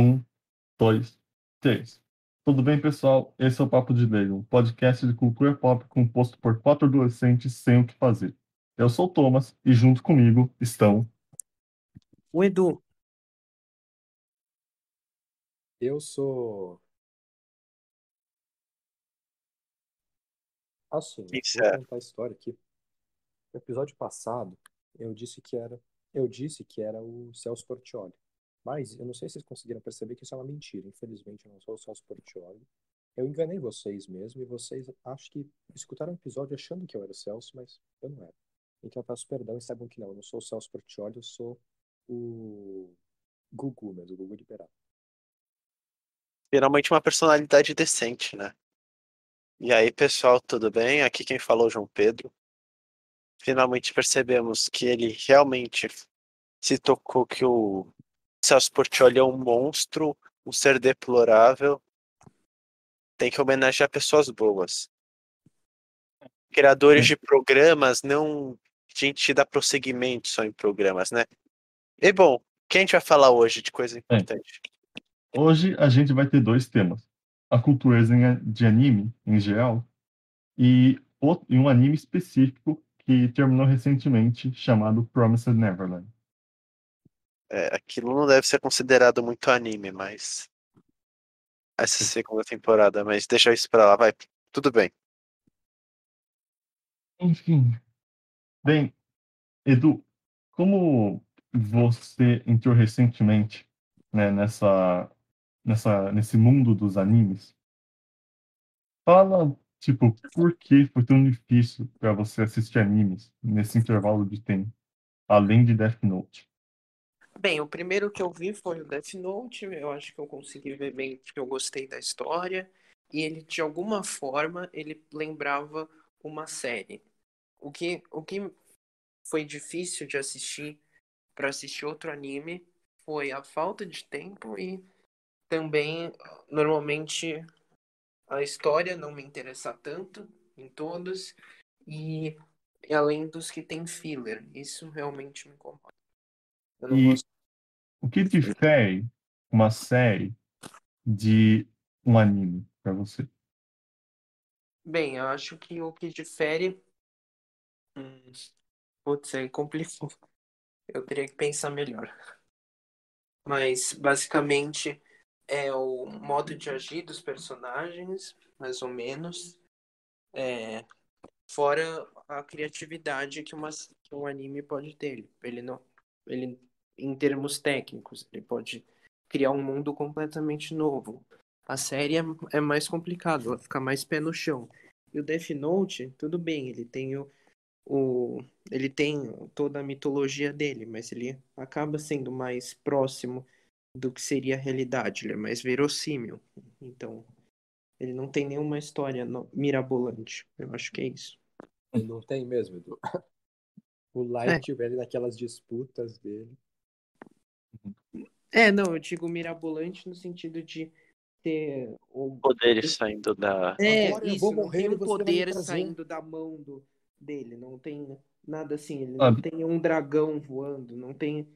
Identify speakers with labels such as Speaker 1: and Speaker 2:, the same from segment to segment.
Speaker 1: Um, dois, três. Tudo bem, pessoal? Esse é o Papo de Leigo, um podcast de cultura pop composto por quatro adolescentes sem o que fazer. Eu sou o Thomas e junto comigo estão...
Speaker 2: O Edu,
Speaker 3: Eu sou. Assim, né?
Speaker 2: isso
Speaker 3: Vou
Speaker 2: é.
Speaker 3: contar a história aqui. No episódio passado, eu disse que era o Celso Portiolli. Mas eu não sei se vocês conseguiram perceber que isso é uma mentira. Infelizmente, eu não sou o Celso Portiolli. Eu enganei vocês mesmo e vocês acho que escutaram o episódio achando que eu era o Celso, mas eu não era. Então eu peço perdão e saibam que não, eu não sou o Celso Portiolli, eu sou o Gugu mesmo, o Gugu Liberato.
Speaker 2: Finalmente uma personalidade decente, né? E aí, pessoal, tudo bem? Aqui quem falou é o João Pedro. Finalmente percebemos que ele realmente se tocou que o Celso Portiolli é um monstro, um ser deplorável. Tem que homenagear pessoas boas. Criadores de programas, não gente que dá prosseguimento só em programas, né? E bom, o que a gente vai falar hoje de coisa importante?
Speaker 1: Hoje a gente vai ter dois temas. A cultura de anime, em geral, e um anime específico que terminou recentemente, chamado Promised Neverland.
Speaker 2: Aquilo não deve ser considerado muito anime, mas essa segunda temporada, mas deixa isso pra lá, vai. Tudo bem.
Speaker 1: Enfim, bem, Edu, como você entrou recentemente, né, nesse mundo dos animes, fala, tipo, por que foi tão difícil para você assistir animes nesse intervalo de tempo, além de Death Note?
Speaker 4: Bem, o primeiro que eu vi foi o Death Note. Eu acho que eu consegui ver bem, porque eu gostei da história. E ele, de alguma forma, ele lembrava uma série. O que foi difícil de assistir, para assistir outro anime, foi a falta de tempo e também, normalmente, a história não me interessa tanto em todos. E além dos que tem filler, isso realmente me incomoda. Eu não
Speaker 1: E
Speaker 4: gosto.
Speaker 1: o que difere uma série de um anime para você?
Speaker 4: Bem, eu acho que o que difere. Putz, aí complicou. Eu teria que pensar melhor. Mas, basicamente, é o modo de agir dos personagens, mais ou menos. Fora a criatividade que um anime pode ter. Ele não, ele, em termos técnicos, ele pode criar um mundo completamente novo. A série é mais complicado, ela fica mais pé no chão. E o Death Note, tudo bem, o, ele tem toda a mitologia dele, mas ele acaba sendo mais próximo do que seria a realidade, ele é mais verossímil. Então, ele não tem nenhuma história mirabolante. Eu acho que é isso.
Speaker 3: Ele não tem mesmo, Edu. O Light, velho, daquelas disputas dele.
Speaker 4: Não, eu digo mirabolante no sentido de ter
Speaker 2: Poderes saindo da.
Speaker 3: Agora eu vou
Speaker 4: não
Speaker 3: morrer
Speaker 4: tem
Speaker 3: e
Speaker 4: um
Speaker 3: você vai me
Speaker 4: poder
Speaker 3: trazer.
Speaker 4: saindo da mão dele, não tem nada assim, ele não
Speaker 1: Sabe?
Speaker 4: tem um dragão voando, não tem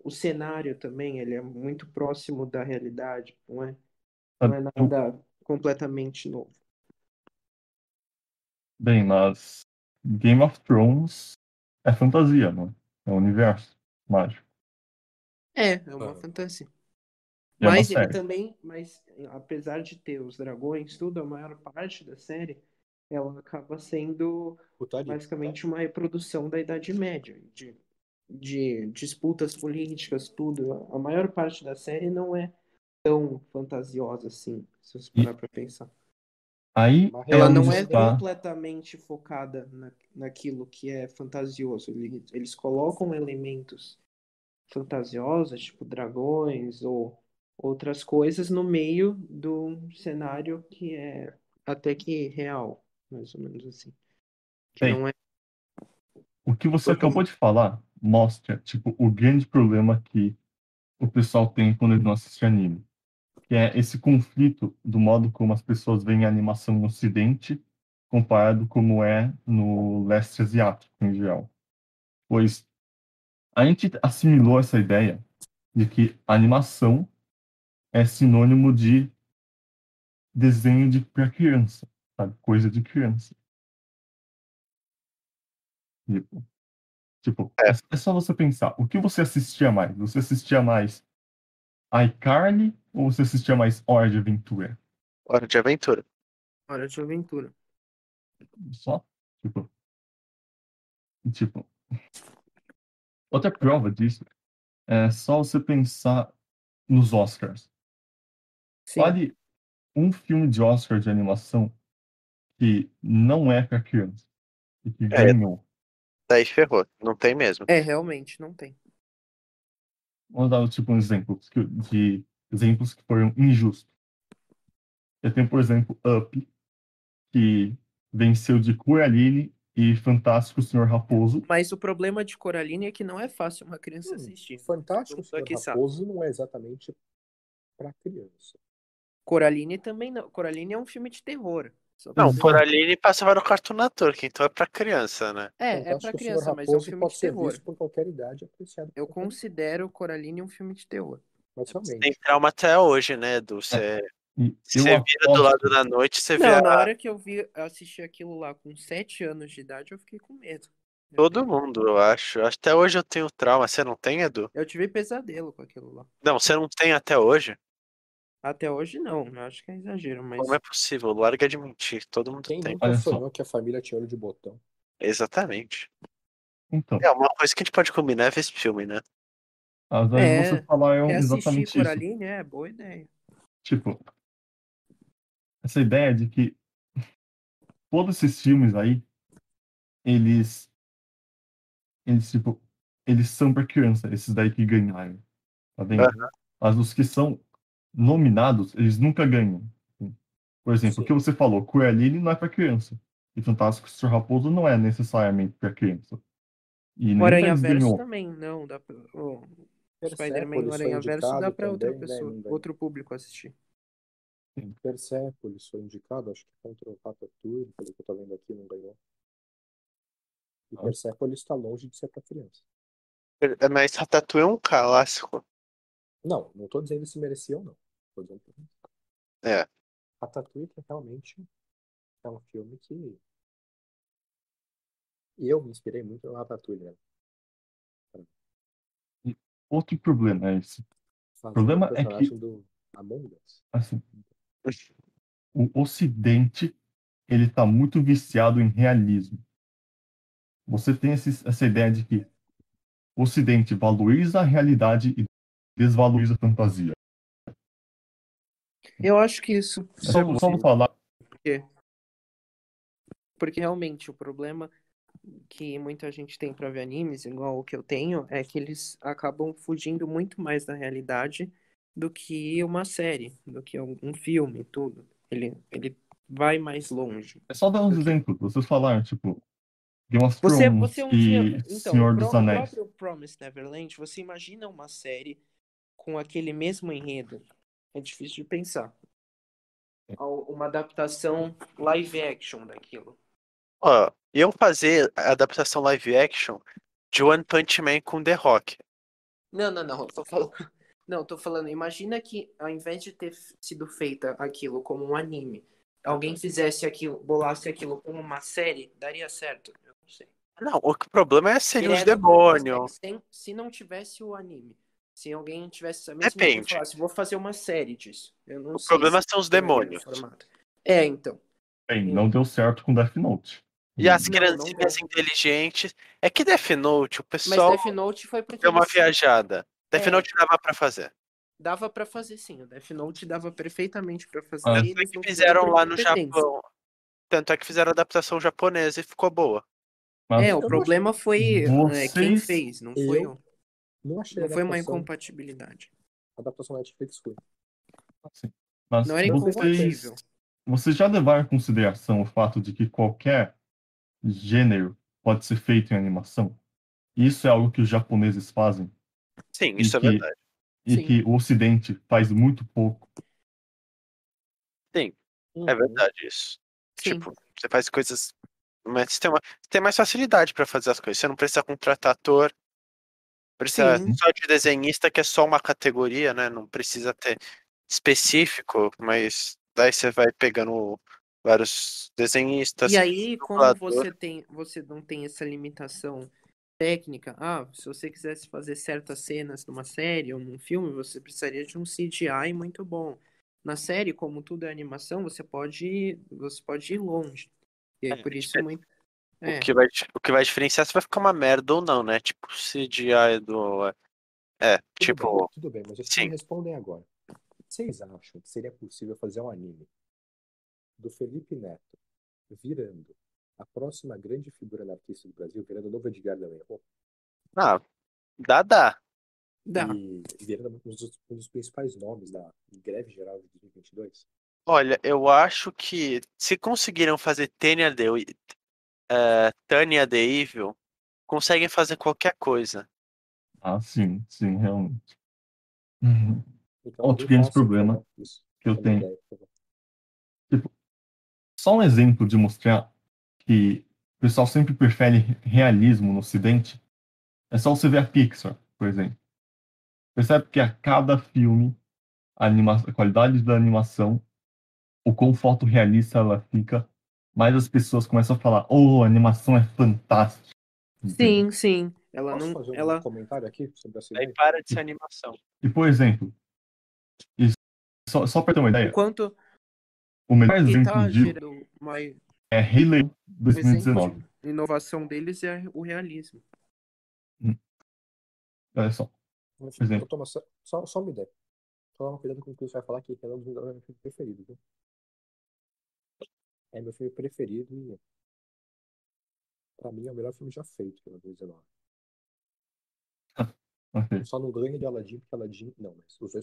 Speaker 4: o cenário também, ele é muito próximo da realidade, não é nada completamente novo.
Speaker 1: Bem, mas Game of Thrones é fantasia, não é? É um universo mágico.
Speaker 4: É uma fantasia.
Speaker 1: E é uma
Speaker 4: Mas ele
Speaker 1: série.
Speaker 4: também, apesar de ter os dragões, tudo, a maior parte da série, ela acaba sendo
Speaker 3: Putaria.
Speaker 4: basicamente uma reprodução da Idade Média, de disputas políticas, tudo. A maior parte da série não é tão fantasiosa assim, se você parar pra pensar.
Speaker 1: Aí
Speaker 3: Uma
Speaker 1: é
Speaker 4: Ela
Speaker 1: onde
Speaker 4: não é
Speaker 1: está.
Speaker 4: completamente focada naquilo que é fantasioso. Eles colocam elementos fantasiosos, tipo dragões ou outras coisas, no meio do cenário que é até que real, mais ou menos assim. Que
Speaker 1: Bem,
Speaker 4: não é.
Speaker 1: o que você acabou de falar mostra, tipo, o grande problema que o pessoal tem quando eles não assistem anime. Que é esse conflito do modo como as pessoas veem a animação no Ocidente comparado como é no leste asiático, em geral. Pois a gente assimilou essa ideia de que a animação é sinônimo de desenho pra criança, sabe? Coisa de criança. Tipo, é só você pensar, o que você assistia mais? Você assistia mais iCarly ou você assistia mais Hora de Aventura?
Speaker 2: Hora de Aventura.
Speaker 4: Hora de Aventura.
Speaker 1: Só? Tipo, outra prova disso é só você pensar nos Oscars.
Speaker 4: Sim.
Speaker 1: Fale um filme de Oscar de animação que não é pra criança e que ganhou.
Speaker 2: Daí ferrou. Não tem mesmo.
Speaker 4: Realmente, não tem.
Speaker 1: Vamos dar tipo um exemplo de exemplos que foram injustos. Eu tenho, por exemplo, Up, que venceu de Coraline e Fantástico Senhor Raposo.
Speaker 4: Mas o problema de Coraline é que não é fácil uma criança assistir.
Speaker 3: Fantástico
Speaker 4: Todo mundo aqui
Speaker 3: Senhor
Speaker 4: sabe.
Speaker 3: Raposo não é exatamente pra criança.
Speaker 4: Coraline também não. Coraline é um filme de terror. Só pra
Speaker 2: Não,
Speaker 4: você-
Speaker 2: Coraline passava no Cartoon Network, então é pra criança, né?
Speaker 4: É pra
Speaker 3: Fantástico Senhor
Speaker 4: criança, mas é um
Speaker 3: Raposo
Speaker 4: filme
Speaker 3: pode
Speaker 4: de
Speaker 3: ser
Speaker 4: terror.
Speaker 3: visto por qualquer idade, apreciado por
Speaker 4: Eu
Speaker 3: qualquer idade.
Speaker 4: considero Coraline um filme de terror.
Speaker 3: Mas
Speaker 2: Tem
Speaker 3: realmente,
Speaker 2: trauma até hoje, né, Edu? Você
Speaker 1: E
Speaker 2: se
Speaker 1: eu
Speaker 2: você vira do lado
Speaker 1: aposto,
Speaker 2: da noite, você vê
Speaker 4: Não, na hora que eu assisti aquilo lá com 7 anos de idade, eu fiquei com medo.
Speaker 2: todo mundo, eu acho. Até hoje eu tenho trauma. Você não tem, Edu?
Speaker 4: Eu tive pesadelo com aquilo lá.
Speaker 2: Não, você não tem até hoje?
Speaker 4: Até hoje não, eu acho que é exagero, mas
Speaker 2: Como é possível? Larga de mentir. Todo mundo
Speaker 3: quem
Speaker 2: tem.
Speaker 3: nunca
Speaker 1: Olha só.
Speaker 3: sonhou que a família tinha olho de botão?
Speaker 2: Exatamente.
Speaker 1: então,
Speaker 2: É uma coisa que a gente pode combinar é ver esse filme, né?
Speaker 1: às vezes você falaram
Speaker 4: reassistir
Speaker 1: exatamente isso.
Speaker 4: Coraline é boa ideia.
Speaker 1: Tipo, essa ideia de que todos esses filmes aí, eles tipo, eles são pra criança, esses daí que ganharam, tá vendo? Mas os que são nominados, eles nunca ganham. Por exemplo, o que você falou, Coraline não é pra criança. E Fantástico Senhor Raposo não é necessariamente pra criança. E
Speaker 4: O
Speaker 1: nenhum
Speaker 4: Aranha
Speaker 1: deles
Speaker 4: Verso
Speaker 1: ganhou.
Speaker 4: também, não. Dá pra, o Spider-Man e o
Speaker 3: Persepolis foi
Speaker 4: Aranha Verso dá
Speaker 3: indicado
Speaker 4: pra outra
Speaker 3: também, né?
Speaker 4: pessoa,
Speaker 3: Não ganhou.
Speaker 4: outro público assistir.
Speaker 3: Persepolis foi indicado, acho que contra o Ratatouille, pelo que eu tô vendo aqui, não ganhou. E Persepolis está longe de ser pra criança.
Speaker 2: Mas Ratatouille é um clássico.
Speaker 3: Não, não tô dizendo se merecia ou não. Tô dizendo que
Speaker 2: É.
Speaker 3: Ratatouille que realmente é um filme que eu me inspirei muito no Ratatouille, né?
Speaker 1: Outro problema é esse. O
Speaker 3: Fazendo
Speaker 1: problema
Speaker 3: o
Speaker 1: é
Speaker 3: personagem
Speaker 1: que,
Speaker 3: do Among Us.
Speaker 1: assim, o Ocidente, ele tá muito viciado em realismo. Você tem essa ideia de que o Ocidente valoriza a realidade e desvaloriza a fantasia.
Speaker 4: Eu acho que isso
Speaker 1: É só
Speaker 4: é
Speaker 1: vamos
Speaker 4: possível.
Speaker 1: falar.
Speaker 4: Porque realmente o problema que muita gente tem pra ver animes, igual o que eu tenho, é que eles acabam fugindo muito mais da realidade do que uma série, do que um filme, tudo. Ele vai mais longe.
Speaker 1: É só dar uns
Speaker 4: do que-
Speaker 1: exemplos. Vocês falaram, tipo, Game of
Speaker 4: Você
Speaker 1: Thrones
Speaker 4: um dia.
Speaker 1: e
Speaker 4: Então,
Speaker 1: Senhor dos
Speaker 4: o
Speaker 1: Anéis.
Speaker 4: próprio Promised Neverland, você imagina uma série com aquele mesmo enredo? É difícil de pensar. Uma adaptação live action daquilo.
Speaker 2: Ó, iam fazer a adaptação live action de One Punch Man com The Rock.
Speaker 4: Não, eu tô falando. Não, tô falando, imagina que ao invés de ter sido feita aquilo como um anime, alguém fizesse aquilo, bolasse aquilo como uma série, daria certo? Eu não sei.
Speaker 2: Não, o problema é seria os
Speaker 4: Direto como uma
Speaker 2: demônios.
Speaker 4: série, se não tivesse o anime. Se alguém tivesse a mesma ideia e
Speaker 2: Depende.
Speaker 4: falasse, vou fazer uma série disso. Eu não
Speaker 2: O
Speaker 4: sei
Speaker 2: problema
Speaker 4: se
Speaker 2: são os
Speaker 4: daria no
Speaker 2: demônios.
Speaker 4: formato. Então.
Speaker 1: Bem, não deu certo com Death Note.
Speaker 2: E as
Speaker 4: Não
Speaker 2: criancinhas
Speaker 4: deu.
Speaker 2: inteligentes. É que Death Note, o
Speaker 4: Mas
Speaker 2: pessoal
Speaker 4: Death Note foi porque
Speaker 2: deu uma
Speaker 4: eles
Speaker 2: viajada. Death Note dava pra fazer.
Speaker 4: dava pra fazer sim. O Death Note dava perfeitamente pra fazer.
Speaker 1: Ah.
Speaker 4: E
Speaker 2: Tanto é
Speaker 4: eles
Speaker 2: que
Speaker 4: não
Speaker 2: fizeram
Speaker 4: fizeram
Speaker 2: lá
Speaker 4: por
Speaker 2: no
Speaker 4: competência.
Speaker 2: Japão. Tanto é que fizeram a adaptação japonesa e ficou boa.
Speaker 1: Mas
Speaker 4: O problema foi quem
Speaker 1: vocês-
Speaker 4: fez, não foi,
Speaker 3: Não achei
Speaker 4: não foi uma
Speaker 3: adaptação.
Speaker 4: incompatibilidade.
Speaker 3: Adaptação Netflix ruim.
Speaker 1: assim, mas
Speaker 4: Não era incompatível.
Speaker 1: vocês já levaram em consideração o fato de que qualquer gênero pode ser feito em animação? Isso é algo que os japoneses fazem
Speaker 2: Sim,
Speaker 1: E
Speaker 2: isso é
Speaker 1: que-
Speaker 2: verdade.
Speaker 1: e
Speaker 4: Sim.
Speaker 1: que o Ocidente faz muito pouco.
Speaker 2: Sim, é verdade isso.
Speaker 4: Sim.
Speaker 2: Tipo, você faz coisas. Mas você tem mais facilidade pra fazer as coisas. Você não precisa contratar ator. Precisa
Speaker 4: Sim.
Speaker 2: só de desenhista, que é só uma categoria, né? Não precisa ter específico, mas daí você vai pegando vários desenhistas,
Speaker 4: E aí, como
Speaker 2: dublador.
Speaker 4: você não tem essa limitação técnica, se você quisesse fazer certas cenas numa série ou num filme, você precisaria de um CGI muito bom. Na série, como tudo é animação, você pode ir longe. E aí, por isso, muito.
Speaker 2: O que vai diferenciar se vai ficar uma merda ou não, né? Tipo, CGI do.
Speaker 3: Tudo bem, mas vocês me
Speaker 2: sim.
Speaker 3: respondem agora. Vocês acham que seria possível fazer um anime do Felipe Neto virando a próxima grande figura anarquista do Brasil, virando o novo Edgar da Rua,
Speaker 2: Ah, dá.
Speaker 4: Dá.
Speaker 3: e virando um dos principais nomes da greve geral de 2022?
Speaker 2: Olha, eu acho que se conseguiram fazer Tanya the Evil, conseguem fazer qualquer coisa.
Speaker 1: Ah, sim, realmente. Uhum.
Speaker 3: Então
Speaker 1: Outro
Speaker 3: alguém
Speaker 1: grande
Speaker 3: faça, por
Speaker 1: problema
Speaker 3: favor, isso.
Speaker 1: que eu
Speaker 3: É uma
Speaker 1: tenho.
Speaker 3: ideia, por favor.
Speaker 1: Tipo, só um exemplo de mostrar que o pessoal sempre prefere realismo no Ocidente. É só você ver a Pixar, por exemplo. Percebe que a cada filme, a qualidade da animação, o quão fotorrealista ela fica, mais as pessoas começam a falar: oh, a animação é fantástica. Entende?
Speaker 4: Sim. Ela
Speaker 3: Posso
Speaker 4: não.
Speaker 3: fazer um
Speaker 4: Ela.
Speaker 3: comentário aqui sobre essa
Speaker 2: Aí
Speaker 3: ideia?
Speaker 2: para de ser animação.
Speaker 1: E, por exemplo, só para ter uma
Speaker 4: O
Speaker 1: ideia,
Speaker 4: quanto
Speaker 1: o melhor
Speaker 4: que
Speaker 1: exemplo
Speaker 4: tá
Speaker 1: disso
Speaker 4: gerando mais.
Speaker 1: é Rei Leão
Speaker 4: Um exemplo
Speaker 1: 2019.
Speaker 4: de inovação deles é o realismo.
Speaker 1: Olha só, por
Speaker 3: Ô,
Speaker 1: exemplo.
Speaker 3: Thomas, só uma ideia. Toma cuidado com o que você vai falar, que é um dos meus filmes preferidos, viu? É meu filme preferido e, pra mim, é o melhor filme já feito pela 2019.
Speaker 1: Ok.
Speaker 3: Só não ganha de Aladdin, porque Aladdin. Não, mas os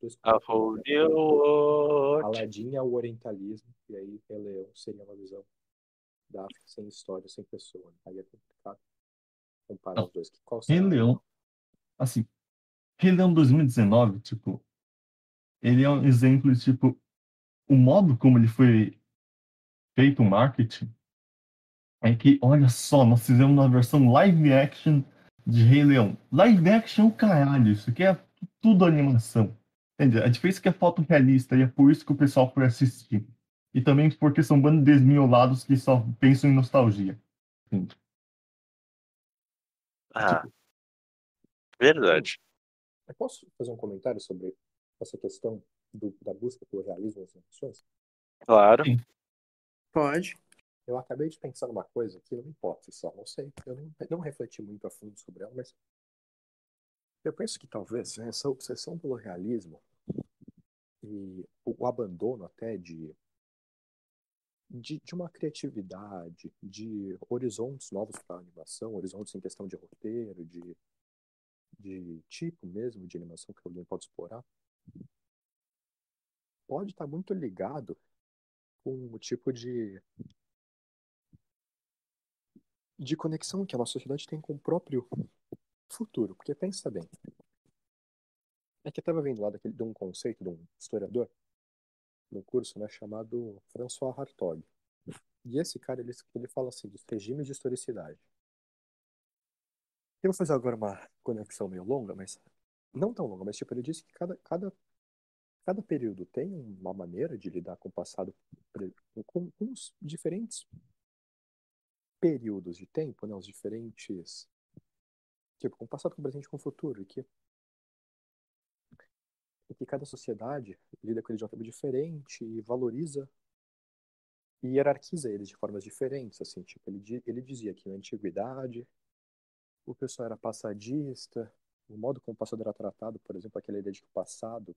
Speaker 3: dois
Speaker 2: A
Speaker 3: completam
Speaker 2: whole
Speaker 3: muito bem.
Speaker 2: new world.
Speaker 3: Aladdin é o orientalismo, e aí Rei Leão seria uma visão da África sem história, sem pessoa, né? Aí é complicado comparar
Speaker 1: Não,
Speaker 3: os dois. Qual
Speaker 1: Rei
Speaker 3: será?
Speaker 1: Leão, assim, Rei Leão 2019, tipo, ele é um exemplo de, tipo, o modo como ele foi feito o marketing é que, olha só, nós fizemos uma versão live action de Rei Leão. Live action, caralho, isso aqui é tudo animação. Entende? A diferença é que é fotorrealista e é por isso que o pessoal foi assistir. E também porque são bandos desmiolados que só pensam em nostalgia. Entende?
Speaker 2: Ah,
Speaker 3: Tipo,
Speaker 2: verdade.
Speaker 3: eu posso fazer um comentário sobre essa questão da busca pelo realismo nas emoções?
Speaker 2: Claro.
Speaker 1: Sim.
Speaker 4: Pode.
Speaker 3: Eu acabei de pensar numa coisa que, numa hipótese só, não sei, eu não refleti muito a fundo sobre ela, mas eu penso que talvez essa obsessão pelo realismo e o abandono até de uma criatividade, de horizontes novos para a animação, horizontes em questão de roteiro, de tipo mesmo de animação que alguém pode explorar, pode estar muito ligado com o tipo de conexão que a nossa sociedade tem com o próprio futuro. Porque pensa bem, é que eu estava vendo lá de um conceito de um historiador no curso, né, chamado François Hartog. E esse cara, ele fala assim, dos regimes de historicidade. Eu vou fazer agora uma conexão meio longa, mas não tão longa, mas tipo, ele disse que cada período tem uma maneira de lidar com o passado, com os diferentes períodos de tempo, né, os diferentes, tipo, com o passado, com o presente, com o futuro, e que cada sociedade lida com eles de uma forma diferente e valoriza e hierarquiza eles de formas diferentes, assim, tipo, ele dizia que na antiguidade o pessoal era passadista, o modo como o passado era tratado, por exemplo, aquela ideia de que o passado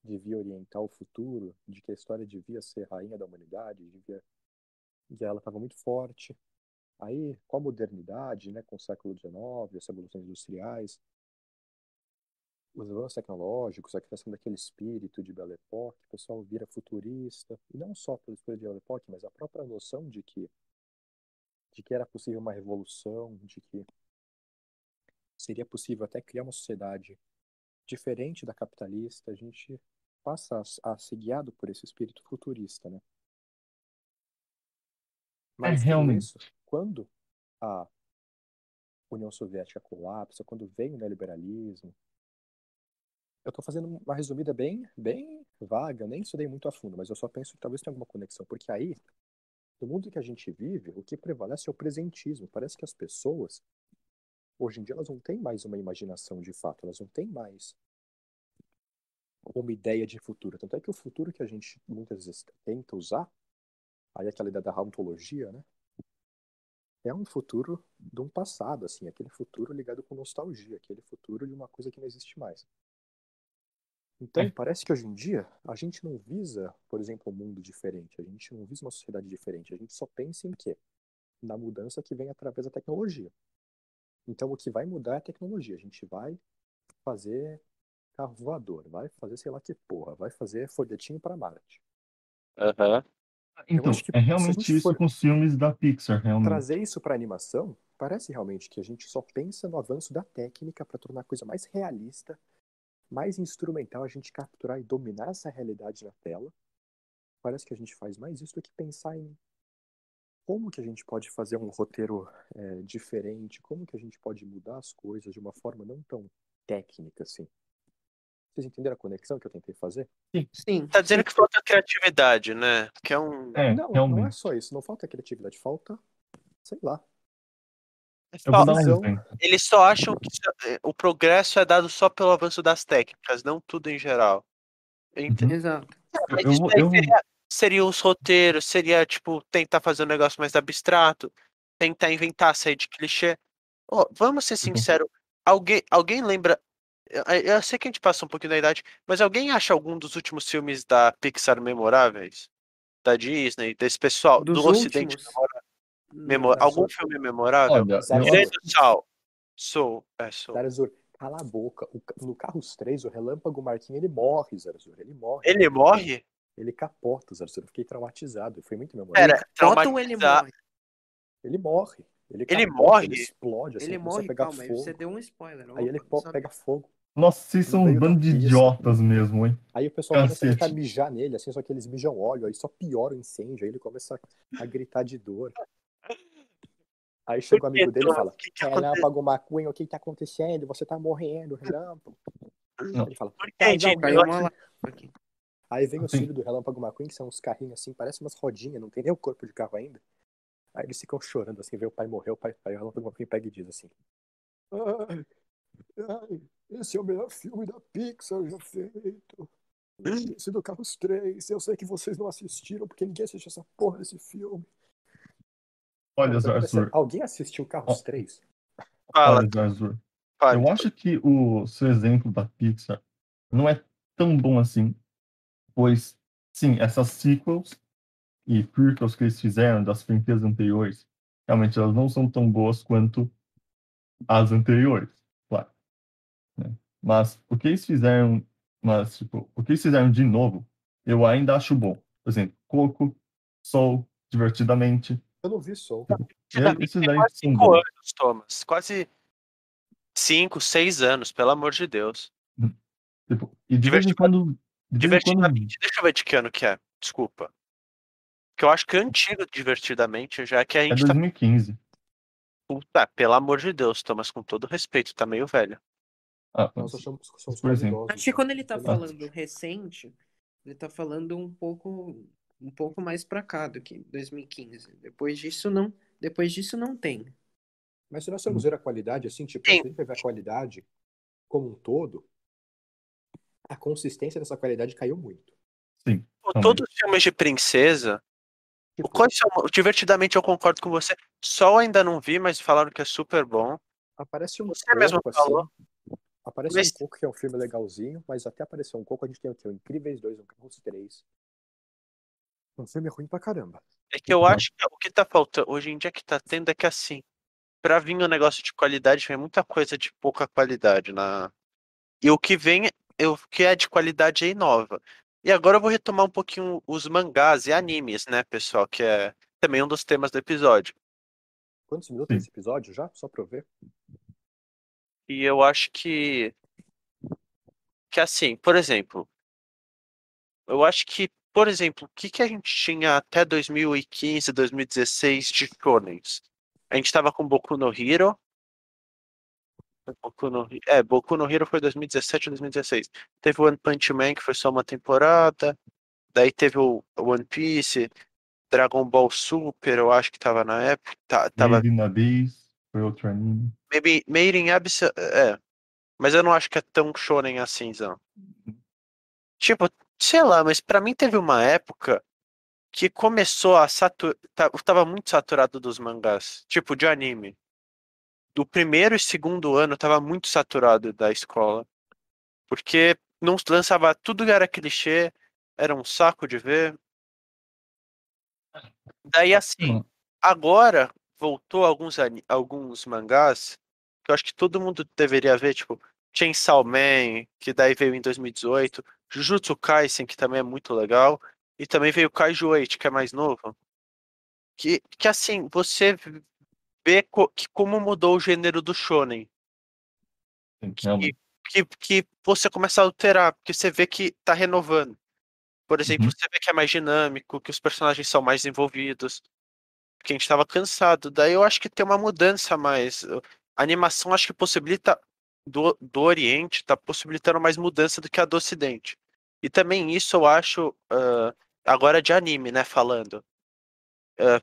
Speaker 3: devia orientar o futuro, de que a história devia ser rainha da humanidade, que ela estava muito forte. Aí, com a modernidade, né, com o século XIX, as revoluções industriais, os avanços tecnológicos, a criação daquele espírito de Belle Époque, o pessoal vira futurista, e não só pelo espírito de Belle Époque, mas a própria noção de que era possível uma revolução, de que seria possível até criar uma sociedade diferente da capitalista, a gente passa a ser guiado por esse espírito futurista, né?
Speaker 1: É
Speaker 3: Mas tudo
Speaker 1: realmente.
Speaker 3: isso, quando a União Soviética colapsa, quando vem o neoliberalismo, Eu tô fazendo uma resumida bem vaga, nem estudei muito a fundo, mas eu só penso que talvez tenha alguma conexão, porque aí, no mundo que a gente vive, o que prevalece é o presentismo. Parece que as pessoas, hoje em dia, elas não têm mais uma imaginação de fato, elas não têm mais uma ideia de futuro. Tanto é que o futuro que a gente muitas vezes tenta usar, aí aquela ideia da ontologia, né? É um futuro de um passado, assim, aquele futuro ligado com nostalgia, aquele futuro de uma coisa que não existe mais. Então, parece que hoje em dia a gente não visa, por exemplo, um mundo diferente, a gente não visa uma sociedade diferente, a gente só pensa em quê? Na mudança que vem através da tecnologia. Então, o que vai mudar é a tecnologia. A gente vai fazer carro voador, vai fazer sei lá que porra, vai fazer folhetinho para Marte.
Speaker 2: Aham.
Speaker 3: Eu
Speaker 1: Então,
Speaker 3: acho que
Speaker 1: é
Speaker 3: se a
Speaker 1: realmente
Speaker 3: gente
Speaker 1: isso
Speaker 3: for
Speaker 1: com os filmes da Pixar,
Speaker 3: trazer
Speaker 1: realmente.
Speaker 3: isso para animação, parece realmente que a gente só pensa no avanço da técnica para tornar a coisa mais realista, mais instrumental, a gente capturar e dominar essa realidade na tela. Parece que a gente faz mais isso do que pensar em como que a gente pode fazer um roteiro diferente, como que a gente pode mudar as coisas de uma forma não tão técnica assim. Vocês entenderam a conexão que eu tentei fazer?
Speaker 4: Sim.
Speaker 2: Tá dizendo que falta criatividade, né? Que é um.
Speaker 3: Não é
Speaker 1: Realmente.
Speaker 3: só isso. Não falta criatividade, falta, sei lá,
Speaker 1: Eu vou dar um
Speaker 3: visão.
Speaker 1: exemplo.
Speaker 2: Eles só acham que o progresso é dado só pelo avanço das técnicas, não tudo em geral.
Speaker 1: Uhum.
Speaker 4: Exato.
Speaker 2: Mas
Speaker 1: Eu
Speaker 2: isso
Speaker 1: vou,
Speaker 2: daí
Speaker 1: eu,
Speaker 2: seria os roteiros, seria, tipo, tentar fazer um negócio mais abstrato, tentar inventar, sair de clichê. Ó, vamos ser
Speaker 1: uhum.
Speaker 2: sinceros, alguém lembra. Eu sei que a gente passa um pouquinho da idade, mas alguém acha algum dos últimos filmes da Pixar memoráveis? Da Disney, desse pessoal, do
Speaker 4: Dos
Speaker 2: Ocidente
Speaker 4: últimos?
Speaker 2: memorável?
Speaker 4: Não.
Speaker 2: Algum filme memorável?
Speaker 1: Olha,
Speaker 2: Tirando
Speaker 3: Zarzur,
Speaker 2: Sal. Sou.
Speaker 3: Zarzur, cala a boca. No Carros 3, o Relâmpago Marquinhos, ele morre, Zarzur. Ele morre.
Speaker 2: Ele morre?
Speaker 3: Ele capota, Zarzur. Eu fiquei traumatizado. Foi muito
Speaker 4: Ele
Speaker 3: memorável.
Speaker 2: Pera,
Speaker 4: capota ou ele
Speaker 2: traumatizar.
Speaker 4: morre?
Speaker 3: Ele morre. Ele
Speaker 2: Ele
Speaker 3: capota, ele
Speaker 2: morre?
Speaker 3: explode, assim,
Speaker 4: Ele
Speaker 3: começa a
Speaker 4: morre?
Speaker 3: pegar
Speaker 4: Calma, aí você
Speaker 3: fogo.
Speaker 4: deu um spoiler.
Speaker 3: Aí ele
Speaker 4: Opa, não sabia.
Speaker 3: pega fogo
Speaker 1: Nossa, vocês
Speaker 3: no
Speaker 1: são um
Speaker 3: meio da
Speaker 1: bando de
Speaker 3: pista.
Speaker 1: idiotas mesmo, hein?
Speaker 3: Aí o pessoal começa a tentar
Speaker 1: Cacete.
Speaker 3: mijar nele, assim, só que eles mijam óleo, aí só piora o incêndio, aí ele começa a gritar de dor. Aí
Speaker 2: Por
Speaker 3: chega o
Speaker 2: que,
Speaker 3: amigo dele e
Speaker 2: Thomas?
Speaker 3: fala:
Speaker 2: O que aconteceu?
Speaker 3: Relâmpago McQueen, o que tá acontecendo? Você tá morrendo, relâmpago.
Speaker 1: Não,
Speaker 3: Ele fala:
Speaker 2: Por que,
Speaker 3: traz
Speaker 2: gente?
Speaker 4: Caiu
Speaker 3: alguém
Speaker 2: Eu
Speaker 4: uma
Speaker 3: aqui.
Speaker 4: lágrima aqui.
Speaker 3: Aí vem os
Speaker 1: assim,
Speaker 3: filhos do Relâmpago McQueen, que são uns carrinhos assim, parecem umas rodinhas, não tem nem o corpo de carro ainda. Aí eles ficam chorando assim, vê o pai morrer, aí o Relâmpago McQueen pega e diz assim: ai, ai, esse é o melhor filme da Pixar já feito. Esse do Carros 3. Eu sei que vocês não assistiram, porque ninguém assistiu essa porra desse filme. Não,
Speaker 1: olha,
Speaker 3: mas agora é sério.
Speaker 1: Zarzur.
Speaker 3: Alguém assistiu Carros
Speaker 1: Ó,
Speaker 3: 3?
Speaker 2: Fala,
Speaker 1: olha, Zarzur.
Speaker 2: fale,
Speaker 1: Eu acho que o seu exemplo da Pixar não é tão bom assim, pois, sim, essas sequels e prequels que eles fizeram das franquias anteriores, realmente elas não são tão boas quanto as anteriores, claro, né? Mas o que eles fizeram, o que eles fizeram de novo, eu ainda acho bom. Por exemplo, Coco, Soul, Divertidamente.
Speaker 3: Eu não vi Soul.
Speaker 2: Divertidamente
Speaker 1: Esses
Speaker 2: tem
Speaker 1: daí
Speaker 2: quase
Speaker 1: são
Speaker 2: 5
Speaker 1: bons.
Speaker 2: anos, Thomas. Quase 5, 6 anos, pelo amor de Deus.
Speaker 1: Tipo, e
Speaker 2: Diverti-
Speaker 1: de vez em quando,
Speaker 2: Divertidamente, deixa eu ver de que ano que é. Desculpa. Que eu acho que é antigo, divertidamente, já que a
Speaker 1: é
Speaker 2: gente tá.
Speaker 1: 2015.
Speaker 2: Puta, pelo amor de Deus, Thomas, com todo respeito, tá meio velho.
Speaker 1: Ah,
Speaker 3: Nós somos
Speaker 1: por
Speaker 3: quase
Speaker 1: exemplo,
Speaker 3: idosos
Speaker 4: Acho que
Speaker 3: já.
Speaker 4: quando ele tá
Speaker 3: Sei lá.
Speaker 4: falando recente, ele tá falando um pouco mais pra cá do que 2015. Depois disso não tem.
Speaker 3: Mas se nós formos ver a qualidade, assim, tipo,
Speaker 2: Sim,
Speaker 3: se a gente ver a qualidade como um todo, a consistência dessa qualidade caiu muito.
Speaker 1: sim,
Speaker 2: pô,
Speaker 1: realmente.
Speaker 2: todos os filmes de princesa.
Speaker 3: Tipo,
Speaker 2: Divertidamente eu concordo com você. Sol ainda não vi, mas falaram que é super bom.
Speaker 3: aparece um
Speaker 2: Você mesmo
Speaker 3: Coco,
Speaker 2: falou.
Speaker 3: assim. Aparece um
Speaker 2: Mas
Speaker 3: Coco que é um filme legalzinho, mas até aparecer um Coco a gente tem o quê? O Incríveis 2, um Carros 3. Um filme ruim pra caramba.
Speaker 2: é que eu
Speaker 1: Não.
Speaker 2: acho que o que tá faltando hoje em dia que tá tendo é que assim, pra vir um negócio de qualidade, vem muita coisa de pouca qualidade na. E o que vem, o que é de qualidade é inova. E agora eu vou retomar um pouquinho os mangás e animes, né, pessoal, que é também um dos temas do episódio.
Speaker 3: Quantos minutos
Speaker 1: Sim.
Speaker 3: esse episódio já? Só pra eu ver.
Speaker 2: E eu acho que assim, por exemplo, eu acho que, por exemplo, o que que a gente tinha até 2015, 2016 de shonens? A gente tava com Boku no Hero, Boku no Hero foi 2017 ou 2016. Teve o One Punch Man, que foi só uma temporada. Daí teve o One Piece, Dragon Ball Super, eu acho que tava na época. Tava
Speaker 1: Made in Abyss foi outro anime.
Speaker 2: maybe Made in Abyss, mas eu não acho que é tão shonen assim, Zão. Tipo, sei lá, mas pra mim teve uma época que começou a tava muito saturado dos mangás, tipo de anime. Do primeiro e segundo ano tava muito saturado da escola, porque não lançava tudo que era clichê, era um saco de ver. Daí assim,
Speaker 1: Mano,
Speaker 2: agora voltou alguns mangás que eu acho que todo mundo deveria ver, tipo Chainsaw Man, que daí veio em 2018, Jujutsu Kaisen, que também é muito legal, e também veio Kaiju 8, que é mais novo. Que assim, você vê que como mudou o gênero do shonen.
Speaker 1: sim,
Speaker 2: Que,
Speaker 1: realmente.
Speaker 2: que você começa a alterar, porque você vê que tá renovando. Por exemplo,
Speaker 1: Uhum.
Speaker 2: você vê que é mais dinâmico, que os personagens são mais desenvolvidos, porque a gente tava cansado. Daí eu acho que tem uma mudança a mais. A animação acho que possibilita do Oriente, tá possibilitando mais mudança do que a do Ocidente. E também isso eu acho agora de anime, né, falando.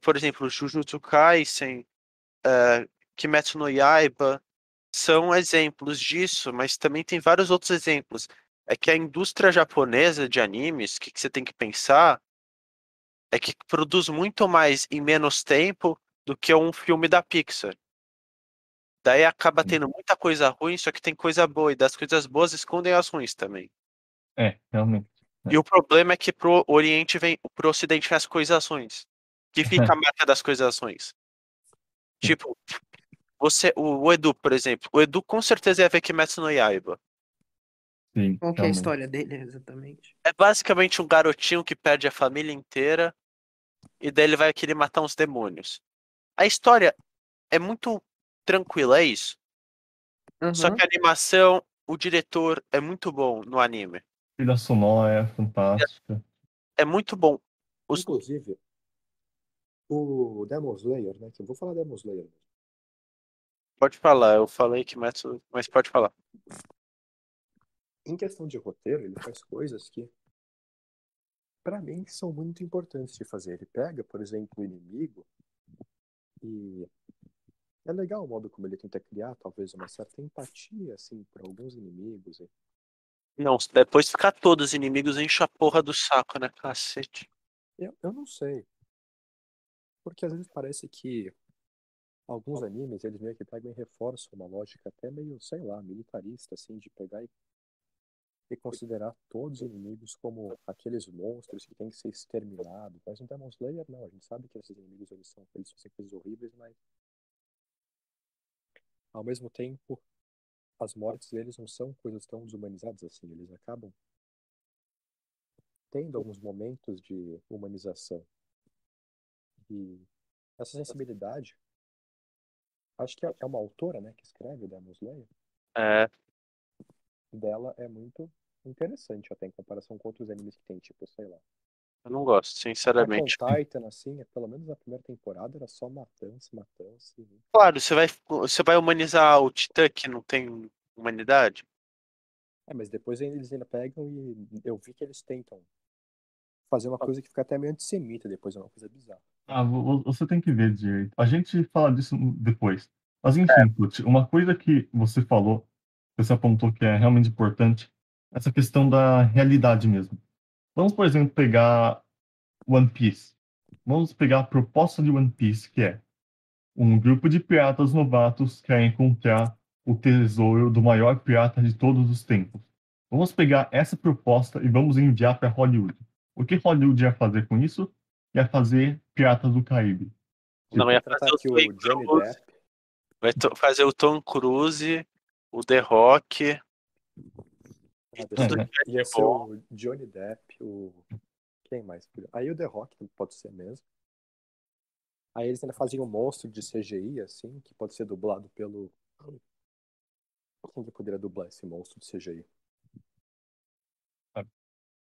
Speaker 2: Por exemplo, Jujutsu Kaisen, Kimetsu no Yaiba, são exemplos disso, mas também tem vários outros exemplos. É que a indústria japonesa de animes, o que você tem que pensar, é que produz muito mais em menos tempo do que um filme da Pixar. Daí acaba tendo muita coisa ruim, só que tem coisa boa, e das coisas boas escondem as ruins também.
Speaker 1: Realmente.
Speaker 2: E o problema é que pro Oriente vem, pro Ocidente vem as coisas ruins. Que fica a marca das coisas ruins. Tipo, o Edu, por exemplo, o Edu com certeza ia ver Kimetsu no Yaiba.
Speaker 1: Sim,
Speaker 4: Qual que é a
Speaker 1: realmente.
Speaker 4: história dele, exatamente?
Speaker 2: É basicamente um garotinho que perde a família inteira e daí ele vai querer matar uns demônios. A história é muito tranquila, é isso. Só que
Speaker 4: Aham.
Speaker 2: a animação, o diretor é muito bom no anime.
Speaker 1: Trilha sonora é fantástica.
Speaker 2: É muito bom. Os-
Speaker 3: Inclusive, o Demon Slayer, né? Que eu vou falar Demon Slayer mesmo.
Speaker 2: Pode falar, eu falei que Metsu, mas pode falar.
Speaker 3: Em questão de roteiro, ele faz coisas que, pra mim, são muito importantes de fazer. Ele pega, por exemplo, o inimigo e é legal o modo como ele tenta criar, talvez, uma certa empatia, assim, por alguns inimigos.
Speaker 2: Não, depois ficar todos os inimigos enche a porra do saco, né, cacete?
Speaker 3: Eu não sei, porque às vezes parece que alguns animes, eles meio que pegam e reforçam uma lógica até meio, sei lá, militarista, assim, de pegar e considerar todos os inimigos como aqueles monstros que têm que ser exterminados. Mas no Demon Slayer, não. A gente sabe que esses inimigos, eles fazem coisas horríveis, mas ao mesmo tempo, as mortes deles não são coisas tão desumanizadas assim. Eles acabam tendo alguns momentos de humanização. E essa sensibilidade, acho que é uma autora, né, que escreve o Demon Slayer,
Speaker 2: É,
Speaker 3: dela é muito interessante até em comparação com outros animes que tem, tipo, sei lá.
Speaker 2: eu não gosto,
Speaker 3: Attack on
Speaker 2: sinceramente.
Speaker 3: Titan, assim, pelo menos na primeira temporada era só matança, matança.
Speaker 2: Claro, você vai humanizar o Titã que não tem humanidade?
Speaker 3: Mas depois eles ainda pegam e eu vi que eles tentam fazer uma coisa que fica até meio antissemita depois, é uma coisa bizarra.
Speaker 1: Você tem que ver direito. A gente fala disso depois. Mas enfim, Tuti, uma coisa que você falou, que você apontou que é realmente importante, essa questão da realidade mesmo. Vamos, por exemplo, pegar One Piece. Vamos pegar a proposta de One Piece, que é um grupo de piratas novatos quer encontrar o tesouro do maior pirata de todos os tempos. Vamos pegar essa proposta e vamos enviar para Hollywood. O que Hollywood ia fazer com isso? Ia fazer Piratas do Caribe.
Speaker 2: Não
Speaker 1: Tipo,
Speaker 2: ia
Speaker 3: Contratar
Speaker 2: fazer o
Speaker 3: aqui
Speaker 2: Tom
Speaker 3: o Johnny
Speaker 2: Cruise,
Speaker 3: Depp,
Speaker 2: fazer o Tom Cruise, o The Rock e tudo
Speaker 1: né?
Speaker 2: que é
Speaker 3: ia
Speaker 2: de
Speaker 3: ser
Speaker 2: bom.
Speaker 3: o Johnny Depp, o... Quem mais? Aí o The Rock pode ser mesmo. Aí eles ainda faziam um monstro de CGI, assim, que pode ser dublado pelo... Quem que poderia dublar esse monstro de CGI?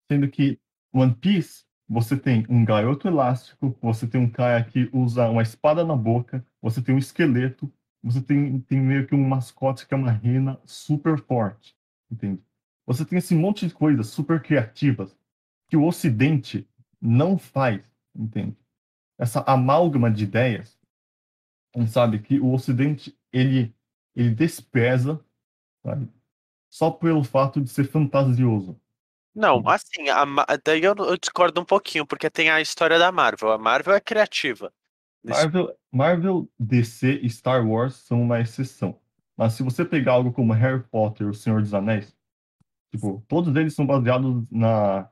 Speaker 1: Sendo que One Piece, você tem um garoto elástico, você tem um cara que usa uma espada na boca, você tem um esqueleto, você tem meio que um mascote que é uma rena super forte, entende? Você tem esse monte de coisas super criativas que o Ocidente não faz, entende? Essa amálgama de ideias, sabe? Que o Ocidente, ele despreza, sabe? Só pelo fato de ser fantasioso.
Speaker 2: Não, assim, daí eu discordo um pouquinho, porque tem a história da Marvel. A Marvel é criativa. Nesse-
Speaker 1: Marvel, DC e Star Wars são uma exceção. Mas se você pegar algo como Harry Potter, O Senhor dos Anéis, tipo, todos eles são baseados na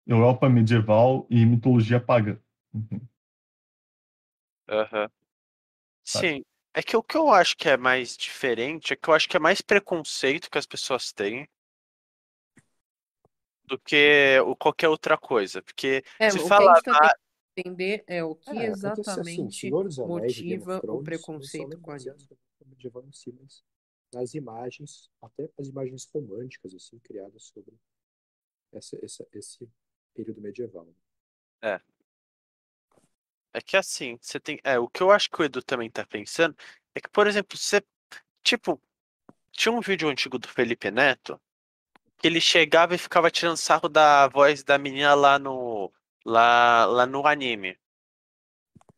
Speaker 1: Europa medieval e mitologia pagã. Uhum,
Speaker 2: Aham.
Speaker 1: sabe?
Speaker 2: Sim. É que o que eu acho que é mais diferente é que eu acho que é mais preconceito que as pessoas têm do que qualquer outra coisa. Porque se
Speaker 4: O que a
Speaker 2: falar
Speaker 4: gente tá tentando entender é o que
Speaker 3: É que assim,
Speaker 4: exatamente
Speaker 3: Senhor dos Anéis e Game of
Speaker 4: motiva o
Speaker 3: Thrones não são
Speaker 4: preconceito
Speaker 3: nem
Speaker 4: com o anime.
Speaker 3: baseados no mundo medieval em si, mas nas imagens, até as imagens românticas, assim, criadas sobre esse período medieval.
Speaker 2: é, é que assim, você tem, o que eu acho que o Edu também tá pensando é que, por exemplo, você, tipo, tinha um vídeo antigo do Felipe Neto que ele chegava e ficava tirando sarro da voz da menina lá no anime.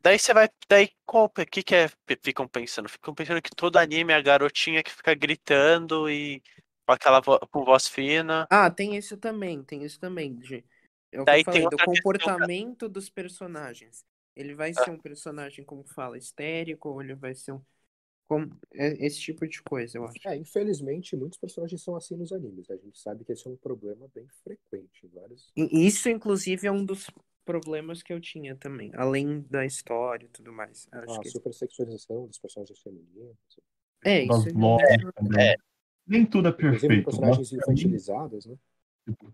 Speaker 2: Daí você vai. Daí, o que é, ficam pensando? Ficam pensando que todo anime é a garotinha que fica gritando e com aquela com voz fina.
Speaker 4: Ah, tem isso também, tem isso também. É o que eu
Speaker 2: Daí tem
Speaker 4: falei, do
Speaker 2: outra questão.
Speaker 4: comportamento dos personagens. Ele vai ser um personagem, como fala, histérico, ou ele vai ser esse tipo de coisa, eu acho.
Speaker 3: Infelizmente, muitos personagens são assim nos animes. A gente sabe que esse é um problema bem frequente em vários.
Speaker 4: E isso, inclusive, é um dos problemas que eu tinha também, além da história e tudo mais. Acho
Speaker 3: A
Speaker 4: que
Speaker 3: supersexualização dos personagens femininos,
Speaker 4: isso
Speaker 1: Das
Speaker 4: é um
Speaker 1: lobbies
Speaker 4: outro.
Speaker 1: também. Nem tudo é
Speaker 3: inclusive de
Speaker 1: perfeito,
Speaker 3: personagens infantilizadas, né?
Speaker 1: tipo,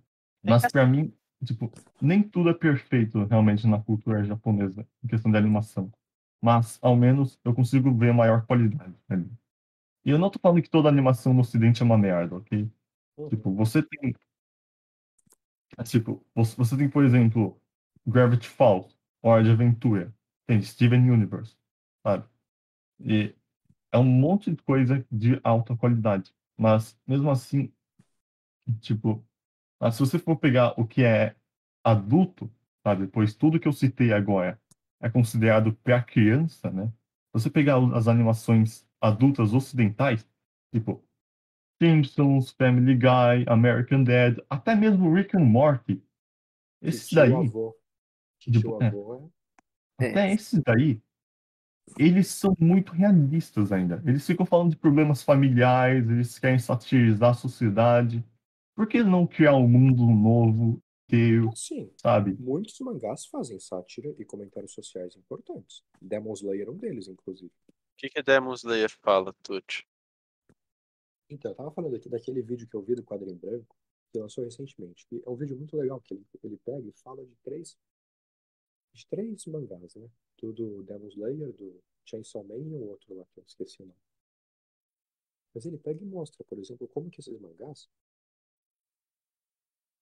Speaker 2: É que
Speaker 1: mas para mim, tipo, nem tudo é perfeito realmente na cultura japonesa, em questão de animação. Mas, ao menos, eu consigo ver maior qualidade ali. E eu não tô falando que toda animação no Ocidente é uma merda, ok?
Speaker 3: Uhum.
Speaker 1: Tipo, você tem, por exemplo, Gravity Falls, Hora de Aventura, tem Steven Universe, sabe? E é um monte de coisa de alta qualidade. Mas, mesmo assim, tipo, se você for pegar o que é adulto, sabe? Pois tudo que eu citei agora é considerado para criança, né? Se você pegar as animações adultas ocidentais, tipo Simpsons, Family Guy, American Dad, até mesmo Rick and Morty, esses
Speaker 3: Titio
Speaker 1: daí,
Speaker 3: avô.
Speaker 1: tipo,
Speaker 3: Titio avô
Speaker 4: É.
Speaker 1: até esses daí, eles são muito realistas ainda. Eles ficam falando de problemas familiares, eles querem satirizar a sociedade. Por que não criar um mundo novo, inteiro,
Speaker 3: assim,
Speaker 1: sabe?
Speaker 3: muitos mangás fazem sátira e comentários sociais importantes. Demon Slayer é um deles, inclusive.
Speaker 2: que Demon Slayer fala, Tuti?
Speaker 3: Então, eu tava falando aqui daquele vídeo que eu vi do Quadrinho Branco, que lançou recentemente. E é um vídeo muito legal, que ele pega e fala de três mangás, né? Do Demon Slayer, do Chainsaw Man e o outro lá, que eu esqueci o nome. Mas ele pega e mostra, por exemplo, como que esses mangás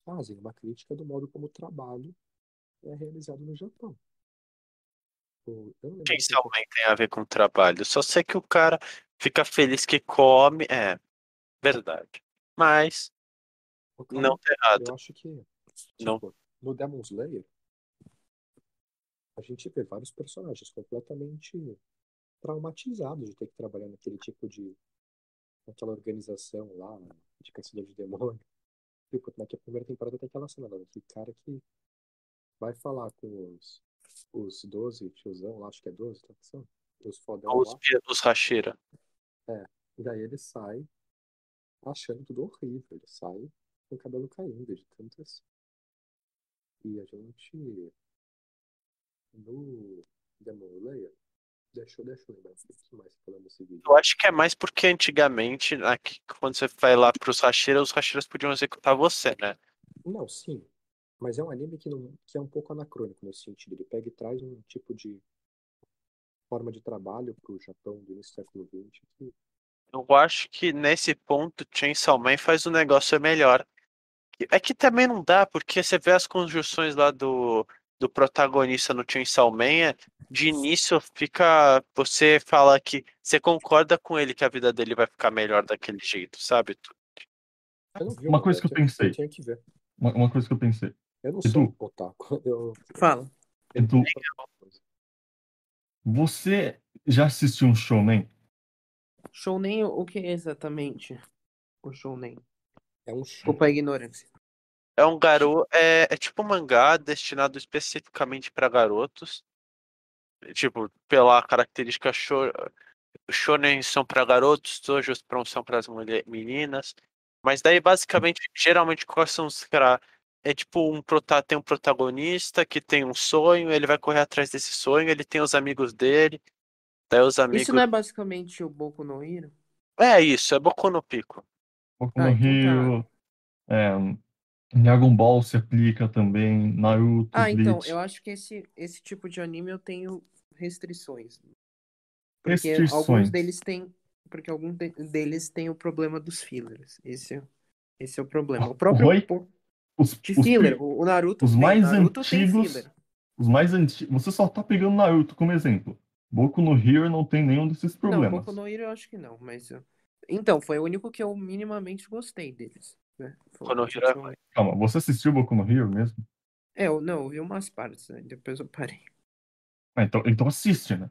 Speaker 3: fazem uma crítica do modo como o trabalho é realizado no Japão. Eu não lembro
Speaker 2: Quem
Speaker 3: do
Speaker 2: seu mãe tem a ver com trabalho? Só sei que o cara fica feliz que come. É, verdade. Mas,
Speaker 3: o
Speaker 2: não
Speaker 3: cara,
Speaker 2: tá
Speaker 3: eu
Speaker 2: errado.
Speaker 3: acho que,
Speaker 2: Não.
Speaker 3: tipo, no Demon Slayer, a gente vê vários personagens completamente traumatizados de ter que trabalhar naquela organização lá, de caçador de demônio. Tipo, na primeira temporada tem aquela cena lá, daquele cara que vai falar com os 12 tiozão lá, acho que é 12, tá? Que são? Os fodão lá.
Speaker 2: Os Hashira.
Speaker 3: É. E daí ele sai achando tudo horrível. Ele sai com o cabelo caindo de tantas. E a gente, no Demon Slayer, deixa eu lembrar o que mais que falamos nesse vídeo.
Speaker 2: Eu acho que é mais porque antigamente, aqui, quando você vai lá pros Hashira, os Hashiras podiam executar você, né?
Speaker 3: Não, sim. Mas é um anime que é um pouco anacrônico nesse sentido. Ele pega e traz um tipo de forma de trabalho para o Japão do início do século XX que,
Speaker 2: Eu acho que nesse ponto, Chainsaw Man faz um negócio melhor. É que também não dá, porque você vê as conjunções lá do protagonista no Chainsaw Man, de início você fala que você concorda com ele que a vida dele vai ficar melhor daquele jeito, sabe?
Speaker 3: Eu não vi o
Speaker 1: Uma
Speaker 3: mangá,
Speaker 1: coisa que eu
Speaker 3: eu
Speaker 1: pensei.
Speaker 3: tenho que ver.
Speaker 1: Uma coisa que eu pensei.
Speaker 3: Eu não
Speaker 1: Edu,
Speaker 3: sou otaku. Eu
Speaker 4: Fala.
Speaker 1: Edu, você já assistiu um Shonen?
Speaker 4: Shounen, o que é exatamente? O Shounen.
Speaker 3: é um
Speaker 4: Desculpa a ignorância.
Speaker 2: É um garoto. É tipo um mangá destinado especificamente para garotos. Tipo, pela característica shonen são para garotos, shoujos são para as meninas. Mas daí, basicamente, geralmente, quais são os caras? É tipo tem um protagonista que tem um sonho, ele vai correr atrás desse sonho, ele tem os amigos dele, daí os
Speaker 4: Isso
Speaker 2: amigos.
Speaker 4: não é basicamente o Boku no Hero?
Speaker 2: É isso, é Boku no Pico.
Speaker 1: Boku no
Speaker 4: Então tá.
Speaker 1: Hero, é, Dragon Ball se aplica também, Naruto,
Speaker 4: Então,
Speaker 1: Bleach.
Speaker 4: eu acho que esse tipo de anime eu tenho restrições. Porque alguns
Speaker 1: Restrições.
Speaker 4: deles têm. Porque alguns deles têm o problema dos fillers. Esse é o problema. O próprio
Speaker 1: Oi?
Speaker 4: de
Speaker 1: Os,
Speaker 4: filler, o Naruto,
Speaker 1: os
Speaker 4: o
Speaker 1: mais
Speaker 4: Naruto tem
Speaker 1: antigos.
Speaker 4: filler.
Speaker 1: Os mais antigos. Você só tá pegando Naruto como exemplo. Boku no Hero não tem nenhum desses
Speaker 4: Não,
Speaker 1: problemas.
Speaker 4: Boku no Hero eu acho que não, mas. Então, foi o único que eu minimamente gostei deles. Né? Foi
Speaker 2: Boku
Speaker 4: o
Speaker 2: no
Speaker 4: único
Speaker 2: Hero
Speaker 4: que eu...
Speaker 1: Calma, você assistiu Boku no Hero mesmo?
Speaker 4: eu vi umas partes, né? Depois eu parei.
Speaker 1: Ah, então assiste, né?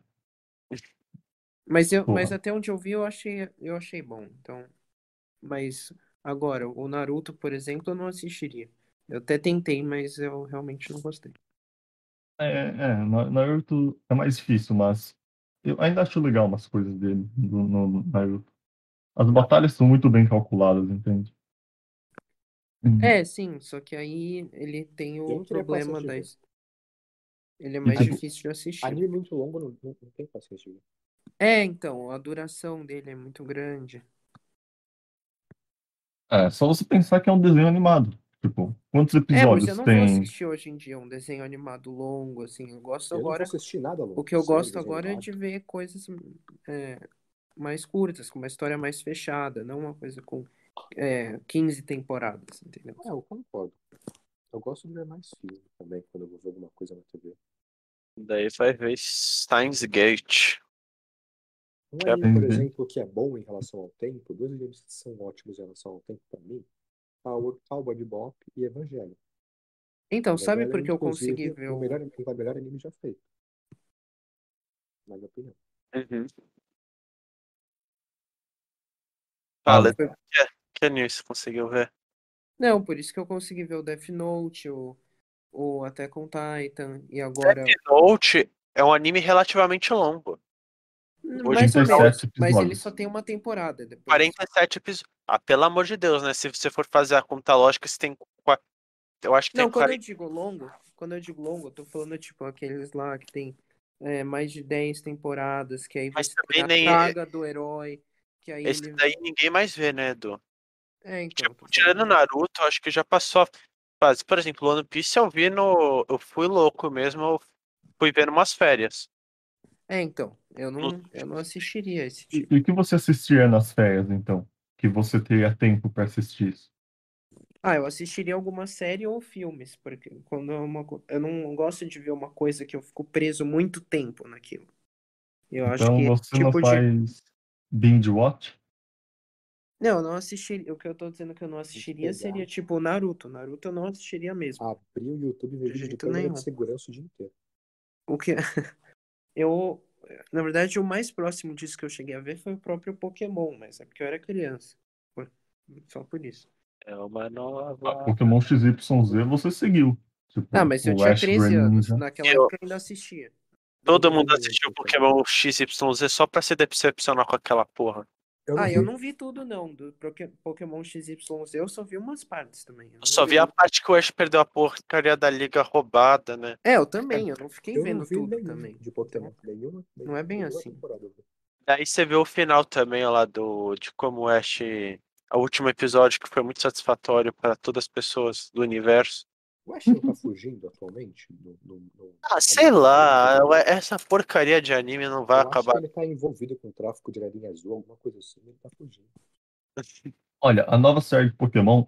Speaker 4: Mas
Speaker 1: Porra.
Speaker 4: até onde eu achei bom. Então, mas agora, o Naruto, por exemplo, eu não assistiria. Eu até tentei, mas eu realmente não gostei.
Speaker 1: Naruto é mais difícil, mas eu ainda acho legal umas coisas dele no Naruto. As batalhas são muito bem calculadas, entende?
Speaker 4: Sim, só que aí ele tem
Speaker 3: Eu
Speaker 4: o
Speaker 3: não teria
Speaker 4: problema
Speaker 3: paciência de ver.
Speaker 4: Ele é
Speaker 1: E
Speaker 4: mais
Speaker 1: tipo,
Speaker 4: difícil de assistir.
Speaker 3: Anime muito longo, não tem paciência de ver.
Speaker 4: Então, a duração dele é muito grande.
Speaker 1: só você pensar que é um desenho animado. Tipo, quantos
Speaker 4: Mas eu
Speaker 1: episódios
Speaker 4: não vou
Speaker 1: tem?
Speaker 4: assistir hoje em dia um desenho animado longo, assim. Eu gosto
Speaker 3: Eu não vou
Speaker 4: agora.
Speaker 3: assistir nada
Speaker 4: O
Speaker 3: longo.
Speaker 4: que eu
Speaker 3: Série,
Speaker 4: gosto
Speaker 3: desenho
Speaker 4: agora é
Speaker 3: animado.
Speaker 4: de ver coisas é, mais curtas, com uma história mais fechada, não uma coisa com 15 temporadas, entendeu?
Speaker 3: Eu concordo. Eu gosto de ver mais filme também, quando eu vou ver alguma coisa na TV.
Speaker 2: Daí vai ver Steins Gate.
Speaker 3: Um
Speaker 2: Que é
Speaker 3: anime, por
Speaker 1: Entendi.
Speaker 3: exemplo, que é bom em relação ao tempo, dois animes que são ótimos em relação ao tempo pra mim, Cowboy Bebop e Evangelho.
Speaker 4: Então, sabe
Speaker 3: Evangelho,
Speaker 4: por que eu consegui
Speaker 3: inclusive,
Speaker 4: ver
Speaker 3: o melhor anime já feito, na minha opinião.
Speaker 2: Uhum.
Speaker 1: Ah,
Speaker 2: Fala, que anime você conseguiu ver?
Speaker 4: Não, por isso que eu consegui ver o Death Note, o Attack on Titan, e agora.
Speaker 2: Death Note é um anime relativamente longo. Hoje
Speaker 4: Mais ou
Speaker 1: 37
Speaker 4: menos, mas ele só
Speaker 1: episódios.
Speaker 4: tem uma temporada depois.
Speaker 2: 47 episódios. Ah, pelo amor de Deus, né? Se você for fazer a conta lógica, você tem. Eu acho que tem
Speaker 4: Não,
Speaker 2: 40.
Speaker 4: quando eu digo longo, eu tô falando tipo aqueles lá que tem mais de 10 temporadas, que aí
Speaker 2: Mas
Speaker 4: você tem
Speaker 2: também
Speaker 4: a
Speaker 2: nem.
Speaker 4: saga do herói, que aí
Speaker 2: Esse
Speaker 4: ele.
Speaker 2: daí ninguém mais vê, né, Edu?
Speaker 4: Então, eu
Speaker 2: Tipo,
Speaker 4: tô
Speaker 2: tirando
Speaker 4: falando.
Speaker 2: Naruto, eu acho que já passou a fase. Por exemplo, One Piece eu vi no. Eu fui louco mesmo, eu fui vendo umas férias.
Speaker 4: Então,
Speaker 2: No-
Speaker 4: eu não assistiria esse
Speaker 1: E
Speaker 4: tipo.
Speaker 1: o que você assistia nas férias, então? Que você teria tempo para assistir isso?
Speaker 4: Eu assistiria alguma série ou filmes, porque quando eu não gosto de ver uma coisa que eu fico preso muito tempo naquilo. Eu acho
Speaker 1: Então
Speaker 4: que esse
Speaker 1: você não
Speaker 4: tipo de.
Speaker 1: faz binge watch?
Speaker 4: Não, eu não assistiria. O que eu tô dizendo que eu não
Speaker 3: Tem que
Speaker 4: assistiria
Speaker 3: pegar,
Speaker 4: seria tipo Naruto. Naruto eu não assistiria mesmo.
Speaker 3: abrir o YouTube e ver
Speaker 4: De
Speaker 3: vídeo de
Speaker 4: jeito
Speaker 3: câmera de
Speaker 4: nenhum.
Speaker 3: segurança o dia inteiro.
Speaker 4: O que eu, na verdade, o mais próximo disso que eu cheguei a ver foi o próprio Pokémon, mas é porque eu era criança. Foi só por isso.
Speaker 2: É uma nova.
Speaker 1: Pokémon XYZ você seguiu. Tipo,
Speaker 4: Mas eu
Speaker 1: o
Speaker 4: tinha
Speaker 1: Ash
Speaker 4: 13 anos.
Speaker 1: Greninja.
Speaker 4: Naquela época eu ainda assistia.
Speaker 3: Eu
Speaker 2: Todo
Speaker 3: não vi
Speaker 2: mundo
Speaker 3: nenhum
Speaker 2: assistiu
Speaker 3: Pokémon.
Speaker 2: Pokémon XYZ só pra se decepcionar com aquela porra.
Speaker 3: Eu não
Speaker 4: Eu
Speaker 3: vi.
Speaker 4: não vi tudo não, do Pokémon XYZ, eu só vi umas partes também. Eu
Speaker 2: Eu
Speaker 4: não
Speaker 2: só
Speaker 4: vi.
Speaker 2: vi a parte que o Ash perdeu a porcaria da liga roubada, né?
Speaker 4: Eu também, eu não fiquei
Speaker 3: Eu não
Speaker 4: vendo
Speaker 3: vi
Speaker 4: tudo
Speaker 3: nenhum
Speaker 4: também.
Speaker 3: de
Speaker 4: Então,
Speaker 3: Pokémon. Nenhuma,
Speaker 4: não é bem
Speaker 3: nenhuma
Speaker 4: assim.
Speaker 3: temporada eu vi.
Speaker 2: Daí você vê o final também, ó, lá de como o Ash. O último episódio que foi muito satisfatório para todas as pessoas do universo.
Speaker 3: O Ash não tá fugindo atualmente?
Speaker 2: Ah, sei lá, essa porcaria de anime não vai
Speaker 3: Eu acho que
Speaker 2: acabar.
Speaker 3: ele tá envolvido com tráfico de galinha azul, alguma coisa assim, ele tá fugindo.
Speaker 1: Olha, a nova série de Pokémon,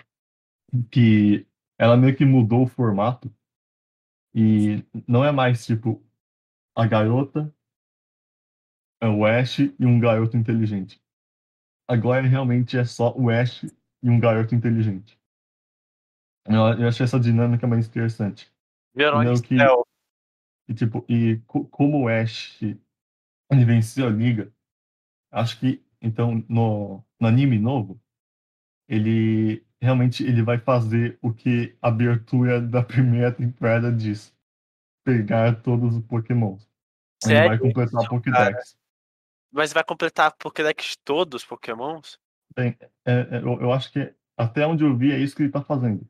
Speaker 1: que ela meio que mudou o formato, E não é mais tipo a garota, é o Ash e um garoto inteligente. Agora realmente é só o Ash e um garoto inteligente. Eu achei essa dinâmica mais interessante.
Speaker 2: Viram
Speaker 1: Entendeu? Que,
Speaker 2: Cell.
Speaker 1: como o Ash ele venceu a liga, acho que então no anime novo, ele realmente ele vai fazer o que a abertura da primeira temporada diz: pegar todos os Pokémons. Ele vai
Speaker 2: Sério
Speaker 1: completar a
Speaker 2: isso, cara?
Speaker 1: Pokédex.
Speaker 2: Mas vai completar a Pokédex de todos os Pokémons?
Speaker 1: Bem, eu acho que até onde eu vi é isso que ele está fazendo.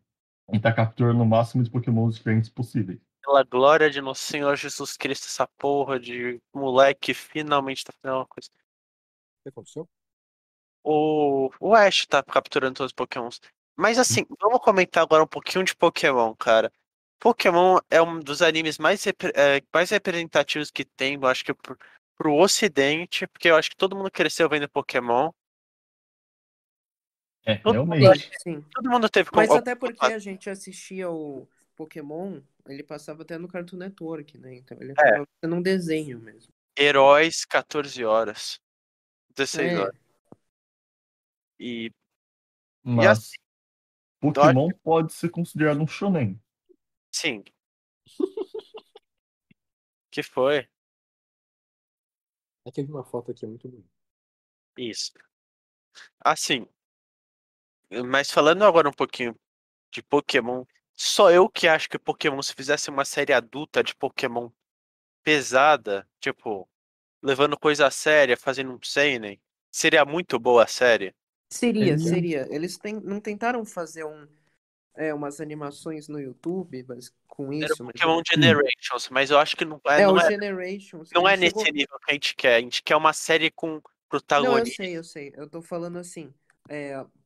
Speaker 1: Ele está capturando o máximo de Pokémons diferentes possíveis.
Speaker 2: Pela glória de nosso Senhor Jesus Cristo, essa porra de moleque finalmente tá fazendo uma coisa.
Speaker 3: O que aconteceu?
Speaker 2: O Ash tá capturando todos os Pokémons. Mas assim, vamos comentar agora um pouquinho de Pokémon, cara. Pokémon é um dos animes mais representativos que tem, eu acho que pro Ocidente, porque eu acho que todo mundo cresceu vendo Pokémon.
Speaker 1: É,
Speaker 2: Todo mundo,
Speaker 4: Sim,
Speaker 1: realmente.
Speaker 4: sim.
Speaker 2: todo mundo teve
Speaker 4: Mas
Speaker 2: algum
Speaker 4: até porque
Speaker 2: contato.
Speaker 4: a gente assistia o Pokémon, ele passava até no Cartoon Network, né? Então ele
Speaker 2: É,
Speaker 4: acabava sendo um desenho mesmo.
Speaker 2: Heróis, 14 horas, 16
Speaker 4: É,
Speaker 2: horas. E assim,
Speaker 1: Mas
Speaker 2: eu acho
Speaker 1: Pokémon pode ser considerado um shonen.
Speaker 2: sim, que foi
Speaker 3: É que eu vi uma foto aqui muito bonita.
Speaker 2: isso. Assim, mas falando agora um pouquinho de Pokémon, só eu que acho que Pokémon, se fizesse uma série adulta de Pokémon pesada, tipo, levando coisa a séria, fazendo um seinen, seria muito boa a série.
Speaker 4: seria,
Speaker 1: Ele é,
Speaker 4: seria. Eles não tentaram fazer umas animações no YouTube mas com
Speaker 2: Era o
Speaker 4: isso, mas
Speaker 2: Pokémon Generations, mas eu acho que
Speaker 4: o Generations,
Speaker 2: não
Speaker 4: ele
Speaker 2: é
Speaker 4: chegou.
Speaker 2: nesse nível que a gente quer. A gente quer uma série com
Speaker 4: Não, eu
Speaker 2: protagonista.
Speaker 4: sei, eu sei. Eu tô falando assim,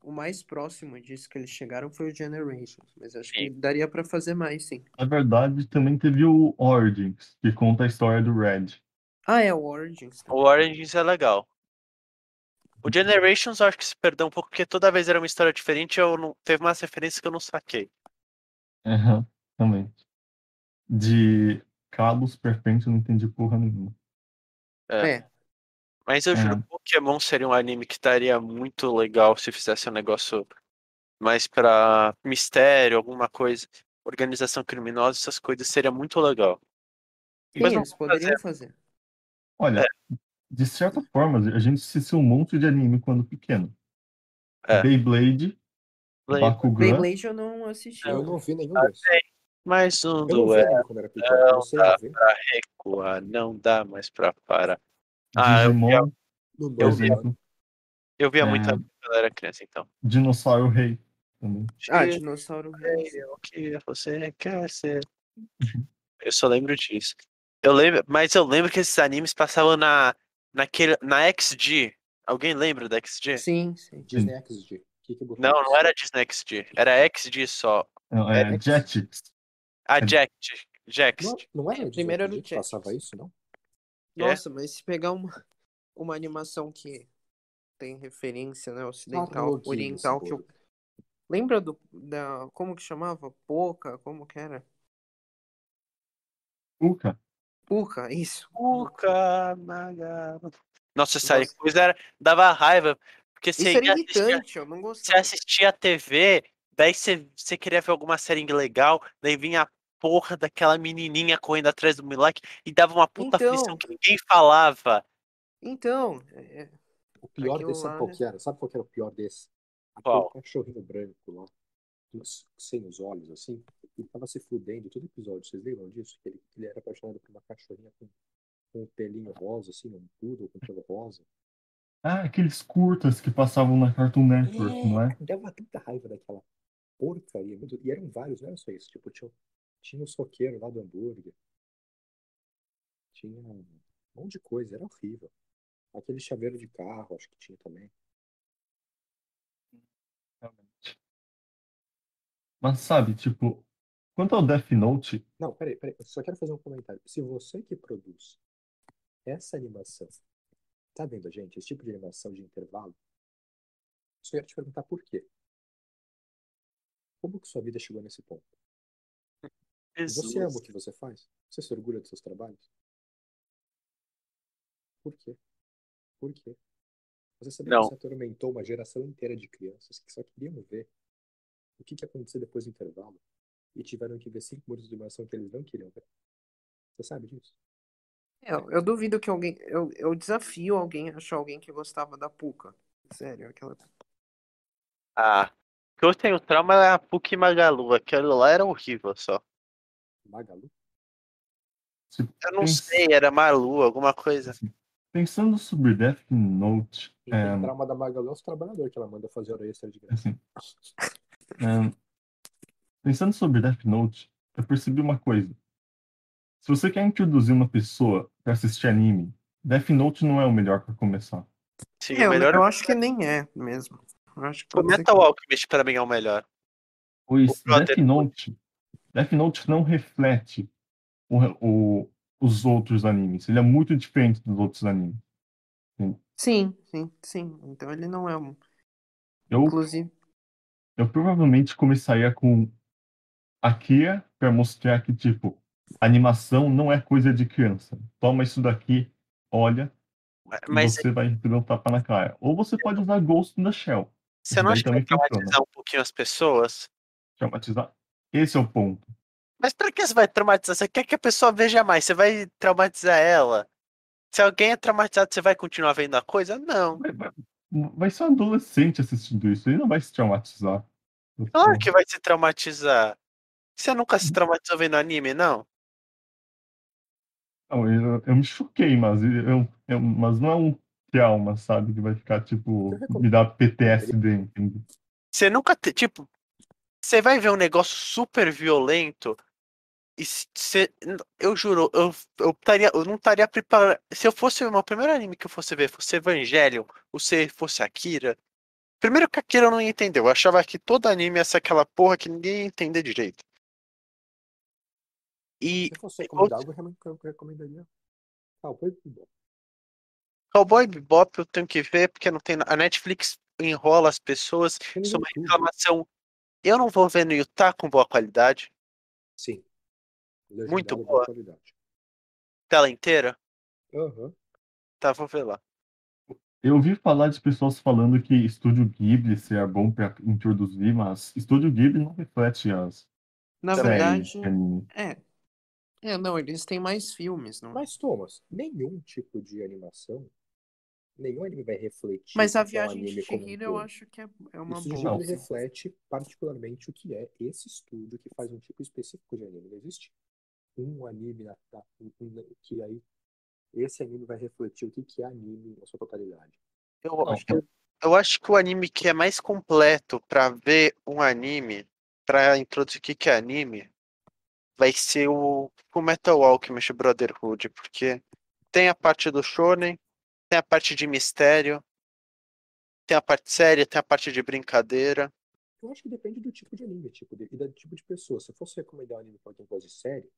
Speaker 4: o mais próximo disso que eles chegaram foi o Generations, mas acho que daria pra fazer mais, sim.
Speaker 1: na verdade, também teve o Origins, que conta a história do Red.
Speaker 4: Ah, é o Origins
Speaker 2: O
Speaker 4: também.
Speaker 2: Origins é legal. O Generations eu acho que se perdeu um pouco, porque toda vez era uma história diferente, eu não teve umas referências que eu não saquei.
Speaker 1: Aham, também. De Cabos Perfeitos, eu não entendi porra nenhuma.
Speaker 2: É.
Speaker 4: É,
Speaker 2: Mas eu juro,
Speaker 1: É,
Speaker 2: Pokémon seria um anime que estaria muito legal se fizesse um negócio mais pra mistério, alguma coisa. Organização criminosa, essas coisas seria muito legal.
Speaker 4: sim,
Speaker 2: Mas não
Speaker 4: eles
Speaker 2: vou
Speaker 4: poderiam
Speaker 2: fazer.
Speaker 4: fazer.
Speaker 2: É,
Speaker 1: olha, de certa forma, a gente assistiu um monte de anime quando pequeno.
Speaker 2: é.
Speaker 1: Beyblade, Bakugan,
Speaker 4: Beyblade eu não assisti,
Speaker 3: Eu
Speaker 4: não.
Speaker 3: não vi nenhum desses.
Speaker 2: Mais um
Speaker 3: Eu não vi
Speaker 2: duelo,
Speaker 3: anime quando era pequeno.
Speaker 2: não
Speaker 3: Comecei a
Speaker 2: dá
Speaker 3: ver
Speaker 2: pra recuar, não dá mais pra parar. Ah,
Speaker 1: Digimon,
Speaker 3: no
Speaker 1: por
Speaker 2: eu
Speaker 3: nono
Speaker 2: via,
Speaker 3: ano.
Speaker 1: exemplo.
Speaker 2: eu via muito
Speaker 1: É,
Speaker 2: quando eu era criança, então.
Speaker 1: Dinossauro Rei também.
Speaker 4: Ah,
Speaker 2: Tio,
Speaker 4: Dinossauro Rei, sim.
Speaker 2: o que você quer ser?
Speaker 1: Uhum.
Speaker 2: Eu só lembro disso. Eu lembro que esses animes passavam na XG. Alguém lembra da XG?
Speaker 4: Sim, sim.
Speaker 3: Disney XD. O que que botou
Speaker 2: Não, não
Speaker 3: isso?
Speaker 2: era Disney XG. Era XG só.
Speaker 1: Não,
Speaker 2: É,
Speaker 3: X...
Speaker 1: Jetix.
Speaker 2: a
Speaker 1: É,
Speaker 2: Jax.
Speaker 3: Não era Disney
Speaker 4: Primeiro era o
Speaker 3: XD que passava
Speaker 4: Jetix.
Speaker 3: isso, não?
Speaker 2: É?
Speaker 4: Nossa, mas se pegar uma animação que tem referência, né,
Speaker 3: Clara
Speaker 4: ocidental,
Speaker 3: Login,
Speaker 4: oriental, que eu...
Speaker 3: Cyborg.
Speaker 4: Lembra como que chamava? Poca, como que era?
Speaker 1: Cuca.
Speaker 4: Puka, isso.
Speaker 2: Puka Magama. Nossa, essa
Speaker 4: Nossa,
Speaker 2: coisa dava raiva. Porque
Speaker 4: isso era irritante, eu não
Speaker 2: você
Speaker 4: gostava.
Speaker 2: assistia a TV, daí você queria ver alguma série legal, daí vinha a porra daquela menininha correndo atrás do moleque e dava uma puta aflição
Speaker 4: Então,
Speaker 2: que ninguém falava.
Speaker 4: então,
Speaker 3: O pior
Speaker 4: aquilo
Speaker 3: desse, sabe
Speaker 4: lá,
Speaker 3: qual
Speaker 4: né?
Speaker 3: que era? Sabe qual que era o pior desse? Aquele
Speaker 2: Qual?
Speaker 3: cachorrinho branco lá, sem os olhos, assim. Ele tava se fudendo todo episódio. Vocês lembram disso? Que ele era apaixonado por uma cachorrinha com um pelinho rosa, assim, um poodle com pelo rosa.
Speaker 1: Ah, aqueles curtas que passavam na Cartoon Network, não é?
Speaker 3: Dava tanta raiva daquela porcaria. E eram vários, não era só isso. Tipo, tinha o soqueiro lá do hambúrguer. Tinha um monte de coisa, era horrível. Aquele chaveiro de carro, acho que tinha também.
Speaker 1: Realmente. Mas sabe, tipo, quanto ao Death Note,
Speaker 3: Não, peraí, eu só quero fazer um comentário. Se você que produz essa animação, tá vendo, gente, esse tipo de animação de intervalo, só quero te perguntar por quê. Como que sua vida chegou nesse ponto? Você ama o
Speaker 2: Jesus.
Speaker 3: que você faz? Você se orgulha dos seus trabalhos? Por quê? Por quê? Você sabia que
Speaker 2: Não.
Speaker 3: você atormentou uma geração inteira de crianças que só queriam ver o que ia acontecer depois do intervalo e tiveram que ver 5 minutos de animação que eles não queriam ver? Você sabe disso?
Speaker 4: Eu duvido que alguém. Eu desafio alguém a achar alguém que gostava da Pucca. Sério, aquela.
Speaker 2: Ah, o que eu tenho trauma é a PUC Magalu. Aquilo lá era horrível só.
Speaker 3: Magalu?
Speaker 1: Se
Speaker 2: Eu não
Speaker 1: pens-
Speaker 2: sei, era Malu, alguma coisa.
Speaker 1: assim, pensando sobre Death Note,
Speaker 3: Quem tem trauma da Magalu é os trabalhadores que ela manda fazer hora extra de graça.
Speaker 1: assim, é, pensando sobre Death Note, eu percebi uma coisa. Se você quer introduzir uma pessoa para assistir anime, Death Note não é o melhor para começar.
Speaker 2: Sim, o
Speaker 4: Eu,
Speaker 2: melhor
Speaker 4: eu acho que nem é mesmo. Eu acho que
Speaker 2: o
Speaker 4: pode ser
Speaker 2: Metal
Speaker 4: que.
Speaker 2: Alchemist pra mim é o melhor. O
Speaker 1: Pois
Speaker 2: Brotherhood.
Speaker 1: Death Note não reflete os outros animes. Ele é muito diferente dos outros animes.
Speaker 4: Sim, sim, sim. Então ele não é um.
Speaker 1: Eu,
Speaker 4: Inclusive.
Speaker 1: eu provavelmente começaria com Akira para mostrar que, tipo, animação não é coisa de criança. Toma isso daqui, olha, e
Speaker 2: Mas
Speaker 1: você vai receber um tapa na cara. Ou você pode usar Ghost in the Shell.
Speaker 2: você
Speaker 1: Isso
Speaker 2: não
Speaker 1: daí
Speaker 2: acha que vai
Speaker 1: também funciona.
Speaker 2: traumatizar um pouquinho as pessoas?
Speaker 1: Traumatizar. Esse é o ponto.
Speaker 2: Mas pra que você vai traumatizar? Você quer que a pessoa veja mais? Você vai traumatizar ela? Se alguém é traumatizado, você vai continuar vendo a coisa? Não.
Speaker 1: Vai ser um adolescente assistindo isso. Ele não vai se traumatizar.
Speaker 2: Claro que vai se traumatizar. Você nunca se traumatizou vendo anime, não?
Speaker 1: Não, eu me choquei, mas não é um trauma, sabe? Que vai ficar,
Speaker 3: O que eu
Speaker 1: tipo, me dar
Speaker 3: recomendaria
Speaker 1: PTSD, entende?
Speaker 2: Você nunca, tipo, você vai ver um negócio super violento e eu juro, eu não estaria preparado. Se eu fosse o meu primeiro anime que eu fosse ver, fosse Evangelion, ou se fosse Akira. Primeiro que Akira eu não ia entender. Eu achava que todo anime ia ser aquela porra que ninguém ia entender direito. E
Speaker 3: Se fosse recomendar algo, eu recomendaria Cowboy Bebop.
Speaker 2: Cowboy Bebop eu tenho que ver porque não tem. A Netflix enrola as pessoas.
Speaker 3: Tem no
Speaker 2: Isso é uma
Speaker 3: YouTube.
Speaker 2: reclamação. Eu não vou ver no Utah com boa qualidade.
Speaker 3: Sim,
Speaker 2: Muito
Speaker 3: legendado boa
Speaker 2: boa.
Speaker 3: qualidade.
Speaker 2: Tela inteira.
Speaker 3: Aham.
Speaker 2: Tá, vou ver lá.
Speaker 1: Eu ouvi falar de pessoas falando que Estúdio Ghibli seria bom para introduzir, mas Estúdio Ghibli não reflete as
Speaker 4: Na
Speaker 2: Também.
Speaker 1: séries
Speaker 4: verdade.
Speaker 1: de anime.
Speaker 4: É. Não, eles têm mais filmes, não?
Speaker 3: Mas, Thomas, nenhum tipo de animação, nenhum anime vai refletir
Speaker 4: Mas a
Speaker 3: o que é um
Speaker 4: Viagem de
Speaker 3: anime como um
Speaker 4: Chihiro eu
Speaker 3: todo.
Speaker 4: acho que é
Speaker 3: E o
Speaker 4: uma
Speaker 3: Estúdio
Speaker 4: boa.
Speaker 1: Não,
Speaker 3: Ghibli reflete particularmente o que é esse estúdio que faz um tipo específico de anime. Não existe um anime que aí esse anime vai refletir o que é anime na sua totalidade.
Speaker 2: Eu,
Speaker 1: não,
Speaker 2: eu, eu acho que o anime que é mais completo pra ver um anime, pra introduzir o que que é anime, vai ser o Metal Alchemist Brotherhood, porque tem a parte do shonen, tem a parte de mistério, tem a parte séria, tem a parte de brincadeira.
Speaker 3: Eu acho que depende do tipo de anime, e do tipo de pessoa. Se eu fosse recomendar um anime para alguém que gosta de série,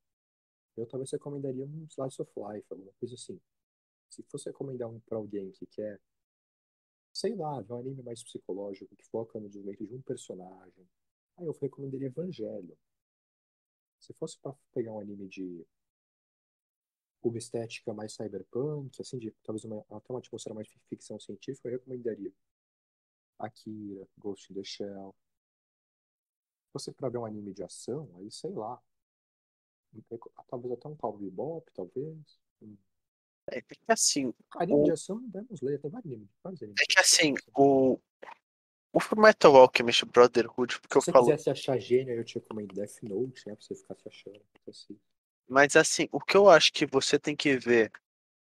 Speaker 3: eu talvez recomendaria um Slice of Life, alguma coisa assim. Se fosse recomendar um para alguém que quer, sei lá, ver um anime mais psicológico, que foca no desenvolvimento de um personagem, aí eu recomendaria Evangelho. Se fosse para pegar um anime de uma estética mais cyberpunk, assim, de talvez até uma atmosfera mais ficção científica, eu recomendaria Akira, Ghost in the Shell. Se fosse para ver um anime de ação, aí sei lá, talvez até um Cowboy Bebop, talvez.
Speaker 2: É que assim,
Speaker 3: Anime de
Speaker 2: o,
Speaker 3: ação, Demon Slayer, tem vários animes
Speaker 2: é
Speaker 3: de
Speaker 2: que
Speaker 3: ação.
Speaker 2: assim,
Speaker 3: Assim.
Speaker 2: o Metal Alchemist Brotherhood, porque
Speaker 3: Se
Speaker 2: eu
Speaker 3: você
Speaker 2: falo,
Speaker 3: quiser se achar gênio, eu te recomendo Death Note, né? Pra você ficar se achando. Assim.
Speaker 2: mas assim, o que eu acho que você tem que ver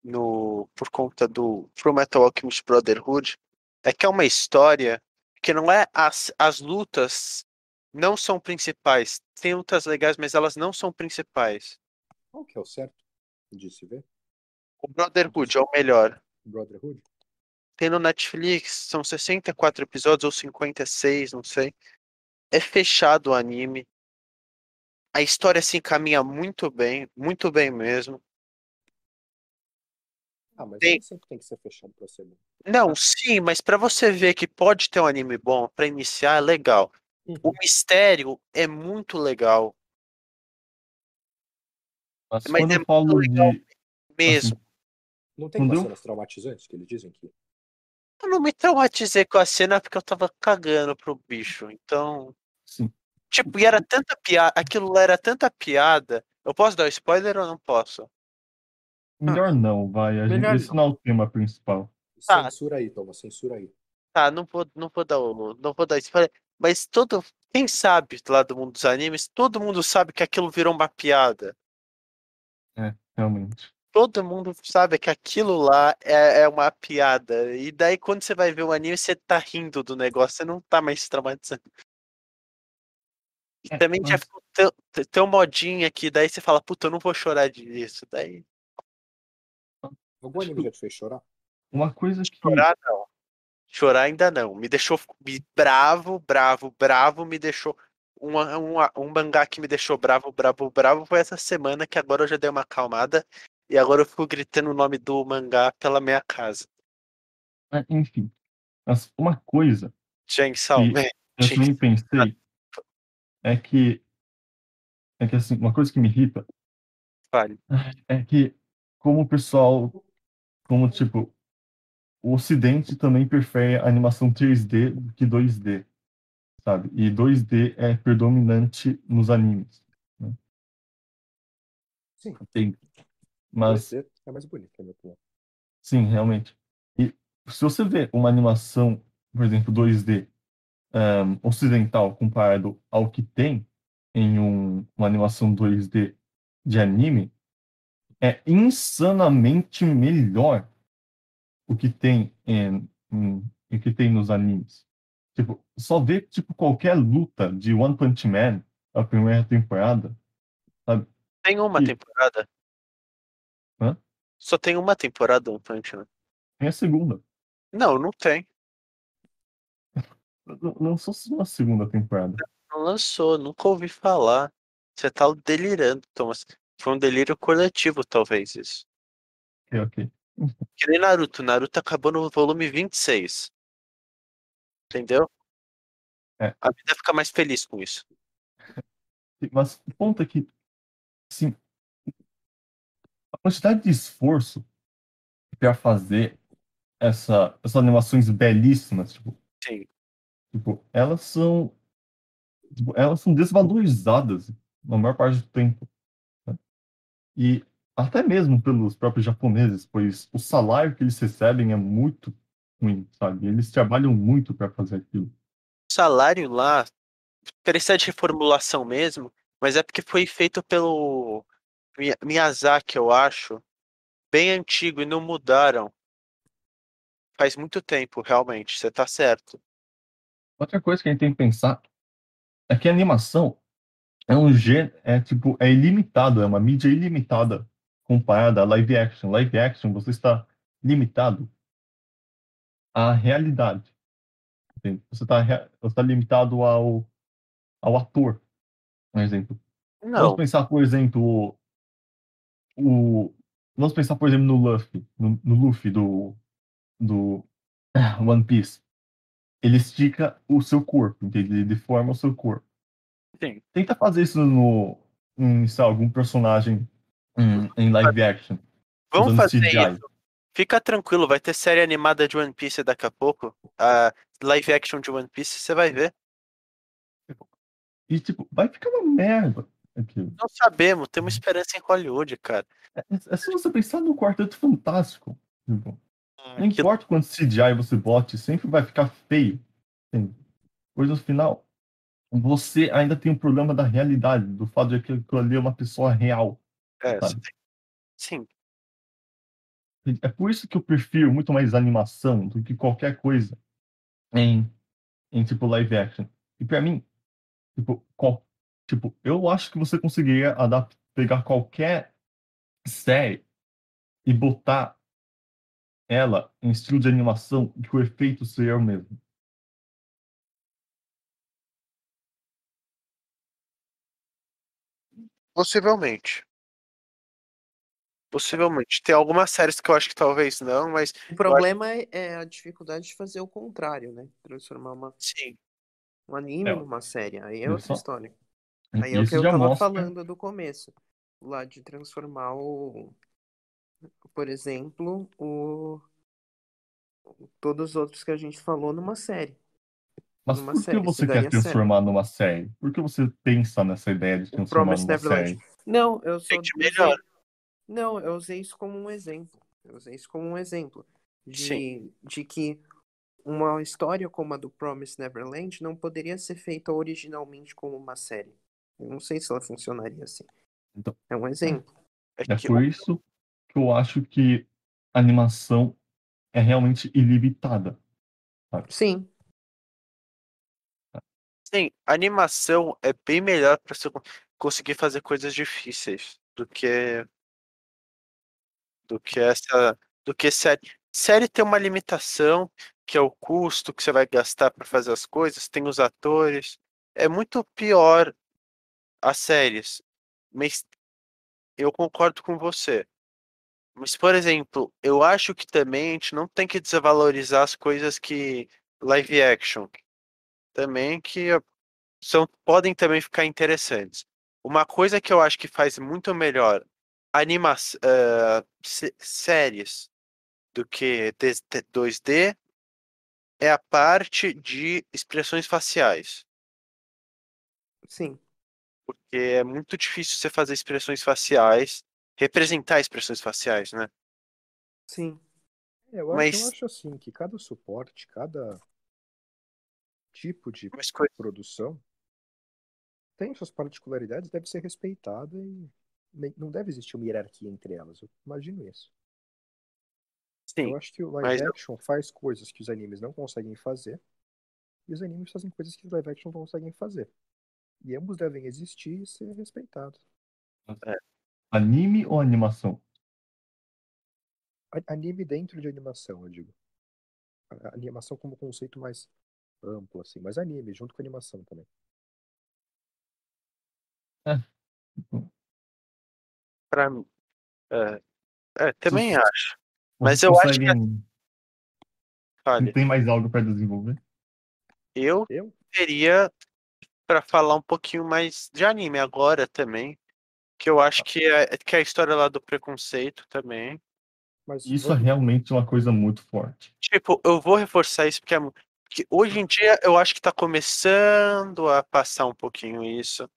Speaker 2: no por conta do Metal Alchemist Brotherhood é que é uma história que não é as lutas não são principais. Tem lutas legais, mas elas não são principais.
Speaker 3: Qual que é o certo de se ver?
Speaker 2: O
Speaker 3: De
Speaker 2: Brotherhood é
Speaker 3: se...
Speaker 2: o melhor.
Speaker 3: Brotherhood?
Speaker 2: Tem no Netflix, são 64 episódios ou 56, não sei. É fechado o anime. A história se encaminha muito bem mesmo.
Speaker 3: Ah, mas
Speaker 2: Tem,
Speaker 3: nem sempre tem que ser fechado pra ser bom.
Speaker 2: não, sim, mas para você ver que pode ter um anime bom para iniciar é legal. O
Speaker 3: Uhum.
Speaker 2: mistério é muito legal.
Speaker 1: Mas
Speaker 2: Mas
Speaker 1: quando
Speaker 2: é
Speaker 1: eu
Speaker 2: muito
Speaker 1: falo
Speaker 2: legal
Speaker 1: de. Assim,
Speaker 2: mesmo.
Speaker 3: Não tem
Speaker 1: quando
Speaker 3: umas
Speaker 1: eu.
Speaker 3: cenas traumatizantes que eles dizem que.
Speaker 2: Eu não me traumatizei com a cena porque eu tava cagando pro bicho. Então,
Speaker 1: Sim.
Speaker 2: tipo, e era tanta piada. Aquilo lá era tanta piada. Eu posso dar spoiler ou não posso?
Speaker 1: Melhor não, vai.
Speaker 4: Melhor
Speaker 1: Esse
Speaker 4: não.
Speaker 1: não é o tema principal.
Speaker 2: Tá,
Speaker 3: Censura aí, Thomas, censura aí.
Speaker 2: tá, não vou dar spoiler. Mas quem sabe lá do mundo dos animes, todo mundo sabe que aquilo virou uma piada.
Speaker 1: É, realmente.
Speaker 2: Todo mundo sabe que aquilo lá é uma piada. E daí, quando você vai ver o anime, você tá rindo do negócio, você não tá mais traumatizado. E
Speaker 1: É,
Speaker 2: também já
Speaker 1: mas
Speaker 2: ficou tão modinha que daí você fala, puta, eu não vou chorar disso. Daí,
Speaker 3: Algum anime já
Speaker 1: tipo,
Speaker 3: te fez chorar?
Speaker 1: uma coisa que.
Speaker 2: chorar não. Chorar ainda não. Me deixou bravo, bravo, bravo. Me deixou. Um mangá que me deixou bravo, bravo, bravo foi essa semana que agora eu já dei uma acalmada. E agora eu fico gritando o nome do mangá pela minha casa.
Speaker 1: Enfim, mas uma coisa
Speaker 2: Chainsaw
Speaker 1: que
Speaker 2: Man.
Speaker 1: eu também pensei é que. É que assim, uma coisa que me irrita
Speaker 2: Fale.
Speaker 1: é que, como o pessoal. Como, tipo, o Ocidente também prefere a animação 3D do que 2D, sabe? E 2D é predominante nos animes, né?
Speaker 3: Sim,
Speaker 1: Tem, mas,
Speaker 3: 2D é mais bonito, na minha opinião.
Speaker 1: sim, realmente. E se você vê uma animação, por exemplo, 2D, ocidental comparado ao que tem em uma animação 2D de anime, é insanamente melhor o que tem o que tem nos animes. Tipo, só ver tipo qualquer luta de One Punch Man, a primeira temporada, sabe?
Speaker 2: Tem uma
Speaker 1: Que,
Speaker 2: temporada.
Speaker 1: hã?
Speaker 2: Só tem uma temporada, One Punch Man.
Speaker 1: Tem a segunda.
Speaker 2: Não, não tem.
Speaker 1: Não só uma segunda temporada.
Speaker 2: Não lançou, nunca ouvi falar. Você tá delirando, Thomas. Foi um delírio coletivo, talvez, isso.
Speaker 1: Ok, ok.
Speaker 2: Que nem Naruto. Naruto acabou no volume 26. Entendeu?
Speaker 1: É,
Speaker 2: A vida fica mais feliz com isso.
Speaker 1: mas o ponto é que, assim, a quantidade de esforço para fazer essas animações belíssimas,
Speaker 2: Sim.
Speaker 1: tipo, elas são desvalorizadas na maior parte do tempo, né? E até mesmo pelos próprios japoneses, pois o salário que eles recebem é muito ruim, sabe? Eles trabalham muito para fazer aquilo.
Speaker 2: O salário lá precisa de reformulação mesmo, mas é porque foi feito pelo Miyazaki, eu acho. Bem antigo e não mudaram. Faz muito tempo, realmente. Você tá certo.
Speaker 1: Outra coisa que a gente tem que pensar é que a animação é um gênero, é ilimitado, é uma mídia ilimitada comparada a live action. Live action, você está limitado à realidade, entende? Você está limitado ao ator, por exemplo. Vamos
Speaker 2: Não.
Speaker 1: pensar, por exemplo, o, vamos pensar, por exemplo, no Luffy, no Luffy do One Piece. Ele estica o seu corpo, entende? Ele deforma o seu corpo.
Speaker 2: Sim.
Speaker 1: Tenta fazer isso em, sei lá, algum personagem em live action,
Speaker 2: Vamos
Speaker 1: usando
Speaker 2: fazer
Speaker 1: CGI.
Speaker 2: isso. Fica tranquilo, vai ter série animada de One Piece daqui a pouco. A live action de One Piece, você vai ver.
Speaker 1: E, tipo, vai ficar uma merda aquilo.
Speaker 2: Não sabemos, temos esperança em Hollywood, cara.
Speaker 1: É só você pensar no Quarteto Fantástico. Tipo, não
Speaker 2: Aquilo,
Speaker 1: importa quanto CGI você bote, sempre vai ficar feio. Entende? Pois no final, você ainda tem um problema da realidade, do fato de que aquilo ali é uma pessoa real,
Speaker 2: é,
Speaker 1: sabe?
Speaker 2: sim.
Speaker 1: É por isso que eu prefiro muito mais animação do que qualquer coisa em, em tipo live action. E pra mim, tipo, eu acho que você conseguiria pegar qualquer série e botar ela em estilo de animação que o efeito seria o mesmo.
Speaker 2: Possivelmente. Possivelmente. Tem algumas séries que eu acho que talvez não, mas
Speaker 4: O
Speaker 2: eu acho
Speaker 4: problema é a dificuldade de fazer o contrário, né? Transformar
Speaker 2: que sim.
Speaker 4: um anime
Speaker 1: É,
Speaker 4: numa série. Aí é
Speaker 1: olha
Speaker 4: outra
Speaker 1: só.
Speaker 4: história. Aí é o que
Speaker 1: Isso
Speaker 4: eu
Speaker 1: já
Speaker 4: tava
Speaker 1: mostra.
Speaker 4: falando do começo. lá de transformar por exemplo, todos os outros que a gente falou numa série.
Speaker 1: Mas
Speaker 4: Numa
Speaker 1: por que
Speaker 4: série, se
Speaker 1: você quer
Speaker 4: daria certo.
Speaker 1: transformar numa série? Por que você pensa nessa ideia de
Speaker 4: O
Speaker 1: transformar
Speaker 4: Promised
Speaker 1: numa
Speaker 4: Neverland.
Speaker 1: série?
Speaker 4: Não, eu só
Speaker 2: Gente, melhor.
Speaker 4: usei. Não, eu usei isso como um exemplo. Eu usei isso como um exemplo
Speaker 2: Sim.
Speaker 4: de que uma história como a do Promised Neverland não poderia ser feita originalmente como uma série. Eu não sei se ela funcionaria assim.
Speaker 1: Então,
Speaker 4: É um exemplo.
Speaker 1: é
Speaker 2: Que
Speaker 1: por isso que eu acho que a animação é realmente ilimitada. Sabe?
Speaker 4: Sim,
Speaker 2: sim, a animação é bem melhor para você conseguir fazer coisas difíceis do que essa, do que série. Série tem uma limitação, que é o custo que você vai gastar para fazer as coisas, tem os atores. É muito pior as séries. Mas eu concordo com você. Mas, por exemplo, eu acho que também a gente não tem que desvalorizar as coisas que live action também que podem também ficar interessantes. Uma coisa que eu acho que faz muito melhor séries do que 2D é a parte de expressões faciais.
Speaker 4: sim,
Speaker 2: Porque é muito difícil você fazer expressões faciais, representar expressões faciais, né?
Speaker 4: sim.
Speaker 3: Eu
Speaker 2: Mas,
Speaker 3: acho assim que cada suporte, cada tipo de
Speaker 2: mas coi-
Speaker 3: produção tem suas particularidades, deve ser respeitada e não deve existir uma hierarquia entre elas. Eu imagino isso. Eu
Speaker 2: sim,
Speaker 3: acho que o live
Speaker 2: mas
Speaker 3: action faz coisas que os animes não conseguem fazer, e os animes fazem coisas que os live action não conseguem fazer. E ambos devem existir e ser respeitados.
Speaker 2: é,
Speaker 1: Anime ou animação?
Speaker 3: Anime dentro de animação, eu digo. A animação como conceito mais amplo, assim, mas anime junto com animação também.
Speaker 1: É,
Speaker 2: pra mim, é, também
Speaker 1: vocês,
Speaker 2: acho.
Speaker 1: vocês
Speaker 2: Mas eu acho que,
Speaker 1: conseguem. Não
Speaker 2: olha,
Speaker 1: tem mais algo para desenvolver?
Speaker 2: eu
Speaker 3: Eu?
Speaker 2: teria para falar um pouquinho mais de anime agora também, que eu acho que é a história lá do preconceito também.
Speaker 3: Mas
Speaker 1: Isso é realmente uma coisa muito forte.
Speaker 2: Tipo, eu vou reforçar isso porque hoje em dia eu acho que tá começando a passar um pouquinho isso.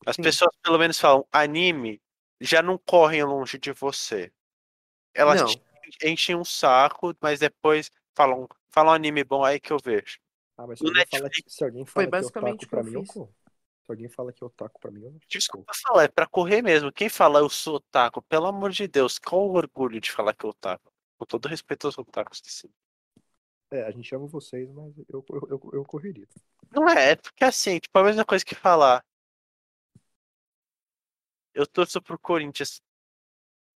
Speaker 2: As
Speaker 4: Sim.
Speaker 2: pessoas pelo menos falam, anime já não correm longe de você. Elas
Speaker 4: Não.
Speaker 2: enchem um saco, mas depois falam anime bom aí que eu vejo.
Speaker 3: mas
Speaker 2: No Netflix,
Speaker 3: se alguém
Speaker 4: Foi
Speaker 3: fala que
Speaker 4: basicamente
Speaker 3: otaku
Speaker 4: o que eu
Speaker 3: pra mim, eu
Speaker 4: fiz.
Speaker 3: corro. Se alguém fala que otaku pra mim, eu corro.
Speaker 2: desculpa falar, é pra correr mesmo. Quem fala eu sou otaku, pelo amor de Deus, qual o orgulho de falar que eu otaku? Com todo respeito aos otakus que sim.
Speaker 3: A gente ama vocês, mas eu correria.
Speaker 2: Não é porque assim, tipo, a mesma coisa que falar, eu torço pro Corinthians.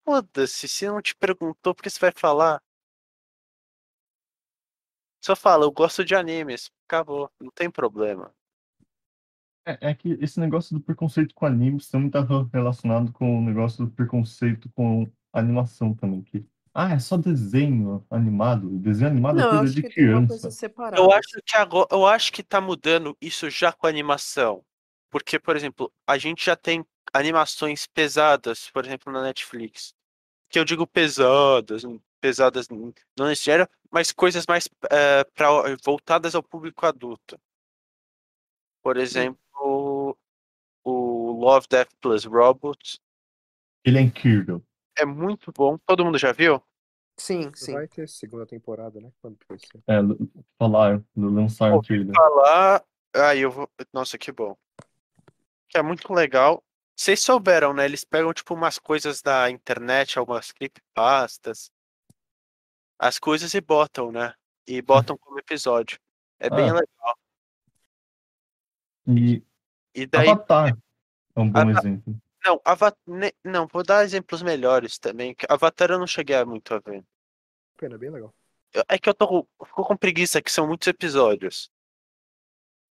Speaker 2: Foda-se, se não te perguntou, por que você vai falar? Só fala, eu gosto de animes. Acabou, não tem problema.
Speaker 1: É que esse negócio do preconceito com anime está muito relacionado com o negócio do preconceito com animação também. É só desenho animado. Desenho animado é
Speaker 4: Não, eu
Speaker 1: coisa
Speaker 4: acho
Speaker 1: de
Speaker 4: que tem uma coisa
Speaker 1: criança.
Speaker 2: Eu
Speaker 4: separada,
Speaker 2: acho
Speaker 4: assim.
Speaker 2: que agora, eu acho que tá mudando isso já com a animação. Porque, por exemplo, a gente já tem animações pesadas, por exemplo, na Netflix. Que eu digo pesadas não nesse gênero, mas coisas mais voltadas ao público adulto. Por
Speaker 4: Sim,
Speaker 2: exemplo, o Love, Death Plus Robots
Speaker 1: Ele é incrível.
Speaker 2: é muito bom. Todo mundo já viu?
Speaker 4: sim, sim.
Speaker 3: Vai ter segunda temporada, né? Quando que vai ser?
Speaker 1: É, lançaram o
Speaker 2: Ouvi
Speaker 1: trailer.
Speaker 2: falar. Eu vou. Nossa, que bom. Que é muito legal. Vocês souberam, né? Eles pegam, tipo, umas coisas da internet, algumas creepypastas, as coisas e botam, né? E botam como episódio. É bem
Speaker 1: Ah,
Speaker 2: legal. E,
Speaker 1: e
Speaker 2: e daí.
Speaker 1: Avatar é um bom
Speaker 2: Ava-
Speaker 1: exemplo.
Speaker 2: Não, não, vou dar exemplos melhores também. Que Avatar eu não cheguei a muito a ver.
Speaker 3: Pena, bem legal.
Speaker 2: É que fico com preguiça, que são muitos episódios.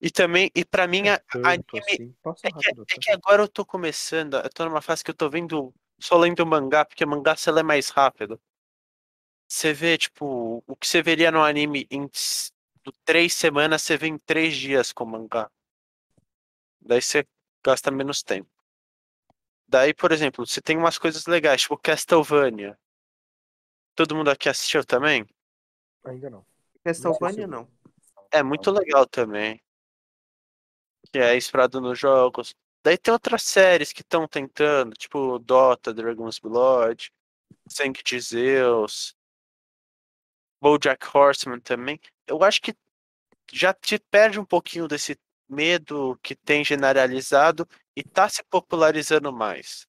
Speaker 2: E também, e pra mim,
Speaker 3: Tanto
Speaker 2: anime.
Speaker 3: assim, passa
Speaker 2: É
Speaker 3: rápido até.
Speaker 2: que agora eu tô começando, eu tô numa fase que eu tô vendo, só lendo mangá, porque mangá você lê mais rápido. Você vê, tipo, o que você veria no anime em 3 semanas, você vê em 3 dias com mangá. Daí você gasta menos tempo. Daí, por exemplo, você tem umas coisas legais, tipo Castlevania. Todo mundo aqui assistiu também?
Speaker 3: Ainda não.
Speaker 4: Castlevania
Speaker 3: Não.
Speaker 4: não.
Speaker 2: É muito legal também. Que é inspirado nos jogos. Daí tem outras séries que estão tentando, tipo Dota, Dragon's Blood, Sangue de Zeus, BoJack Horseman também. Eu acho que já te perde um pouquinho desse medo que tem generalizado e tá se popularizando mais.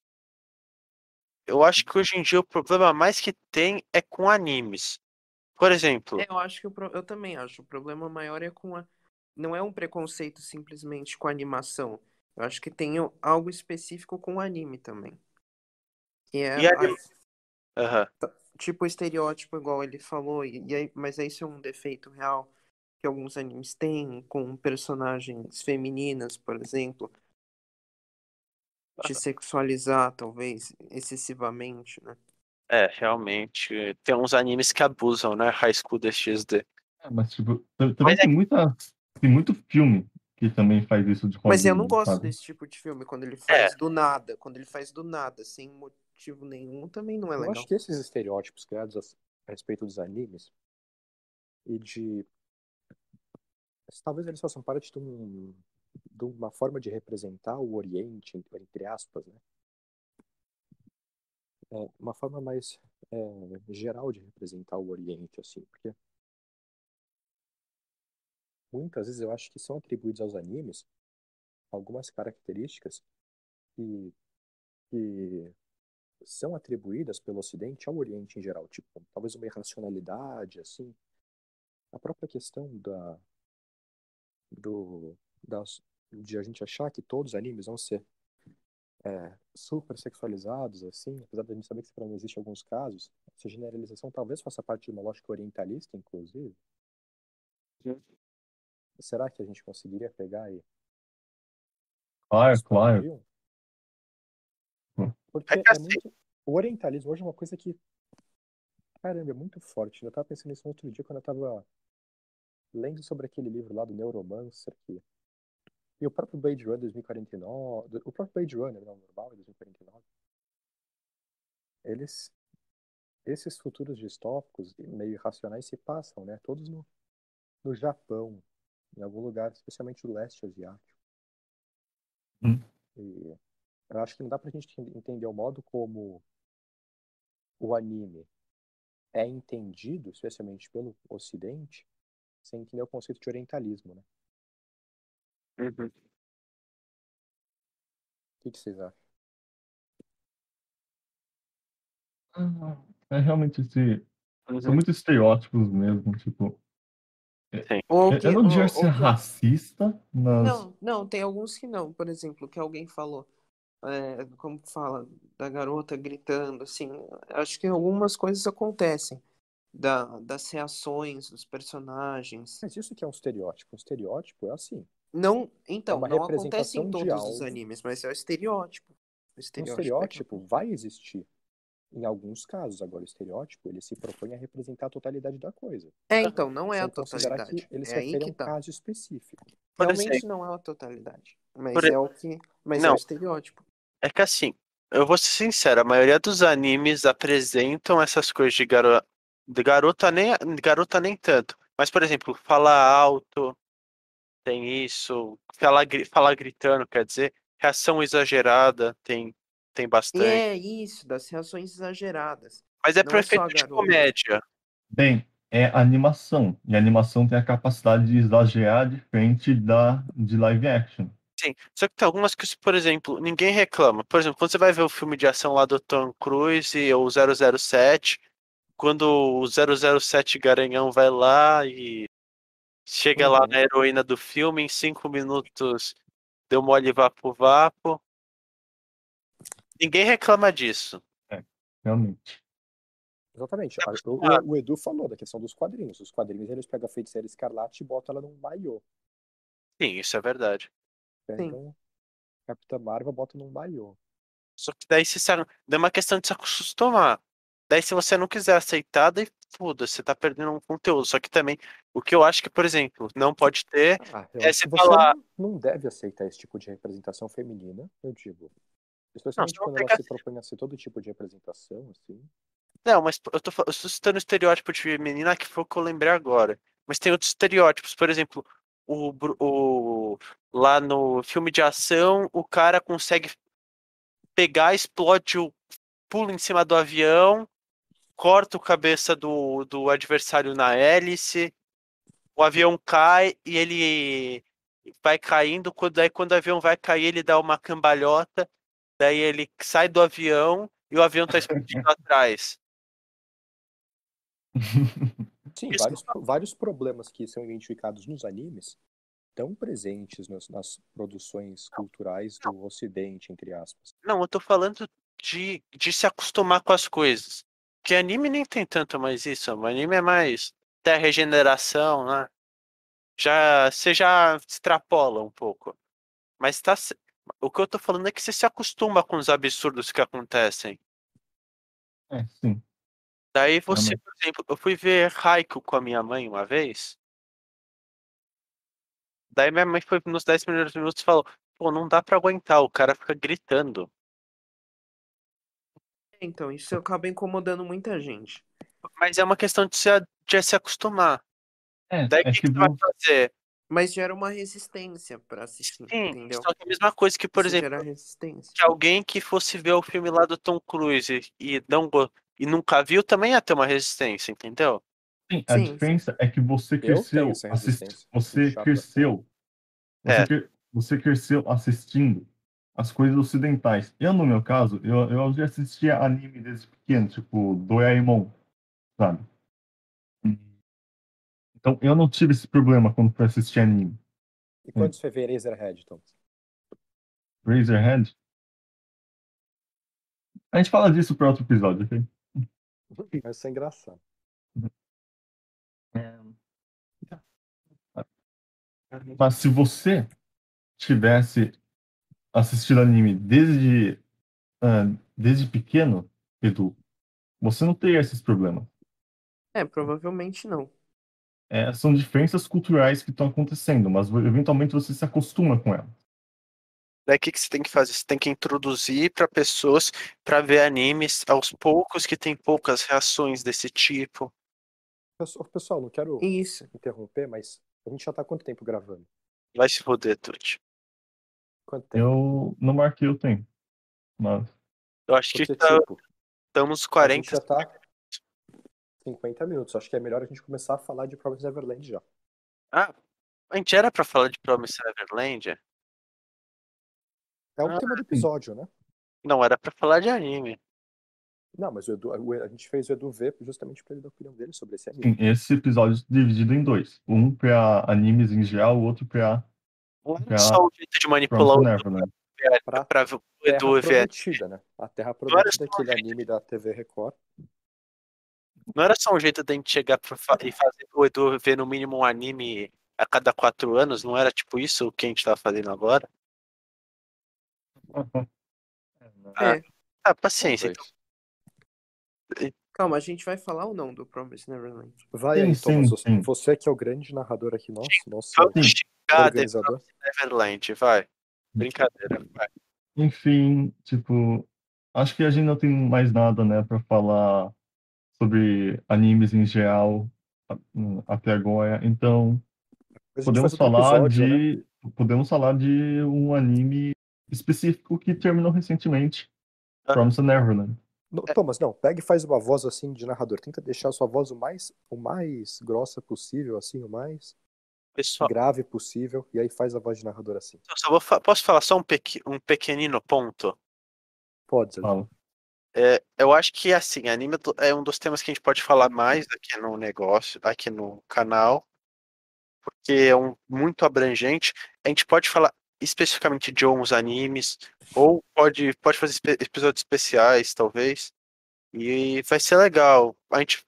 Speaker 2: Eu acho que hoje em dia o problema mais que tem é com animes. Por exemplo,
Speaker 4: Eu acho que eu também acho. O problema maior é com a. Não é um preconceito simplesmente com a animação. Eu acho que tem algo específico com o anime também. Que é
Speaker 2: e anime... Aham.
Speaker 4: tipo o estereótipo, igual ele falou, mas isso é um defeito real que alguns animes têm, com personagens femininas, por exemplo, te sexualizar, talvez, excessivamente, né?
Speaker 2: É, realmente, tem uns animes que abusam, né? High School DxD.
Speaker 1: Mas, tipo, também
Speaker 2: Mas é
Speaker 1: tem muito filme que também faz isso de
Speaker 4: Mas eu não
Speaker 1: Hollywood,
Speaker 4: gosto
Speaker 1: sabe?
Speaker 4: desse tipo de filme, quando ele
Speaker 2: é,
Speaker 4: faz do nada. Quando ele faz do nada, sem motivo nenhum, também não é
Speaker 3: Eu acho
Speaker 4: legal.
Speaker 3: que esses estereótipos criados a respeito dos animes e de. Talvez eles façam parte de uma forma de representar o Oriente, entre aspas, né? Uma forma mais geral de representar o Oriente, assim, porque muitas vezes eu acho que são atribuídos aos animes algumas características que, que são atribuídas pelo Ocidente ao Oriente em geral, tipo, talvez uma irracionalidade, assim, a própria questão do, das, de a gente achar que todos os animes vão ser super sexualizados, assim, apesar de a gente saber que isso não existe em alguns casos, essa generalização talvez faça parte de uma lógica orientalista, inclusive. Será que a gente conseguiria pegar e
Speaker 1: Claro, claro.
Speaker 3: expandir?
Speaker 2: é
Speaker 3: Porque
Speaker 2: que
Speaker 3: é
Speaker 2: assim,
Speaker 3: muito. O orientalismo hoje é uma coisa que, caramba, é muito forte. Eu tava pensando nisso no outro dia quando eu tava lendo sobre aquele livro lá do Neuromancer, e o próprio Blade Runner 2049, o próprio Blade Runner, não, normal, 2049, eles, esses futuros distópicos e meio irracionais se passam, né? Todos no Japão, em algum lugar, especialmente do leste asiático.
Speaker 1: Hum.
Speaker 3: E eu acho que não dá pra gente entender o modo como o anime é entendido, especialmente pelo Ocidente, sem entender o conceito de orientalismo, né?
Speaker 2: uhum.
Speaker 3: O que vocês acham?
Speaker 1: É realmente são
Speaker 2: Uhum.
Speaker 1: muitos estereótipos mesmo, tipo,
Speaker 2: Sim.
Speaker 4: Ou
Speaker 1: eu
Speaker 4: que,
Speaker 1: não diria ser
Speaker 4: ou que
Speaker 1: racista, mas
Speaker 4: não, tem alguns que não. Por exemplo, que alguém falou, como fala, da garota gritando, assim. Acho que algumas coisas acontecem, das reações dos personagens.
Speaker 3: Mas isso que é um estereótipo. Um estereótipo é assim.
Speaker 4: Não,
Speaker 3: É
Speaker 4: então,
Speaker 3: uma
Speaker 4: não acontece em
Speaker 3: representação de
Speaker 4: todos os
Speaker 3: algo.
Speaker 4: animes, mas é o estereótipo. O
Speaker 3: Um
Speaker 4: estereótipo é que
Speaker 3: estereótipo
Speaker 4: acontece.
Speaker 3: vai existir em alguns casos. Agora, o estereótipo, ele se propõe a representar a totalidade da coisa,
Speaker 4: Então, não é a
Speaker 3: sem considerar que
Speaker 4: totalidade.
Speaker 3: ele
Speaker 4: É
Speaker 3: se
Speaker 4: aí
Speaker 3: refere a
Speaker 4: que
Speaker 3: um
Speaker 4: tá.
Speaker 3: caso específico.
Speaker 2: Por
Speaker 4: Realmente
Speaker 2: exemplo,
Speaker 4: não é a totalidade,
Speaker 2: por,
Speaker 4: mas é o que, mas é o
Speaker 2: não,
Speaker 4: estereótipo.
Speaker 2: é que assim, eu vou ser sincero, a maioria dos animes apresentam essas coisas de garota nem tanto. Mas, por exemplo, falar alto, tem isso, falar gritando, quer dizer, reação exagerada, tem
Speaker 4: E
Speaker 2: bastante.
Speaker 4: é isso, das reações exageradas.
Speaker 2: Mas é
Speaker 4: Não
Speaker 2: pro
Speaker 4: é só
Speaker 2: efeito
Speaker 4: a
Speaker 2: de
Speaker 4: garota.
Speaker 2: comédia.
Speaker 1: bem, é animação. E a animação tem a capacidade de exagerar diferente de live action.
Speaker 2: Sim, só que tem algumas que, por exemplo, ninguém reclama. Por exemplo, quando você vai ver o filme de ação lá do Tom Cruise ou 007, quando o 007 Garanhão vai lá e chega lá
Speaker 3: Uhum.
Speaker 2: na heroína do filme, em 5 minutos deu mole vapo-vapo. Ninguém reclama disso.
Speaker 1: É, realmente.
Speaker 3: Exatamente.
Speaker 2: Tá
Speaker 3: O Edu falou da questão dos quadrinhos. Os quadrinhos, eles pegam a Feiticeira Escarlate e botam ela num maiô.
Speaker 2: Sim, isso é verdade.
Speaker 4: Sim.
Speaker 3: Pegam Capitã Marvel, botam num maiô.
Speaker 2: Só que daí é uma questão de se acostumar. Daí se você não quiser aceitar, daí foda-se, você tá perdendo um conteúdo. Só que também, o que eu acho que, por exemplo, não pode ter
Speaker 3: Eu
Speaker 2: é
Speaker 3: acho
Speaker 2: se
Speaker 3: que você
Speaker 2: falar,
Speaker 3: não deve aceitar esse tipo de representação feminina, eu digo.
Speaker 2: Não,
Speaker 3: Especialmente
Speaker 2: você não
Speaker 3: quando ela
Speaker 2: pega.
Speaker 3: se propõe a ser todo tipo de apresentação, assim.
Speaker 2: Não, mas eu tô citando o estereótipo de menina que foi o que eu lembrei agora. Mas tem outros estereótipos, por exemplo, lá no filme de ação, o cara consegue pegar, explode o pula em cima do avião, corta o cabeça do adversário na hélice, o avião cai e ele vai caindo, daí quando o avião vai cair, ele dá uma cambalhota, daí ele sai do avião e o avião tá explodindo atrás.
Speaker 3: Sim,
Speaker 2: Isso,
Speaker 3: vários problemas que são identificados nos animes estão presentes nas produções culturais
Speaker 2: não,
Speaker 3: do Ocidente, entre aspas.
Speaker 2: não, eu tô falando de se acostumar com as coisas. Que anime nem tem tanto mais isso, o anime é mais até regeneração, né? Você já extrapola um pouco. Mas o que eu tô falando é que você se acostuma com os absurdos que acontecem.
Speaker 1: Sim,
Speaker 2: Daí você,
Speaker 1: realmente.
Speaker 2: por exemplo, eu fui ver Haikyuu com a minha mãe uma vez. Daí minha mãe foi nos 10 primeiros minutos e falou: pô, não dá pra aguentar, o cara fica gritando.
Speaker 4: Então, isso acaba incomodando muita gente.
Speaker 2: Mas é uma questão de se acostumar. Daí o
Speaker 1: É
Speaker 2: que
Speaker 1: que
Speaker 2: que você vai fazer?
Speaker 4: Mas gera uma resistência pra assistir,
Speaker 2: Sim,
Speaker 4: entendeu?
Speaker 2: só que é a mesma coisa que, por
Speaker 4: Isso
Speaker 2: exemplo,
Speaker 4: gera resistência.
Speaker 2: que alguém que fosse ver o filme lá do Tom Cruise e nunca viu também ia ter uma resistência, entendeu?
Speaker 1: sim, a
Speaker 4: Sim, sim.
Speaker 1: diferença é que você
Speaker 3: Eu tenho
Speaker 1: cresceu
Speaker 3: essa
Speaker 1: assistindo,
Speaker 3: resistência. Um chato da porra.
Speaker 2: É,
Speaker 1: você cresceu assistindo as coisas ocidentais. Eu, no meu caso, eu já assistia anime desde pequeno, tipo Doraemon, sabe? Então eu não tive esse problema quando fui assistir anime.
Speaker 3: E quando você vê Eraserhead, então?
Speaker 1: Razorhead. A gente fala disso para outro episódio, ok?
Speaker 3: Vai ser engraçado.
Speaker 1: É, mas se você tivesse assistido anime desde pequeno, Edu, você não teria esses problemas.
Speaker 4: Provavelmente não.
Speaker 1: São diferenças culturais que estão acontecendo, mas eventualmente você se acostuma com elas.
Speaker 2: daí o que que você tem que fazer? Você tem que introduzir para pessoas para ver animes aos poucos que tem poucas reações desse tipo.
Speaker 3: Pessoal, não quero
Speaker 4: Isso.
Speaker 3: interromper, mas a gente já tá há quanto tempo gravando?
Speaker 2: Vai se foder, Tuti.
Speaker 3: Quanto tempo?
Speaker 1: Eu não marquei o tempo, mas
Speaker 2: Eu acho que
Speaker 3: Porque, tipo,
Speaker 2: estamos
Speaker 3: a gente
Speaker 2: 40.
Speaker 3: já tá 50 minutos. Acho que é melhor a gente começar a falar de Promised Neverland já.
Speaker 2: Ah, a gente era para falar de Promised Neverland?
Speaker 3: É o
Speaker 2: Ah,
Speaker 3: tema do
Speaker 1: sim,
Speaker 3: episódio, né?
Speaker 2: não, era para falar de anime.
Speaker 3: Não, mas a gente fez o Edu ver justamente pra ele dar a opinião dele sobre esse
Speaker 1: sim,
Speaker 3: anime.
Speaker 1: esse episódio é dividido em dois. Um para animes em geral, o outro
Speaker 2: Não era só
Speaker 1: para
Speaker 2: um jeito de manipular
Speaker 1: Promised
Speaker 2: o
Speaker 1: Neverland.
Speaker 3: Pra
Speaker 2: Para o
Speaker 3: Terra
Speaker 2: Edu ver.
Speaker 3: Prometida, né? A Terra
Speaker 2: Não era
Speaker 3: Prometida,
Speaker 2: só um
Speaker 3: aquele
Speaker 2: jeito,
Speaker 3: anime da TV Record.
Speaker 2: não era só um jeito da gente chegar e fazer o Edu ver no mínimo um anime a cada 4 anos, não era tipo isso o que a gente tá fazendo agora? Ah,
Speaker 4: É.
Speaker 2: paciência. Então,
Speaker 3: Talvez.
Speaker 4: Calma, a gente vai falar ou não do Promised Neverland?
Speaker 3: Vai
Speaker 1: Sim,
Speaker 3: aí, Thomas.
Speaker 1: sim, sim.
Speaker 3: Você que é o grande narrador aqui, nosso
Speaker 2: vamos
Speaker 1: Sim.
Speaker 2: xingar The
Speaker 3: organizador.
Speaker 2: Neverland, vai. Brincadeira, vai.
Speaker 1: Enfim, tipo, acho que a gente não tem mais nada, né, para falar sobre animes em geral até agora. Então,
Speaker 3: A gente faz
Speaker 1: podemos
Speaker 3: outro
Speaker 1: falar
Speaker 3: episódio, né?
Speaker 1: de podemos falar de um anime específico que terminou recentemente,
Speaker 2: Aham.
Speaker 1: Promised Neverland.
Speaker 2: É,
Speaker 3: Thomas, não, pega e faz uma voz assim de narrador. Tenta deixar a sua voz o mais grossa possível, assim, o mais
Speaker 2: pessoal,
Speaker 3: grave possível. E aí faz a voz de narrador assim.
Speaker 2: eu só posso falar só um pequenino ponto?
Speaker 3: Pode, Zé.
Speaker 1: Fala.
Speaker 2: Eu acho que assim, anime é um dos temas que a gente pode falar mais aqui no negócio, aqui no canal, porque é muito abrangente. A gente pode falar especificamente de uns animes, ou pode fazer episódios especiais, talvez. E vai ser legal. A gente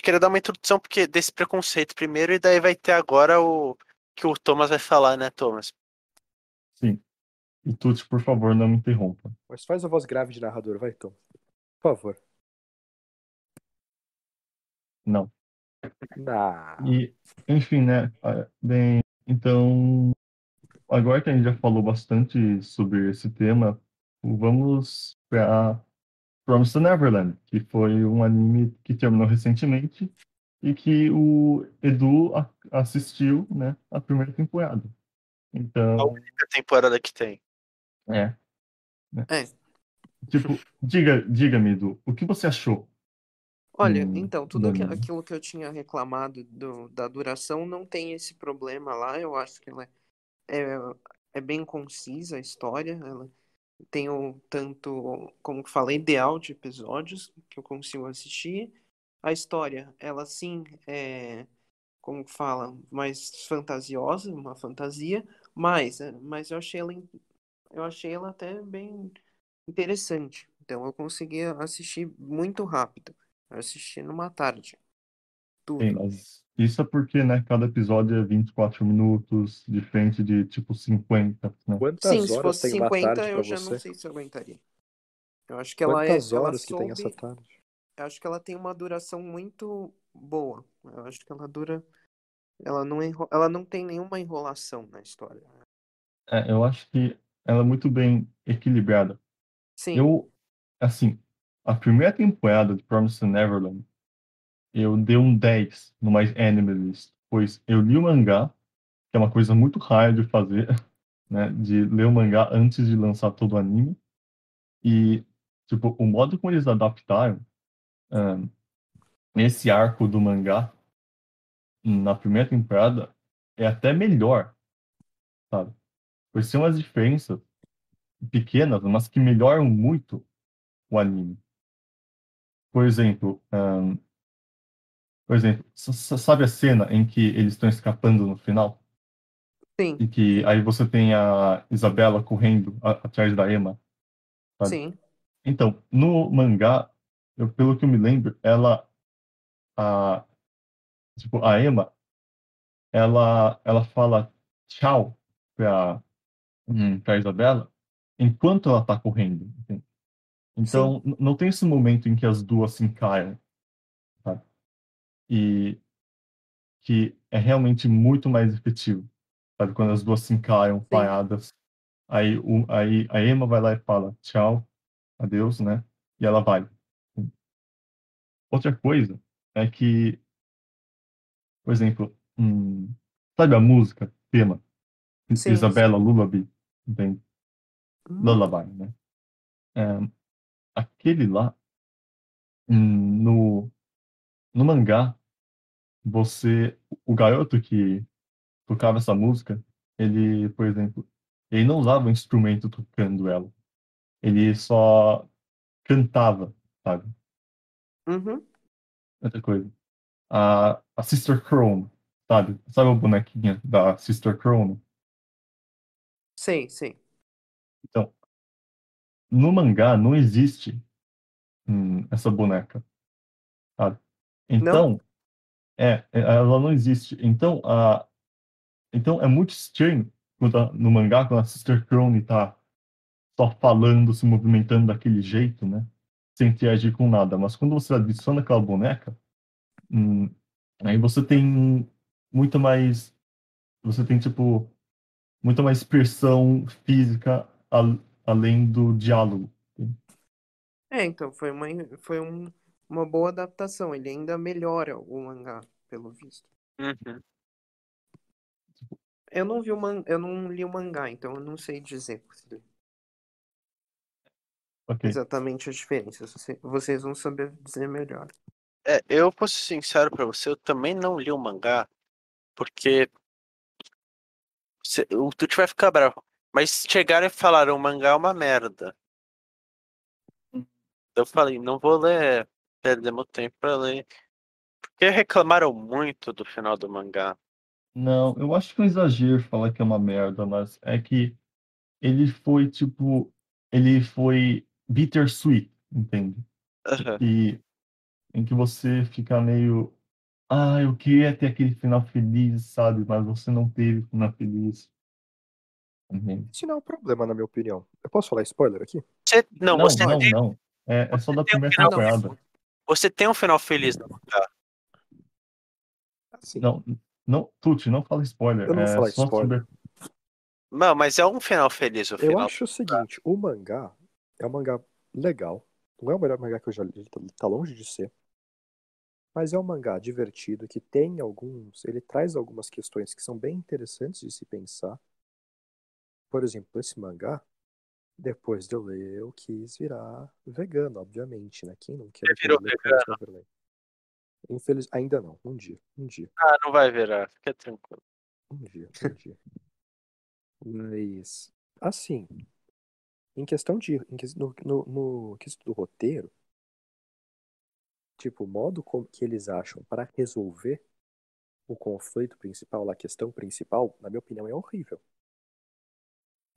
Speaker 2: queria dar uma introdução porque desse preconceito primeiro, e daí vai ter agora o que o Thomas vai falar, né, Thomas?
Speaker 1: Sim. E Tuti, por favor, não me interrompa.
Speaker 3: Mas faz a voz grave de narrador, vai, Tom. Por favor.
Speaker 1: Não.
Speaker 3: Não.
Speaker 1: E, enfim, né? Bem, então, agora que a gente já falou bastante sobre esse tema, vamos pra Promised Neverland, que foi um anime que terminou recentemente e que o Edu assistiu, né, a primeira temporada.
Speaker 2: A
Speaker 1: Então,
Speaker 2: única temporada que tem.
Speaker 1: é, né?
Speaker 4: É.
Speaker 1: Tipo, diga-me, Edu, o que você achou
Speaker 4: Olha, então,
Speaker 1: do
Speaker 4: tudo
Speaker 1: anime?
Speaker 4: aquilo que eu tinha reclamado da duração não tem esse problema lá. Eu acho que ela é, é bem concisa a história. Ela tem o tanto, como que fala, ideal de episódios que eu consigo assistir. A história, ela sim é, como que fala, mais fantasiosa, uma fantasia, mas eu achei ela até bem interessante. Então eu consegui assistir muito rápido. Eu assisti numa tarde,
Speaker 1: Sim,
Speaker 4: tudo.
Speaker 1: mas isso é porque, né, cada episódio é 24 minutos, diferente de, tipo, 50, né?
Speaker 4: Sim,
Speaker 3: Quantas
Speaker 4: se
Speaker 3: horas
Speaker 4: fosse
Speaker 3: tem uma
Speaker 4: 50
Speaker 3: tarde pra
Speaker 4: eu já não
Speaker 3: você?
Speaker 4: sei se eu aguentaria. Eu acho que
Speaker 3: Quantas
Speaker 4: ela
Speaker 3: horas que tem essa
Speaker 4: soube,
Speaker 3: tarde?
Speaker 4: eu acho que ela tem uma duração muito boa. Eu acho que ela dura, ela não tem nenhuma enrolação na história.
Speaker 1: Eu acho que ela é muito bem equilibrada.
Speaker 4: Sim,
Speaker 1: Eu, assim, a primeira temporada de Promised Neverland, eu dei um 10 no My Anime List, pois eu li o mangá, que é uma coisa muito rara de fazer, né, de ler o mangá antes de lançar todo o anime, e, tipo, o modo como eles adaptaram esse arco do mangá na primeira temporada é até melhor, sabe? Pois tem umas diferenças pequenas, mas que melhoram muito o anime. Por exemplo, sabe a cena em que eles estão escapando no final?
Speaker 4: sim,
Speaker 1: E que aí você tem a Isabela correndo atrás da Emma, sabe?
Speaker 4: sim,
Speaker 1: Então, no mangá, pelo que eu me lembro, a, a Emma, ela fala tchau pra Isabela enquanto ela tá correndo. Entende?
Speaker 4: sim,
Speaker 1: Então, não tem esse momento em que as duas se encaram, sabe? E que é realmente muito mais efetivo, sabe? Quando as duas se encaram
Speaker 4: sim,
Speaker 1: paradas, aí a Emma vai lá e fala tchau, adeus, né? E ela vai. Outra coisa é que, por exemplo, sabe a música, tema,
Speaker 4: sim,
Speaker 1: Isabela
Speaker 4: sim.
Speaker 1: Lullaby, entende?
Speaker 4: Uhum.
Speaker 1: Lullaby, né? É, aquele lá, no mangá, o garoto que tocava essa música, ele, por exemplo, ele não usava um instrumento tocando ela. Ele só cantava, sabe?
Speaker 4: Uhum.
Speaker 1: Outra coisa. A Sister Chrome, sabe? Sabe a bonequinha da Sister Chrome?
Speaker 4: Sei, sei.
Speaker 1: Então, no mangá não existe essa boneca, sabe?
Speaker 4: Não?
Speaker 1: Então, ela não existe. Então é muito estranho no mangá, quando a Sister Chrome tá só falando, se movimentando daquele jeito, né? Sem interagir com nada. Mas quando você adiciona aquela boneca, hum, aí você tem muita mais. Você tem, tipo, muita mais expressão física além do diálogo.
Speaker 4: É, então, uma boa adaptação. Ele ainda melhora o mangá, pelo visto.
Speaker 2: Uhum.
Speaker 4: Eu não li o mangá, então eu não sei dizer
Speaker 1: Ok.
Speaker 4: exatamente as diferenças. Vocês vão saber dizer melhor.
Speaker 2: Eu vou ser sincero pra você, eu também não li o mangá, porque o Tuti vai ficar bravo. Mas chegaram e falaram, o mangá é uma merda. Eu falei, não vou ler, perder meu tempo pra ler. Porque reclamaram muito do final do mangá.
Speaker 1: Não, eu acho que é um exagero falar que é uma merda, mas é que ele foi, tipo, ele foi bittersweet, entende?
Speaker 2: Aham.
Speaker 1: E em que você fica meio, eu queria ter aquele final feliz, sabe? Mas você não teve final feliz, entende?
Speaker 3: Isso não é um problema, na minha opinião. Eu posso falar spoiler aqui?
Speaker 2: Não,
Speaker 1: Não,
Speaker 2: você
Speaker 1: não,
Speaker 2: tem,
Speaker 1: não. É só
Speaker 2: você
Speaker 1: da
Speaker 2: tem um
Speaker 1: primeira
Speaker 2: final
Speaker 4: Ah, não.
Speaker 2: feliz.
Speaker 1: temporada.
Speaker 2: Você tem um final feliz no mangá.
Speaker 3: Assim,
Speaker 1: Não, não, Tuti, não fala spoiler.
Speaker 3: eu não vou
Speaker 1: É
Speaker 3: falar
Speaker 1: só
Speaker 3: spoiler.
Speaker 1: sobre.
Speaker 2: Não, mas é um final feliz o
Speaker 3: Eu
Speaker 2: final.
Speaker 3: acho o seguinte, o mangá, É um mangá legal. Não é o melhor mangá que eu já li, ele tá longe de ser. Mas é um mangá divertido que tem alguns. Ele traz algumas questões que são bem interessantes de se pensar. Por exemplo, esse mangá, depois de eu ler, eu quis virar vegano, obviamente, né? Quem não quer
Speaker 2: Você
Speaker 3: depois
Speaker 2: virou
Speaker 3: de ler Promise
Speaker 2: vegano.
Speaker 3: Neverland? Ainda não. Um dia. Um dia.
Speaker 2: Ah, não vai virar, fica tranquilo.
Speaker 3: Um dia. Um dia. Mas, assim, em questão de. No quesito do roteiro, tipo, o modo como que eles acham para resolver o conflito principal, a questão principal, na minha opinião, é horrível.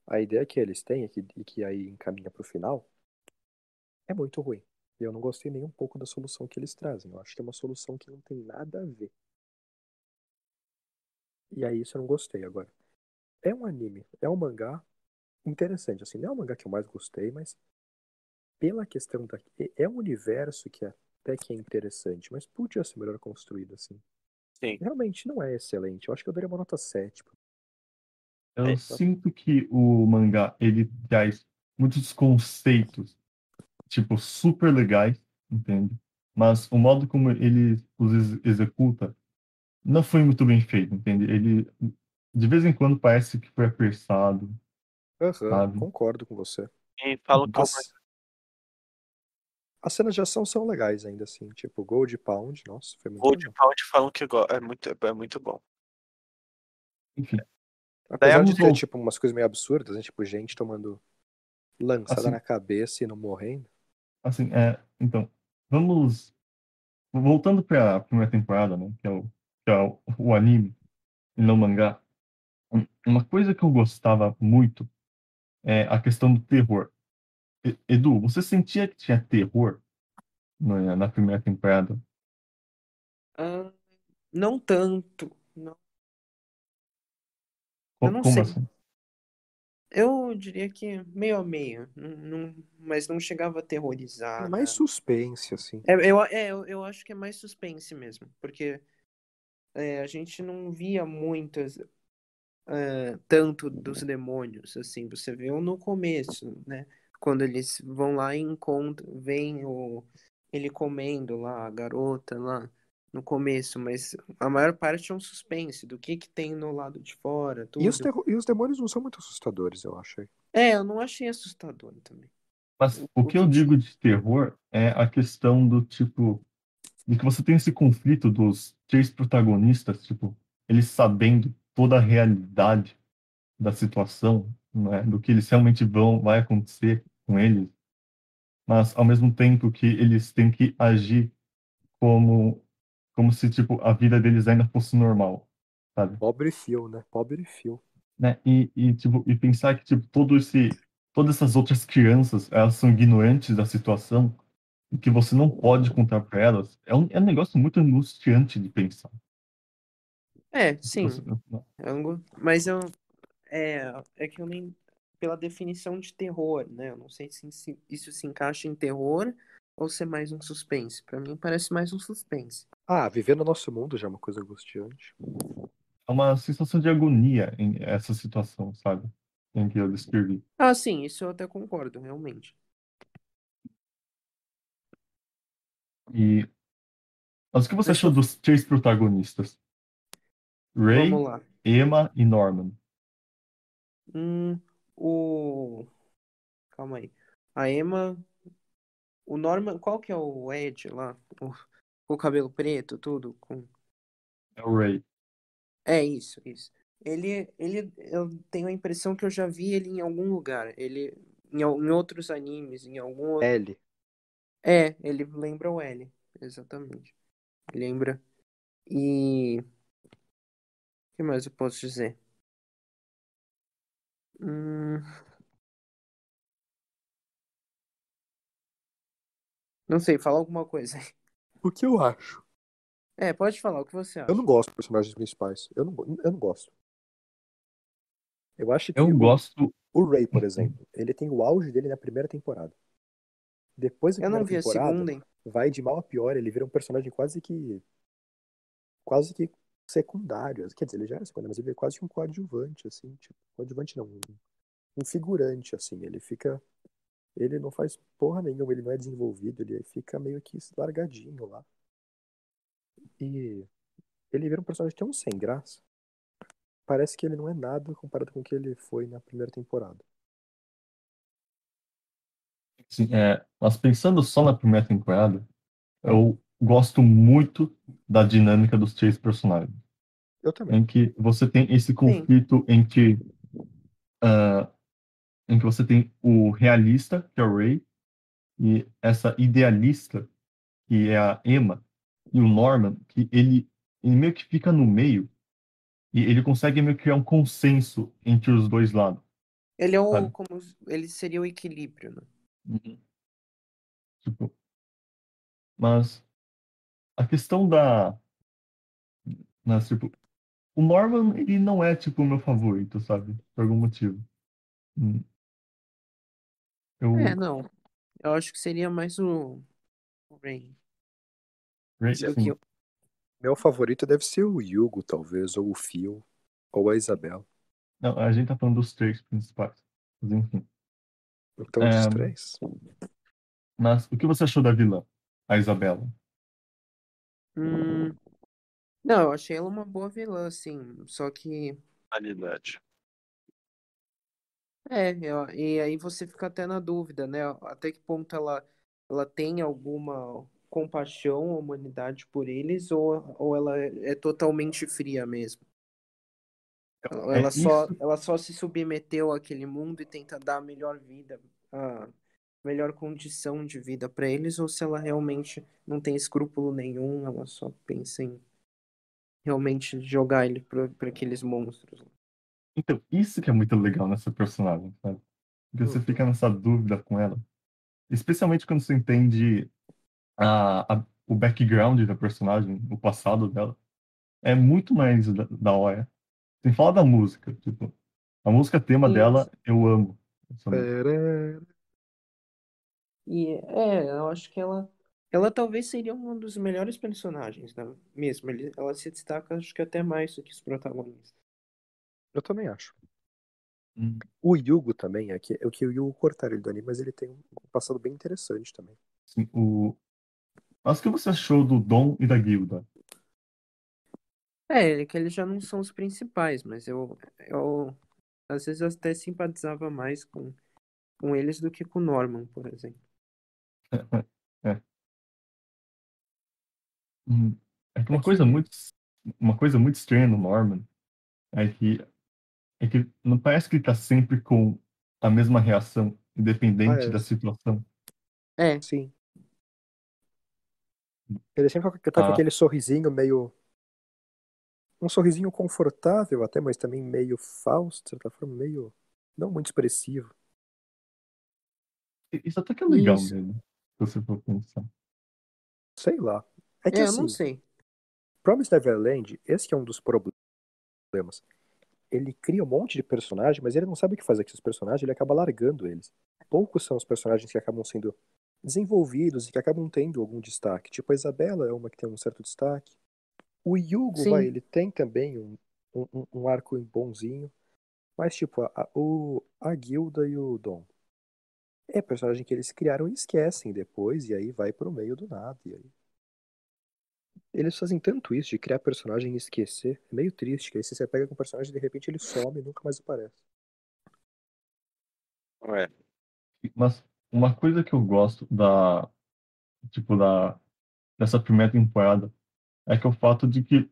Speaker 3: A ideia que eles têm e que aí encaminha pro final é muito ruim. E eu não gostei nem um pouco da solução que eles trazem. Eu acho que é uma solução que não tem nada a ver. E aí isso eu não gostei agora. É um anime, é um mangá interessante, assim, não é o mangá que eu mais gostei, mas pela questão da... É um universo que até que é interessante, mas podia ser melhor construído, assim.
Speaker 2: Sim.
Speaker 3: Realmente não é excelente. Eu acho que eu daria uma nota 7.
Speaker 1: Eu
Speaker 2: É,
Speaker 1: sinto que o mangá, ele traz muitos conceitos, tipo, super legais, entende? Mas o modo como ele os executa não foi muito bem feito, entende? Ele, de vez em quando, parece que foi apressado,
Speaker 3: Aham,
Speaker 1: sabe?
Speaker 3: concordo com você.
Speaker 2: e falam que o
Speaker 3: As, as cenas de ação são legais ainda, assim. Tipo, Gold Pound, nossa, foi muito
Speaker 2: Gold
Speaker 3: legal.
Speaker 2: Pound falam que é muito bom.
Speaker 1: Enfim, daí
Speaker 3: Apesar de
Speaker 1: vamos
Speaker 3: ter,
Speaker 1: voltar,
Speaker 3: tipo, umas coisas meio absurdas, né? Tipo, gente tomando lançada
Speaker 1: assim,
Speaker 3: na cabeça e não morrendo.
Speaker 1: assim, então, vamos, voltando para a primeira temporada, né, que é o anime e não o mangá. Uma coisa que eu gostava muito é a questão do terror. Edu, você sentia que tinha terror na primeira temporada?
Speaker 4: Ah, não tanto. Não, eu não
Speaker 1: Como
Speaker 4: sei.
Speaker 1: assim?
Speaker 4: Eu diria que meio a meio. Mas não chegava a
Speaker 3: É
Speaker 4: aterrorizar,
Speaker 3: mais
Speaker 4: né?
Speaker 3: suspense, assim.
Speaker 4: Eu acho que é mais suspense mesmo. Porque a gente não via muitas. Tanto dos demônios, assim, você viu no começo, né? Quando eles vão lá e encontram, vem ele comendo lá, a garota lá, no começo, mas a maior parte é um suspense do que tem no lado de fora, tudo.
Speaker 3: E os demônios não são muito assustadores, eu acho.
Speaker 4: Eu não achei assustador também.
Speaker 1: Mas o
Speaker 4: O
Speaker 1: que eu
Speaker 4: que
Speaker 1: digo
Speaker 4: tinha.
Speaker 1: de terror é a questão do tipo, de que você tem esse conflito dos três protagonistas, tipo, eles sabendo toda a realidade da situação, né, do que eles realmente vai acontecer com eles, mas ao mesmo tempo que eles têm que agir como como se tipo a vida deles ainda fosse normal, sabe?
Speaker 3: Pobre Phil, né? Pobre Phil.
Speaker 1: Né? Tipo e pensar que tipo todas essas outras crianças, elas são ignorantes da situação e que você não pode contar para elas, é um negócio muito angustiante de pensar.
Speaker 4: Sim, mas é, é que eu nem. Pela definição de terror, né? Eu não sei se isso se encaixa em terror ou se é mais um suspense. Pra mim parece mais um suspense.
Speaker 3: Ah, viver no nosso mundo já é uma coisa angustiante.
Speaker 1: É uma sensação de agonia em essa situação, sabe? Em que eu descrevi.
Speaker 4: Ah, sim, isso eu até concordo, realmente.
Speaker 1: E mas o que você
Speaker 4: Deixa
Speaker 1: achou
Speaker 4: eu.
Speaker 1: dos três protagonistas? Ray,
Speaker 4: Vamos lá.
Speaker 1: Emma e Norman.
Speaker 4: Hum, o. Calma aí. A Emma. O Norman. Qual que é o Ed lá? Com o cabelo preto, tudo?
Speaker 1: É o Ray.
Speaker 4: É isso, isso. Eu tenho a impressão que eu já vi ele em algum lugar. Em outros animes, em algum outro.
Speaker 3: Ellie.
Speaker 4: Ele lembra o L, exatamente. Lembra. E. O que mais eu posso dizer? Hum, não sei, fala alguma coisa.
Speaker 3: O que eu acho?
Speaker 4: Pode falar o que você
Speaker 3: Eu não
Speaker 4: acha.
Speaker 3: gosto dos personagens principais. Eu não gosto. Eu acho
Speaker 1: Eu
Speaker 3: que
Speaker 1: gosto.
Speaker 3: o Ray, por exemplo, ele tem o auge dele na primeira temporada. Depois da
Speaker 4: Eu não
Speaker 3: primeira
Speaker 4: vi a
Speaker 3: temporada,
Speaker 4: segunda, hein?
Speaker 3: vai de mal a pior, ele vira um personagem quase que secundário. Quer dizer, ele já era secundário, mas ele é quase que um coadjuvante, assim, tipo, coadjuvante não, um figurante, assim, ele fica Ele não faz porra nenhuma, ele não é desenvolvido, ele fica meio que largadinho lá. E ele vira um personagem tão sem graça. Parece que ele não é nada comparado com o que ele foi na primeira temporada.
Speaker 1: Assim, mas pensando só na primeira temporada, eu gosto muito da dinâmica dos três personagens.
Speaker 3: Eu também.
Speaker 1: Em que você tem esse conflito ah, em que você tem o realista, que é o Ray, e essa idealista, que é a Emma, e o Norman, que ele meio que fica no meio, e ele consegue meio que criar um consenso entre os dois lados,
Speaker 4: Ele é
Speaker 1: sabe?
Speaker 4: ele seria o equilíbrio, né?
Speaker 1: Uhum. Tipo, mas a questão tipo, o Norman, ele não é, tipo, o meu favorito, sabe? Por algum motivo. Hum, Eu,
Speaker 4: Não. Eu acho que seria mais o Ray do que
Speaker 1: assim,
Speaker 4: o.
Speaker 3: Meu favorito deve ser o Hugo, talvez, ou o Phil, ou a Isabela.
Speaker 1: não, a gente tá falando dos três principais. Mas, enfim.
Speaker 3: Então, dos
Speaker 1: É,
Speaker 3: três.
Speaker 1: mas o que você achou da vilã, a Isabela?
Speaker 4: Hum, não, eu achei ela uma boa vilã, assim. Só que.
Speaker 2: Realidade.
Speaker 4: E aí você fica até na dúvida, né? Até que ponto ela tem alguma compaixão, humanidade por eles, ou ela é totalmente fria mesmo.
Speaker 1: É isso.
Speaker 4: Ela só se submeteu àquele mundo e tenta dar a melhor vida, a melhor condição de vida para eles, ou se ela realmente não tem escrúpulo nenhum, ela só pensa em realmente jogar ele para aqueles monstros.
Speaker 1: Então, isso que é muito legal nessa personagem, sabe? Porque você
Speaker 3: Uhum.
Speaker 1: fica nessa dúvida com ela. Especialmente quando você entende o background da personagem, o passado dela. É muito mais da hora. Sem falar da música, tipo, a música tema
Speaker 4: Sim,
Speaker 1: dela, eu amo essa música.
Speaker 3: Peré.
Speaker 4: eu acho que ela talvez seria um dos melhores personagens, né? Mesmo. Ela se destaca, acho que até mais do que os protagonistas.
Speaker 3: Eu também acho.
Speaker 1: Hum,
Speaker 3: O Hugo também, é que o Hugo cortaram ele do anime, mas ele tem um passado bem interessante também.
Speaker 1: assim, mas o que você achou do Dom e da Guilda?
Speaker 4: É que eles já não são os principais, mas eu às vezes eu até simpatizava mais com eles do que com o Norman, por exemplo.
Speaker 1: É, hum, é que
Speaker 3: É que.
Speaker 1: uma coisa muito estranha no Norman é que, não parece que ele tá sempre com a mesma reação,
Speaker 3: Ah,
Speaker 1: independente
Speaker 3: é,
Speaker 1: da situação.
Speaker 4: É,
Speaker 3: sim. Ele sempre tá com
Speaker 1: Ah,
Speaker 3: aquele sorrisinho meio. Um sorrisinho confortável até, mas também meio falso, de certa forma, meio. Não muito expressivo.
Speaker 1: isso até que é legal
Speaker 4: isso.
Speaker 1: mesmo, se você for pensar.
Speaker 3: Sei lá. É que
Speaker 4: Eu não
Speaker 3: assim,
Speaker 4: sei.
Speaker 3: Promised Neverland, esse que é um dos problemas. Ele cria um monte de personagem, mas ele não sabe o que fazer com esses personagens, ele acaba largando eles. Poucos são os personagens que acabam sendo desenvolvidos e que acabam tendo algum destaque. Tipo, a Isabela é uma que tem um certo destaque. O Yugo,
Speaker 4: Sim,
Speaker 3: ele tem também um arco bonzinho. Mas, tipo, a Guilda e o Dom. É personagem que eles criaram e esquecem depois, e aí vai pro meio do nada. E aí. Eles fazem tanto isso de criar personagem e esquecer. É meio triste, que aí você pega com o personagem e de repente ele some e nunca mais aparece.
Speaker 2: Ué,
Speaker 1: Mas uma coisa que eu gosto tipo, dessa primeira temporada é que é o fato de que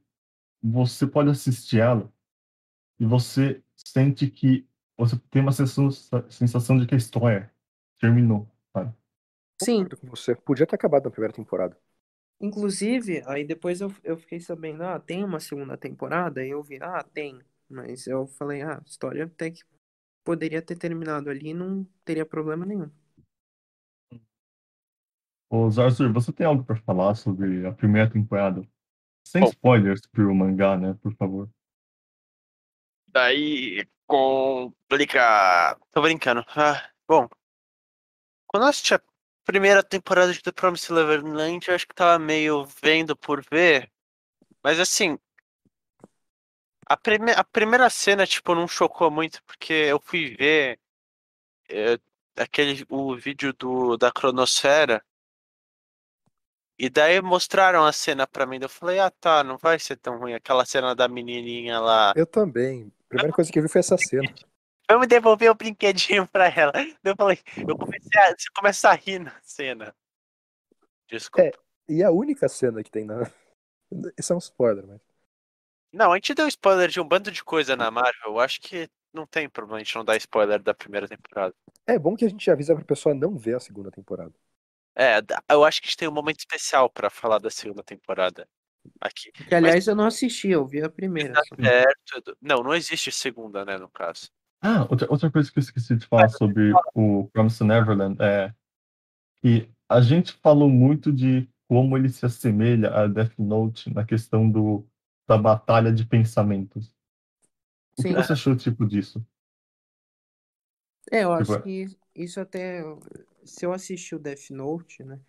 Speaker 1: você pode assistir ela e você sente que você tem uma sensação de que a história terminou, sabe?
Speaker 4: sim.
Speaker 3: Concordo com você. Podia ter acabado na primeira temporada.
Speaker 4: Inclusive, aí depois eu fiquei sabendo, tem uma segunda temporada, e eu vi, tem. Mas eu falei, a história até que poderia ter terminado ali, não teria problema nenhum.
Speaker 1: Ô, Zarzur, você tem algo para falar sobre a primeira temporada? Sem
Speaker 2: bom,
Speaker 1: spoilers pro mangá, né, por favor.
Speaker 2: daí complica. Tô brincando. Bom, quando eu assisti a primeira temporada de The Promised Neverland, eu acho que tava meio vendo por ver. Mas assim, a primeira cena, tipo, não chocou muito, porque eu fui ver. o vídeo da Cronosfera. E daí mostraram a cena pra mim. Eu falei, tá, não vai ser tão ruim. Aquela cena da menininha lá.
Speaker 3: Eu também. A primeira coisa que eu vi foi essa cena.
Speaker 2: Vamos devolver o brinquedinho pra ela. Eu falei, você começa a rir na cena. Desculpa.
Speaker 3: E a única cena que tem na. Isso é um spoiler, mas.
Speaker 2: Não, a gente deu spoiler de um bando de coisa na Marvel. Eu acho que não tem problema a gente não dar spoiler da primeira temporada.
Speaker 3: É bom que a gente avisa pra pessoa não ver a segunda temporada.
Speaker 2: Eu acho que a gente tem um momento especial pra falar da segunda temporada aqui.
Speaker 4: Que, aliás, eu não assisti, eu vi a primeira.
Speaker 2: Tá
Speaker 4: só.
Speaker 2: certo. Não existe segunda, né, no caso.
Speaker 1: Outra coisa que eu esqueci de falar sobre o Promised Neverland é que a gente falou muito de como ele se assemelha a Death Note na questão da batalha de pensamentos. O que
Speaker 4: Sim.
Speaker 1: você achou tipo disso?
Speaker 4: Eu
Speaker 1: Tipo,
Speaker 4: acho que isso até. Se eu assisti o Death Note, né?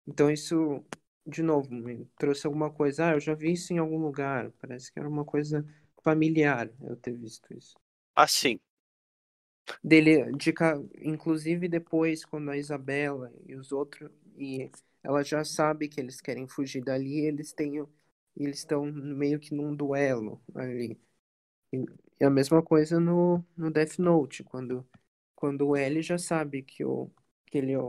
Speaker 4: Então isso, de novo, me trouxe alguma coisa. Eu já vi isso em algum lugar. Parece que era uma coisa familiar eu ter visto isso.
Speaker 2: Assim,
Speaker 4: Inclusive depois, quando a Isabela e os outros. E ela já sabe que eles querem fugir dali, eles estão meio que num duelo ali. E a mesma coisa no Death Note, quando o L já sabe que ele é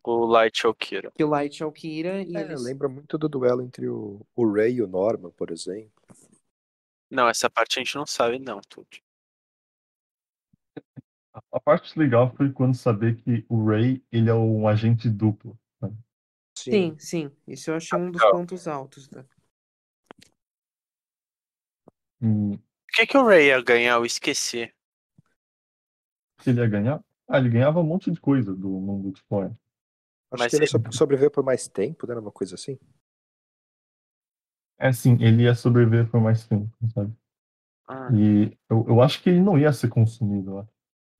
Speaker 2: o Light é o Kira.
Speaker 4: que o Light é o Kira e eles.
Speaker 3: Lembra muito do duelo entre o Ray e o Norman, por exemplo.
Speaker 2: Não, essa parte a gente não sabe, não, Tuti.
Speaker 1: a parte legal foi quando saber que o Ray, ele é um agente duplo. Né?
Speaker 4: Sim. Isso eu achei um dos
Speaker 2: Legal.
Speaker 4: pontos altos. Tá?
Speaker 1: E
Speaker 2: Por que o Ray ia ganhar? Eu esqueci.
Speaker 1: se ele ia ganhar, ele ganhava um monte de coisa do mundo de fora.
Speaker 3: Acho
Speaker 2: Mas
Speaker 3: que ele sobreviveu por mais tempo, né? Uma coisa assim.
Speaker 1: É assim, ele ia sobreviver por mais tempo, sabe?
Speaker 2: Ah,
Speaker 1: E eu acho que ele não ia ser consumido lá.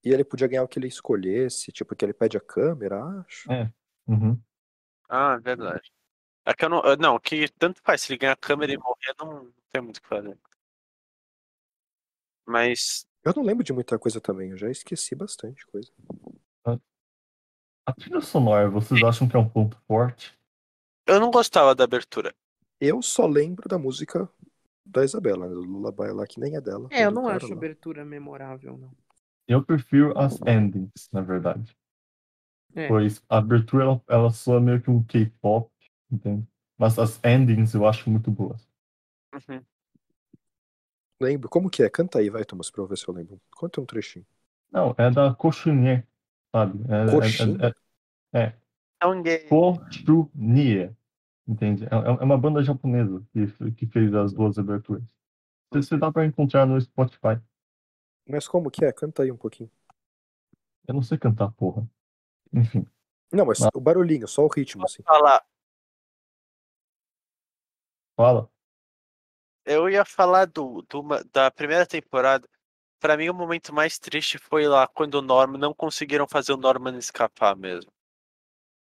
Speaker 3: E ele podia ganhar o que ele escolhesse, tipo, que ele pede a câmera, acho.
Speaker 1: Uhum.
Speaker 2: verdade. É que eu não. Não, que tanto faz. Se ele ganhar a câmera e morrer, não tem muito o que fazer. Mas
Speaker 3: Eu não lembro de muita coisa também, eu já esqueci bastante coisa.
Speaker 1: A trilha sonora, vocês acham que é um ponto forte?
Speaker 2: eu não gostava da abertura.
Speaker 3: Eu só lembro da música da Isabela, né? Do Lullaby lá, que nem é dela.
Speaker 4: Eu
Speaker 3: do
Speaker 4: não
Speaker 3: cara
Speaker 4: acho a
Speaker 3: lá.
Speaker 4: abertura memorável, não.
Speaker 1: Eu prefiro as endings, na verdade.
Speaker 4: É.
Speaker 1: Pois a abertura, ela soa meio que um K-pop, entende? Mas as endings eu acho muito boas.
Speaker 2: Uhum.
Speaker 3: Lembro. Como que é? Canta aí, vai, Thomas, pra eu ver se eu lembro. Conta um trechinho.
Speaker 1: Não, é da Cochunier, sabe?
Speaker 3: Coxinha?
Speaker 1: É
Speaker 2: Então, gay.
Speaker 1: Cochunier, entende? É uma banda japonesa que fez as duas aberturas. Você dá pra encontrar no Spotify.
Speaker 3: Mas como que é? Canta aí um pouquinho.
Speaker 1: Eu não sei cantar, porra. Enfim.
Speaker 3: Não, mas
Speaker 1: Mas
Speaker 3: o barulhinho, só o ritmo, assim.
Speaker 2: Falar.
Speaker 1: fala.
Speaker 2: Eu ia falar da primeira temporada. Pra mim, o momento mais triste foi lá quando o Norman não conseguiram fazer o Norman escapar mesmo.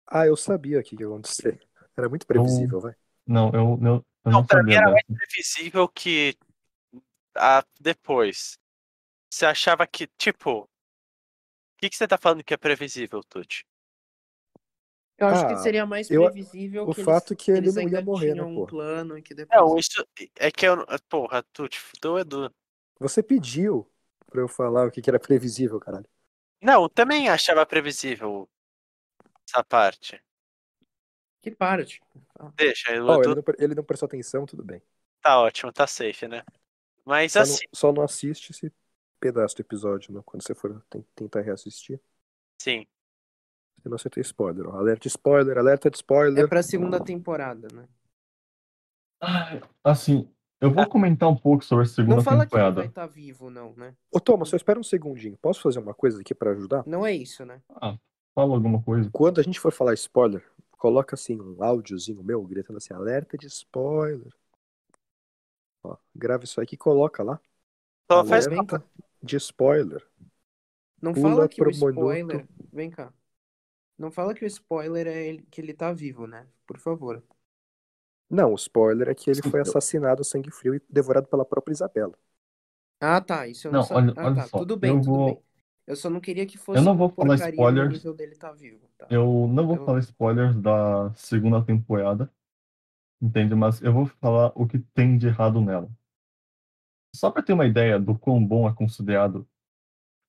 Speaker 3: Ah, eu sabia o que ia acontecer. Era muito
Speaker 1: Eu,
Speaker 3: previsível, vai.
Speaker 1: não, eu
Speaker 2: Não,
Speaker 1: não
Speaker 2: pra mim
Speaker 1: sabia
Speaker 2: era mais
Speaker 1: dessa.
Speaker 2: previsível que depois. Você achava que, tipo, o que você tá falando que é previsível, Tuti?
Speaker 4: Eu acho que
Speaker 3: Ah,
Speaker 4: seria mais
Speaker 3: eu,
Speaker 4: previsível
Speaker 3: o
Speaker 4: que
Speaker 3: fato que ele
Speaker 4: eles
Speaker 3: não ia
Speaker 4: ainda
Speaker 3: morrer, né,
Speaker 4: tinham um
Speaker 3: porra?
Speaker 4: plano e que
Speaker 2: Não,
Speaker 4: depois.
Speaker 2: isso é que eu. Porra, Tuti, tu é do.
Speaker 3: Você pediu pra eu falar o que era previsível, caralho.
Speaker 2: Não, também achava previsível essa parte.
Speaker 4: Que parte.
Speaker 2: Deixa, o
Speaker 3: Ó,
Speaker 2: Edu
Speaker 3: ele não prestou atenção, tudo bem.
Speaker 2: tá ótimo, tá safe, né? Mas
Speaker 3: Só não,
Speaker 2: assim,
Speaker 3: só não assiste esse pedaço do episódio, né? Quando você for tentar reassistir.
Speaker 2: sim.
Speaker 3: Senão você tem spoiler. Ó. Alerta de
Speaker 4: É
Speaker 3: spoiler.
Speaker 4: pra segunda temporada, né?
Speaker 1: Assim, eu vou comentar um pouco sobre a
Speaker 4: Não
Speaker 1: segunda
Speaker 4: fala que ele vai
Speaker 1: temporada.
Speaker 4: estar vivo, não, né?
Speaker 3: Ô, Thomas, só espera um segundinho. Posso fazer uma coisa aqui pra ajudar?
Speaker 4: Não é isso, né?
Speaker 1: Fala alguma coisa.
Speaker 3: Quando a gente for falar spoiler, coloca assim um áudiozinho meu gritando assim, alerta de spoiler. Ó, grava isso aí que coloca lá.
Speaker 2: Só faz.
Speaker 4: Vem cá.
Speaker 3: Alerta de spoiler.
Speaker 4: Não
Speaker 3: Pula
Speaker 4: fala que o
Speaker 3: pro minuto.
Speaker 4: spoiler. Vem cá. Não fala que o spoiler é que ele tá vivo, né? Por favor.
Speaker 3: Não, o spoiler é que ele
Speaker 1: Sim,
Speaker 3: foi assassinado a sangue frio e devorado pela própria Isabela.
Speaker 4: Ah, tá. Isso eu não
Speaker 1: não,
Speaker 4: sabia.
Speaker 1: olha
Speaker 4: Ah, tá.
Speaker 1: só.
Speaker 4: Tudo bem, tudo bem. Eu só não queria que
Speaker 1: Eu
Speaker 4: fosse
Speaker 1: não
Speaker 4: uma
Speaker 1: vou falar
Speaker 4: porcaria no
Speaker 1: spoilers.
Speaker 4: nível dele tá vivo, tá?
Speaker 1: Eu não vou falar spoilers da segunda temporada, entende? Mas eu vou falar o que tem de errado nela. Só pra ter uma ideia do quão bom é considerado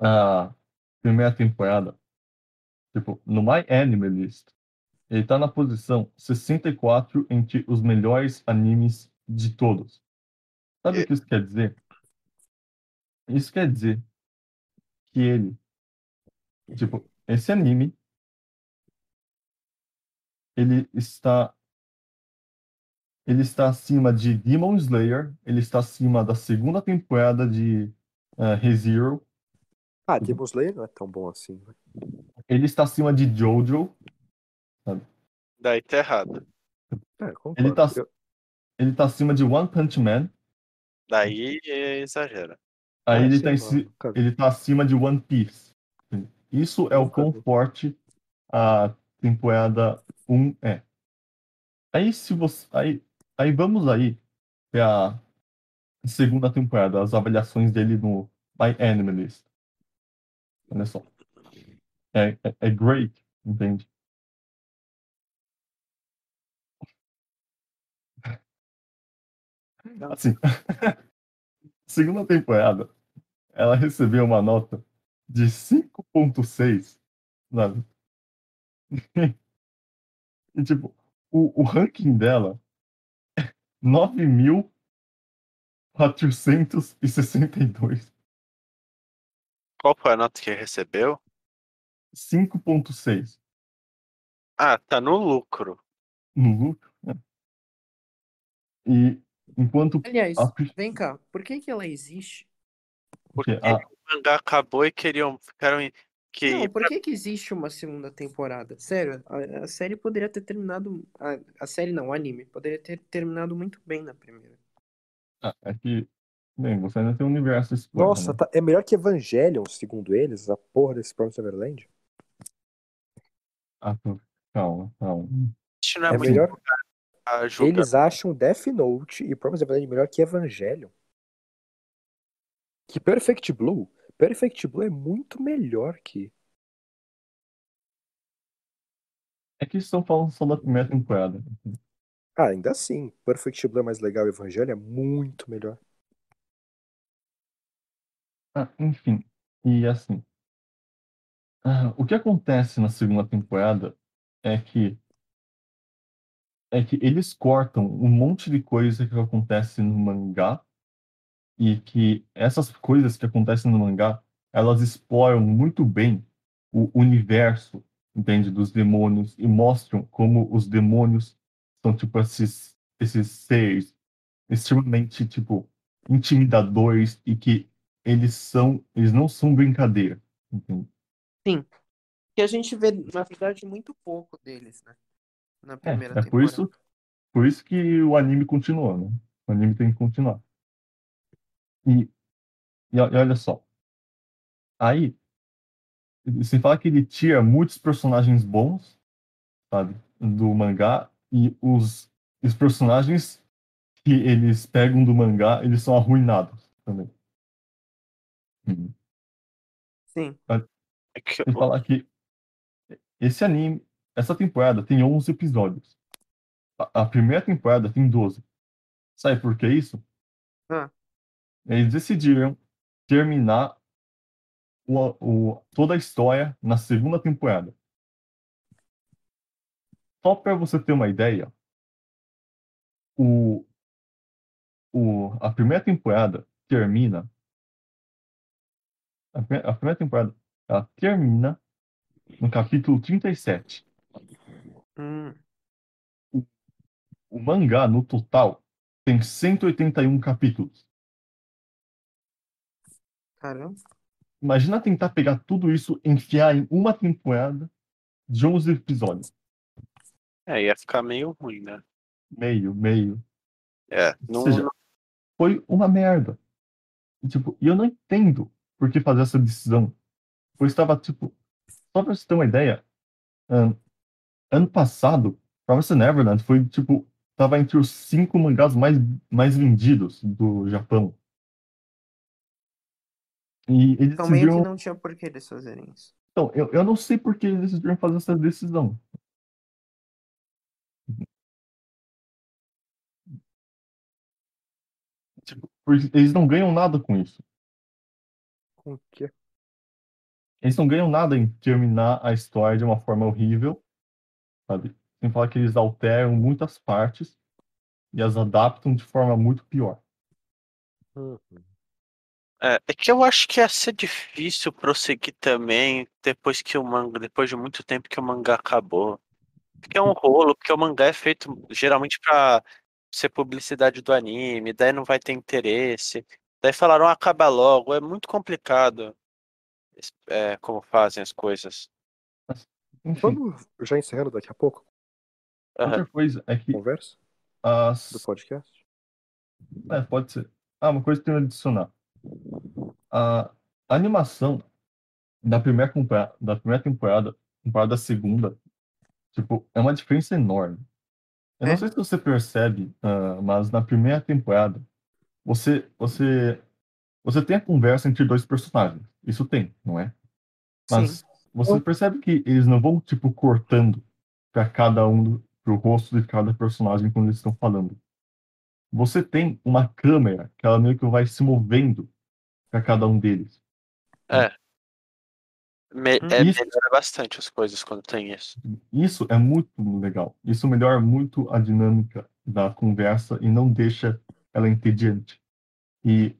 Speaker 1: a primeira temporada, tipo, no My Anime List, ele tá na posição 64 entre os melhores animes de todos. Sabe o
Speaker 2: E-
Speaker 1: que isso quer dizer? Isso quer dizer que ele, tipo, esse anime, ele está ele está acima de Demon Slayer, ele está acima da segunda temporada de Re:Zero,
Speaker 3: Ah, Demon Slayer não é tão bom assim, né?
Speaker 1: ele está acima de Jojo, sabe?
Speaker 2: Daí tá errado.
Speaker 3: É,
Speaker 1: Ele está
Speaker 3: concordo.
Speaker 1: ele tá acima de One Punch Man,
Speaker 2: Daí exagera.
Speaker 1: aí ele está
Speaker 3: sei lá, nunca vi.
Speaker 1: ele tá acima de One Piece. Isso é o
Speaker 3: Nunca
Speaker 1: quão
Speaker 3: vi.
Speaker 1: forte a temporada 1 é. Aí se você aí vamos aí para a segunda temporada, as avaliações dele no My Anime List. Olha só. É great, entende? Assim, segunda temporada, ela recebeu uma nota de 5,6, sabe? E, tipo, o ranking dela, 9.462.
Speaker 2: Qual foi a nota que recebeu?
Speaker 1: 5,6
Speaker 2: Ah, tá no lucro.
Speaker 1: no lucro, né? E enquanto a,
Speaker 4: Aliás, vem cá, por que que ela existe?
Speaker 1: porque
Speaker 2: Porque o mangá acabou e ficaram
Speaker 4: Não,
Speaker 2: que
Speaker 4: por que que existe uma segunda temporada? Sério, a série poderia ter terminado. A série não, o anime. Poderia ter terminado muito bem na primeira.
Speaker 1: é que, bem, você ainda tem um universo explorado,
Speaker 3: Nossa,
Speaker 1: né?
Speaker 3: é melhor que Evangelion, segundo eles, a porra desse Promised Neverland.
Speaker 1: Ah, calma, calma.
Speaker 2: isso não é
Speaker 3: É
Speaker 2: muito
Speaker 1: Assim,
Speaker 3: melhor.
Speaker 2: a julgar.
Speaker 3: Eles acham Death Note e Promised Neverland melhor que Evangelion. Que Perfect Blue. Perfect Blue é muito melhor que.
Speaker 1: é que estão falando só da primeira temporada.
Speaker 3: Ah, ainda assim, Perfect Blue é mais legal, Evangelion é muito melhor.
Speaker 1: Enfim, e assim, o que acontece na segunda temporada é que eles cortam um monte de coisa que acontece no mangá e que essas coisas que acontecem no mangá, elas exploram muito bem o universo, entende, dos demônios e mostram como os demônios são tipo esses seres extremamente tipo intimidadores e que eles não são brincadeira, entende?
Speaker 4: Sim, que a gente vê, na verdade, muito pouco deles, né? Na primeira
Speaker 1: É
Speaker 4: temporada.
Speaker 1: por isso que o anime continua, né? O anime tem que continuar. E, e olha só, aí, sem falar que ele tira muitos personagens bons, sabe, do mangá, e os personagens que eles pegam do mangá, eles são arruinados também. Uhum.
Speaker 4: Sim.
Speaker 2: É que
Speaker 1: Sem falar que esse anime, essa temporada tem 11 episódios. A primeira temporada tem 12. Sabe por que isso?
Speaker 4: Ah,
Speaker 1: Eles decidiram terminar toda a história na segunda temporada. Só para você ter uma ideia, o, a primeira temporada termina. A primeira temporada ela termina no capítulo 37.
Speaker 4: hum,
Speaker 1: O, o mangá, no total, tem 181 capítulos.
Speaker 4: caramba.
Speaker 1: Imagina tentar pegar tudo isso e enfiar em uma temporada de 11 episódios.
Speaker 2: ia ficar meio ruim, né?
Speaker 1: Meio.
Speaker 2: É,
Speaker 1: Ou seja,
Speaker 2: não,
Speaker 1: foi uma merda. E eu não entendo por que fazer essa decisão. Pois estava, tipo, só pra você ter uma ideia, ahn, ano passado, Promised Neverland foi, tipo, tava entre os 5 mangás mais vendidos do Japão. E eles
Speaker 4: Então meio que
Speaker 1: decidiram.
Speaker 4: não tinha por que eles fazerem isso.
Speaker 1: Então, eu não sei por que eles decidiram fazer essa decisão. Tipo, porque eles não ganham nada com isso.
Speaker 3: Com o quê?
Speaker 1: Eles não ganham nada em terminar a história de uma forma horrível, sabe? Sem falar que eles alteram muitas partes e as adaptam de forma muito pior.
Speaker 3: Uhum.
Speaker 2: É que eu acho que ia ser difícil prosseguir também depois de muito tempo que o mangá acabou. Porque é um rolo, porque o mangá é feito geralmente pra ser publicidade do anime, daí não vai ter interesse. Daí falaram, acaba logo, é muito complicado como fazem as coisas.
Speaker 1: Mas, enfim,
Speaker 3: Vamos já encerrando daqui a pouco
Speaker 2: Aham.
Speaker 1: outra coisa é
Speaker 3: a
Speaker 1: que
Speaker 3: conversa do
Speaker 1: as.
Speaker 3: podcast?
Speaker 1: Pode ser. Uma coisa que eu tenho a adicionar. A animação da primeira temporada comparada à segunda, tipo, é uma diferença enorme. Eu não
Speaker 4: É?
Speaker 1: sei se você percebe, mas na primeira temporada, você, você, você tem a conversa entre dois personagens. Isso tem, não é?
Speaker 4: Sim.
Speaker 1: Mas você percebe que eles não vão, tipo, cortando para cada um, pro rosto de cada personagem quando eles estão falando. Você tem uma câmera que ela meio que vai se movendo para cada um deles. Né?
Speaker 2: É,
Speaker 1: Isso,
Speaker 2: melhora bastante as coisas quando tem isso.
Speaker 1: isso é muito legal. Isso melhora muito a dinâmica da conversa e não deixa ela entediante. E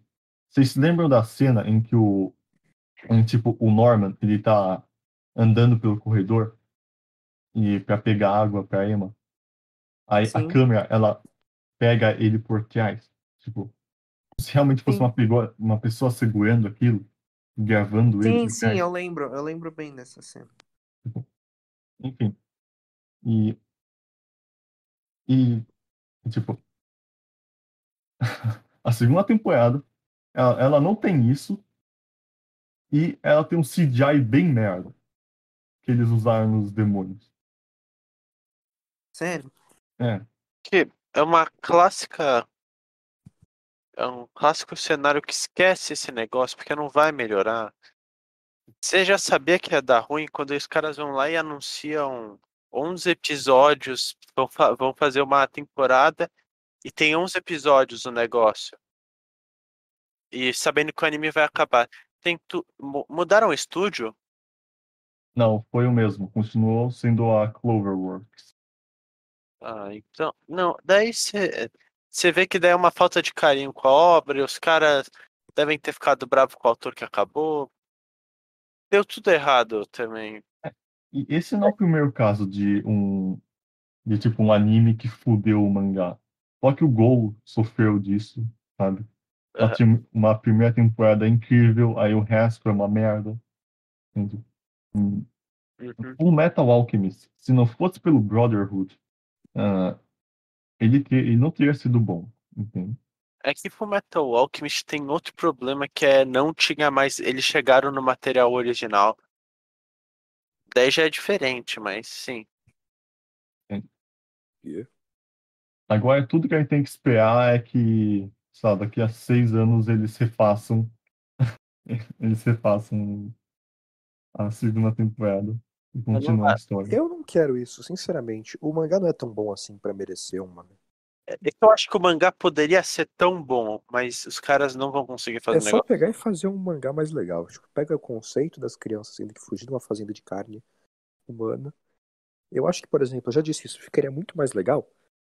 Speaker 1: vocês se lembram da cena tipo, o Norman, ele tá andando pelo corredor e para pegar água para Emma? Aí a
Speaker 4: Sim.
Speaker 1: câmera, ela pega ele por trás. Tipo, se realmente fosse
Speaker 4: Sim.
Speaker 1: uma pessoa segurando aquilo, gravando ele
Speaker 4: Sim,
Speaker 1: de
Speaker 4: sim,
Speaker 1: perto.
Speaker 4: eu lembro bem dessa cena.
Speaker 1: Tipo, enfim. E, e, tipo, a segunda temporada, ela não tem isso e ela tem um CGI bem merda que eles usaram nos demônios.
Speaker 4: Sério?
Speaker 1: É,
Speaker 2: Que é uma clássica. É um clássico cenário que esquece esse negócio, porque não vai melhorar. Você já sabia que ia dar ruim quando os caras vão lá e anunciam 11 episódios, vão fazer uma temporada e tem 11 episódios no negócio. E sabendo que o anime vai acabar. Mudaram o estúdio?
Speaker 1: não, foi o mesmo. Continuou sendo a Cloverworks.
Speaker 2: Ah, então. Não, daí você vê que daí é uma falta de carinho com a obra, e os caras devem ter ficado bravos com o autor que acabou. Deu tudo errado também.
Speaker 1: E esse não é o primeiro caso de tipo um anime que fudeu o mangá. Só que o Gol sofreu disso, sabe? Ela
Speaker 2: Aham.
Speaker 1: tinha uma primeira temporada incrível, aí o resto foi uma merda. Entende?
Speaker 2: Uhum.
Speaker 1: O Metal Alchemist, se não fosse pelo Brotherhood, ah, ele não teria sido bom, entende?
Speaker 2: É que Fullmetal Alchemist tem outro problema que é não tinha mais. Eles chegaram no material original. Daí já é diferente, mas sim.
Speaker 3: Yeah.
Speaker 1: Agora, tudo que a gente tem que esperar é que, sabe, daqui a 6 anos eles refaçam a segunda temporada e
Speaker 2: Não
Speaker 1: continuem a
Speaker 2: vai.
Speaker 1: história.
Speaker 3: Eu não quero isso, sinceramente. O mangá não é tão bom assim pra merecer uma.
Speaker 2: É que eu acho que o mangá poderia ser tão bom, mas os caras não vão conseguir fazer
Speaker 3: É
Speaker 2: o
Speaker 3: só
Speaker 2: negócio.
Speaker 3: pegar e fazer um mangá mais legal. Tipo, pega o conceito das crianças tendo que fugir de uma fazenda de carne humana. Eu acho que, por exemplo, eu já disse isso, ficaria muito mais legal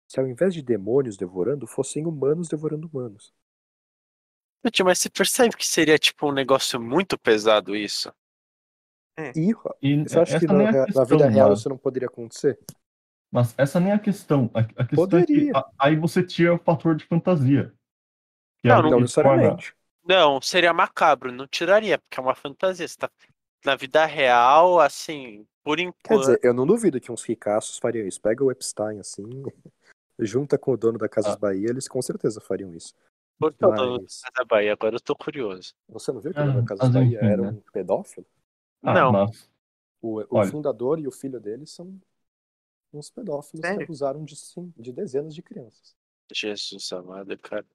Speaker 3: se ao invés de demônios devorando, fossem humanos devorando humanos.
Speaker 2: Gente, mas você percebe que seria tipo um negócio muito pesado isso?
Speaker 4: É.
Speaker 3: E
Speaker 1: E
Speaker 3: você acha que
Speaker 1: essa nem é a
Speaker 3: na vida
Speaker 1: questão,
Speaker 3: real isso não poderia acontecer?
Speaker 1: mas essa nem é a questão. A questão é que
Speaker 3: Poderia.
Speaker 1: aí você tira o fator de fantasia, que é
Speaker 2: Não,
Speaker 1: o
Speaker 2: não,
Speaker 3: Não
Speaker 1: que torna.
Speaker 3: necessariamente.
Speaker 2: não, seria macabro, não tiraria, porque é uma fantasia. Você tá na vida real, assim, por
Speaker 3: Quer dizer,
Speaker 2: enquanto.
Speaker 3: eu não duvido que uns ricaços fariam isso. Pega o Epstein assim, junta com o dono da Casas
Speaker 1: Ah,
Speaker 3: Bahia, eles com certeza fariam isso.
Speaker 2: Por que eu tô
Speaker 3: Mas
Speaker 2: da Bahia? Agora eu tô curioso.
Speaker 3: você não viu que o dono da Casas
Speaker 1: mas
Speaker 3: Bahia
Speaker 1: enfim,
Speaker 3: era
Speaker 1: né?
Speaker 3: um pedófilo?
Speaker 2: Não,
Speaker 1: Mas,
Speaker 3: O
Speaker 1: olha,
Speaker 3: fundador e o filho dele são uns pedófilos que
Speaker 4: Sério?
Speaker 3: abusaram de dezenas de crianças.
Speaker 2: Jesus amado, cara.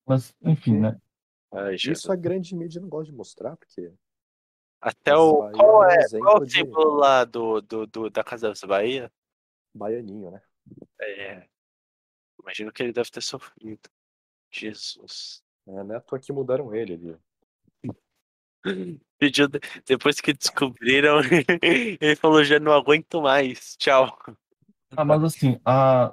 Speaker 1: mas
Speaker 3: O
Speaker 1: enfim,
Speaker 3: quê?
Speaker 1: né?
Speaker 2: Ai, Jesus.
Speaker 3: Isso a grande mídia não gosta de mostrar, porque
Speaker 2: Até
Speaker 3: Casas
Speaker 2: o.
Speaker 3: Bahia
Speaker 2: Qual
Speaker 3: é um
Speaker 2: é? Qual é
Speaker 3: exemplo
Speaker 2: o
Speaker 3: de
Speaker 2: símbolo lá da Casa das Bahia?
Speaker 3: baianinho, né?
Speaker 2: É, imagino que ele deve ter sofrido. Jesus.
Speaker 3: Não é à toa que mudaram ele.
Speaker 2: Pediu, depois que descobriram, ele falou: já não aguento mais. Tchau.
Speaker 1: Ah, mas assim, a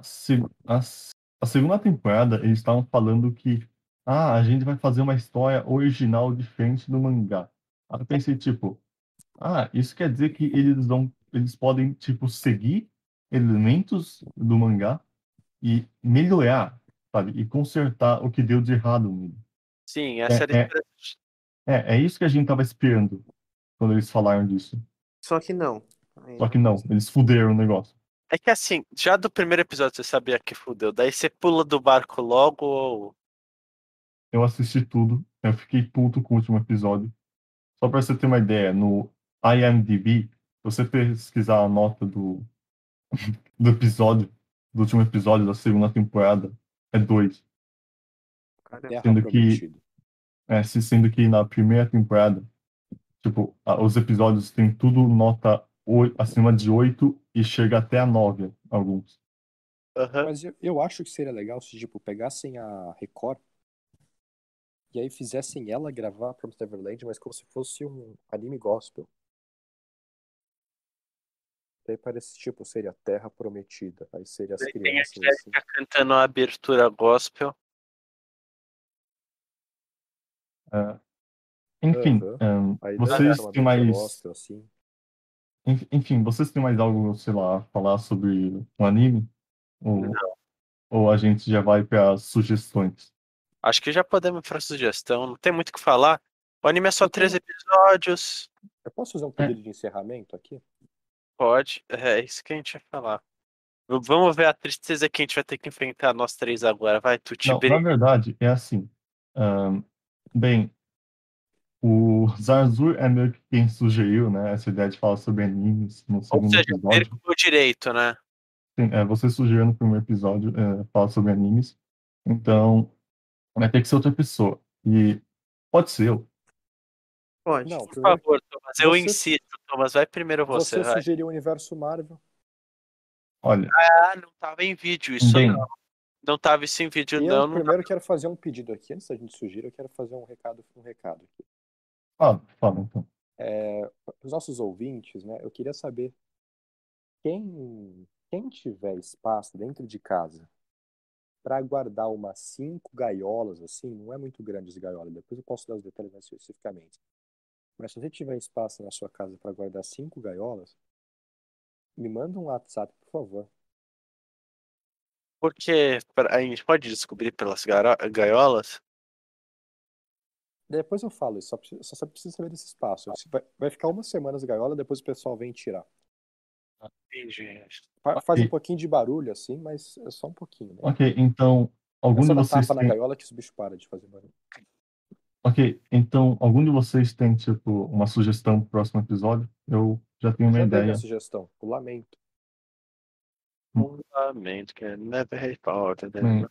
Speaker 1: segunda temporada, eles estavam falando que a gente vai fazer uma história original diferente do mangá. Aí eu pensei, tipo, isso quer dizer que eles podem, tipo, seguir elementos do mangá e melhorar, sabe? E consertar o que deu de errado nele.
Speaker 2: Sim,
Speaker 1: É,
Speaker 2: essa era a
Speaker 1: é,
Speaker 2: esperança.
Speaker 1: é isso que a gente tava esperando quando eles falaram disso.
Speaker 4: Só que não.
Speaker 1: Só que não, eles fuderam o negócio.
Speaker 2: É que assim, já do primeiro episódio você sabia que fudeu. Daí você pula do barco logo ou.
Speaker 1: Eu assisti tudo, eu fiquei puto com o último episódio. Só para você ter uma ideia, no IMDb, se você pesquisar a nota do episódio, do último episódio da segunda temporada, é 2.
Speaker 3: Terra
Speaker 1: Sendo que,
Speaker 3: Prometida.
Speaker 1: sendo que na primeira temporada, tipo, os episódios têm tudo nota 8, acima de 8 e chega até a 9, alguns.
Speaker 2: Aham.
Speaker 3: Mas eu acho que seria legal se, tipo, pegassem a Record e aí fizessem ela gravar Promised Neverland, mas como se fosse um anime gospel. Daí parece, tipo, seria Terra Prometida. Aí seria as
Speaker 2: Daí tem a
Speaker 3: crianças, assim.
Speaker 2: Jéssica cantando a abertura gospel.
Speaker 1: É, enfim,
Speaker 3: Aham. Aí daí
Speaker 2: Aham.
Speaker 3: entra
Speaker 1: vocês
Speaker 3: uma
Speaker 1: têm
Speaker 3: abertura
Speaker 1: mais.
Speaker 3: gospel, assim.
Speaker 1: Enfim, vocês têm mais algo, sei lá, a falar sobre o anime? Ou,
Speaker 2: Não.
Speaker 1: ou a gente já vai para sugestões?
Speaker 2: Acho que já podemos ir pra sugestão. Não tem muito o que falar. O anime é só
Speaker 3: Eu
Speaker 2: 13
Speaker 3: tenho.
Speaker 2: episódios.
Speaker 3: Eu posso fazer um
Speaker 1: É,
Speaker 3: pedido de encerramento aqui?
Speaker 2: Pode. É isso que a gente vai falar. Vamos ver a tristeza que a gente vai ter que enfrentar nós três agora. Vai, tu te
Speaker 1: não, na
Speaker 2: brilha.
Speaker 1: verdade, é assim. Ahn, bem, o Zarzur é meio que quem sugeriu, né, essa ideia de falar sobre animes no
Speaker 2: Ou
Speaker 1: segundo
Speaker 2: seja, perca
Speaker 1: episódio.
Speaker 2: o meu direito, né?
Speaker 1: Sim, você sugeriu no primeiro episódio falar sobre animes. Então, vai ter que ser outra pessoa. E pode ser eu.
Speaker 4: Pode.
Speaker 3: Não,
Speaker 2: Por
Speaker 3: primeiro.
Speaker 2: favor, Thomas, eu
Speaker 3: Você,
Speaker 2: insisto. Thomas, vai primeiro você,
Speaker 3: você
Speaker 2: vai.
Speaker 3: sugeriu o universo Marvel.
Speaker 1: Olha,
Speaker 2: Ah, não tava em vídeo, isso não.
Speaker 1: bem,
Speaker 2: Não tava isso em vídeo,
Speaker 3: Eu
Speaker 2: não. Não dá.
Speaker 3: primeiro quero fazer um pedido aqui, antes da gente sugerir, eu quero fazer um recado aqui.
Speaker 1: fala então.
Speaker 3: Para os nossos ouvintes, né, eu queria saber quem tiver espaço dentro de casa para guardar umas 5 gaiolas, assim, não é muito grande as gaiolas, depois eu posso dar os detalhes mais especificamente. Mas se você tiver espaço na sua casa para guardar 5 gaiolas, me manda um WhatsApp, por favor.
Speaker 2: Porque a gente pode descobrir pelas gaiolas?
Speaker 3: Depois eu falo, só preciso saber desse espaço. Vai ficar uma semana as gaiolas, depois o pessoal vem tirar.
Speaker 2: Entendi.
Speaker 3: Faz um
Speaker 1: Ok,
Speaker 3: pouquinho de barulho, assim, mas é só um pouquinho, né?
Speaker 1: ok, então,
Speaker 3: É
Speaker 1: algum
Speaker 3: só
Speaker 1: de
Speaker 3: dar
Speaker 1: vocês
Speaker 3: tapa na
Speaker 1: tem.
Speaker 3: gaiola que os bichos param de fazer barulho.
Speaker 1: Ok, então, algum de vocês tem, tipo, uma sugestão pro próximo episódio? Eu já tenho
Speaker 3: Eu
Speaker 1: uma
Speaker 3: já dei minha
Speaker 1: ideia.
Speaker 3: sugestão, o lamento.
Speaker 2: Fundamento, que é never report,
Speaker 1: Bem,
Speaker 2: né?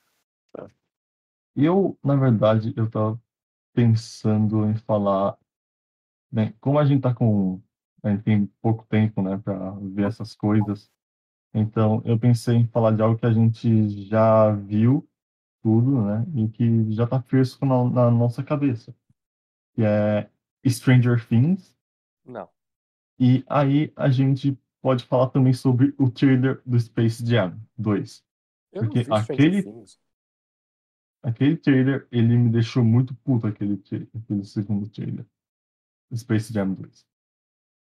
Speaker 1: na verdade, eu tava pensando em falar. Bem, como a gente tá com. A gente tem pouco tempo, né, para ver essas coisas. Então, eu pensei em falar de algo que a gente já viu tudo, né, e que já tá fresco na nossa cabeça, que é Stranger Things.
Speaker 3: Não.
Speaker 1: E aí a gente pode falar também sobre o trailer do Space Jam 2.
Speaker 3: Eu não
Speaker 1: Porque
Speaker 3: vi Stranger Things.
Speaker 1: aquele trailer, ele me deixou muito puto, aquele segundo trailer. Space Jam 2.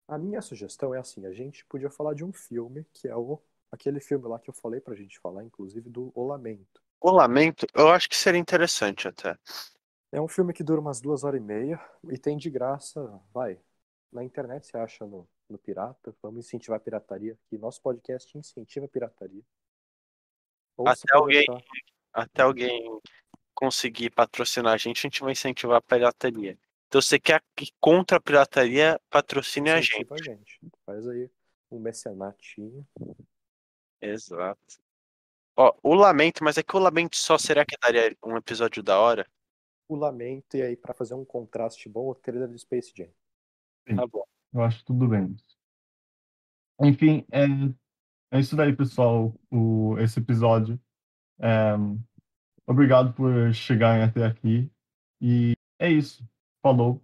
Speaker 3: A minha sugestão é assim, a gente podia falar de um filme, que é aquele filme lá que eu falei pra gente falar, inclusive, do O Lamento.
Speaker 2: O Lamento, eu acho que seria interessante até.
Speaker 3: É um filme que dura umas 2 horas e meia e tem de graça, vai. Na internet você acha no Pirata. Vamos incentivar a pirataria, que nosso podcast incentiva a pirataria. Ou você
Speaker 2: Até
Speaker 3: pode
Speaker 2: alguém,
Speaker 3: achar.
Speaker 2: até alguém conseguir patrocinar a gente vai incentivar a pirataria. Então, você quer que contra a pirataria patrocine a gente.
Speaker 3: Incentiva a gente. Faz aí um mecenatinho.
Speaker 2: Exato. Ó, o Lamento, mas é que o Lamento só será que daria um episódio da hora?
Speaker 3: o Lamento e aí pra fazer um contraste bom, o trailer do Space Jam.
Speaker 2: Tá bom.
Speaker 1: Eu acho tudo bem. Enfim, é isso daí, pessoal. Esse episódio. É, obrigado por chegarem até aqui. E é isso. Falou.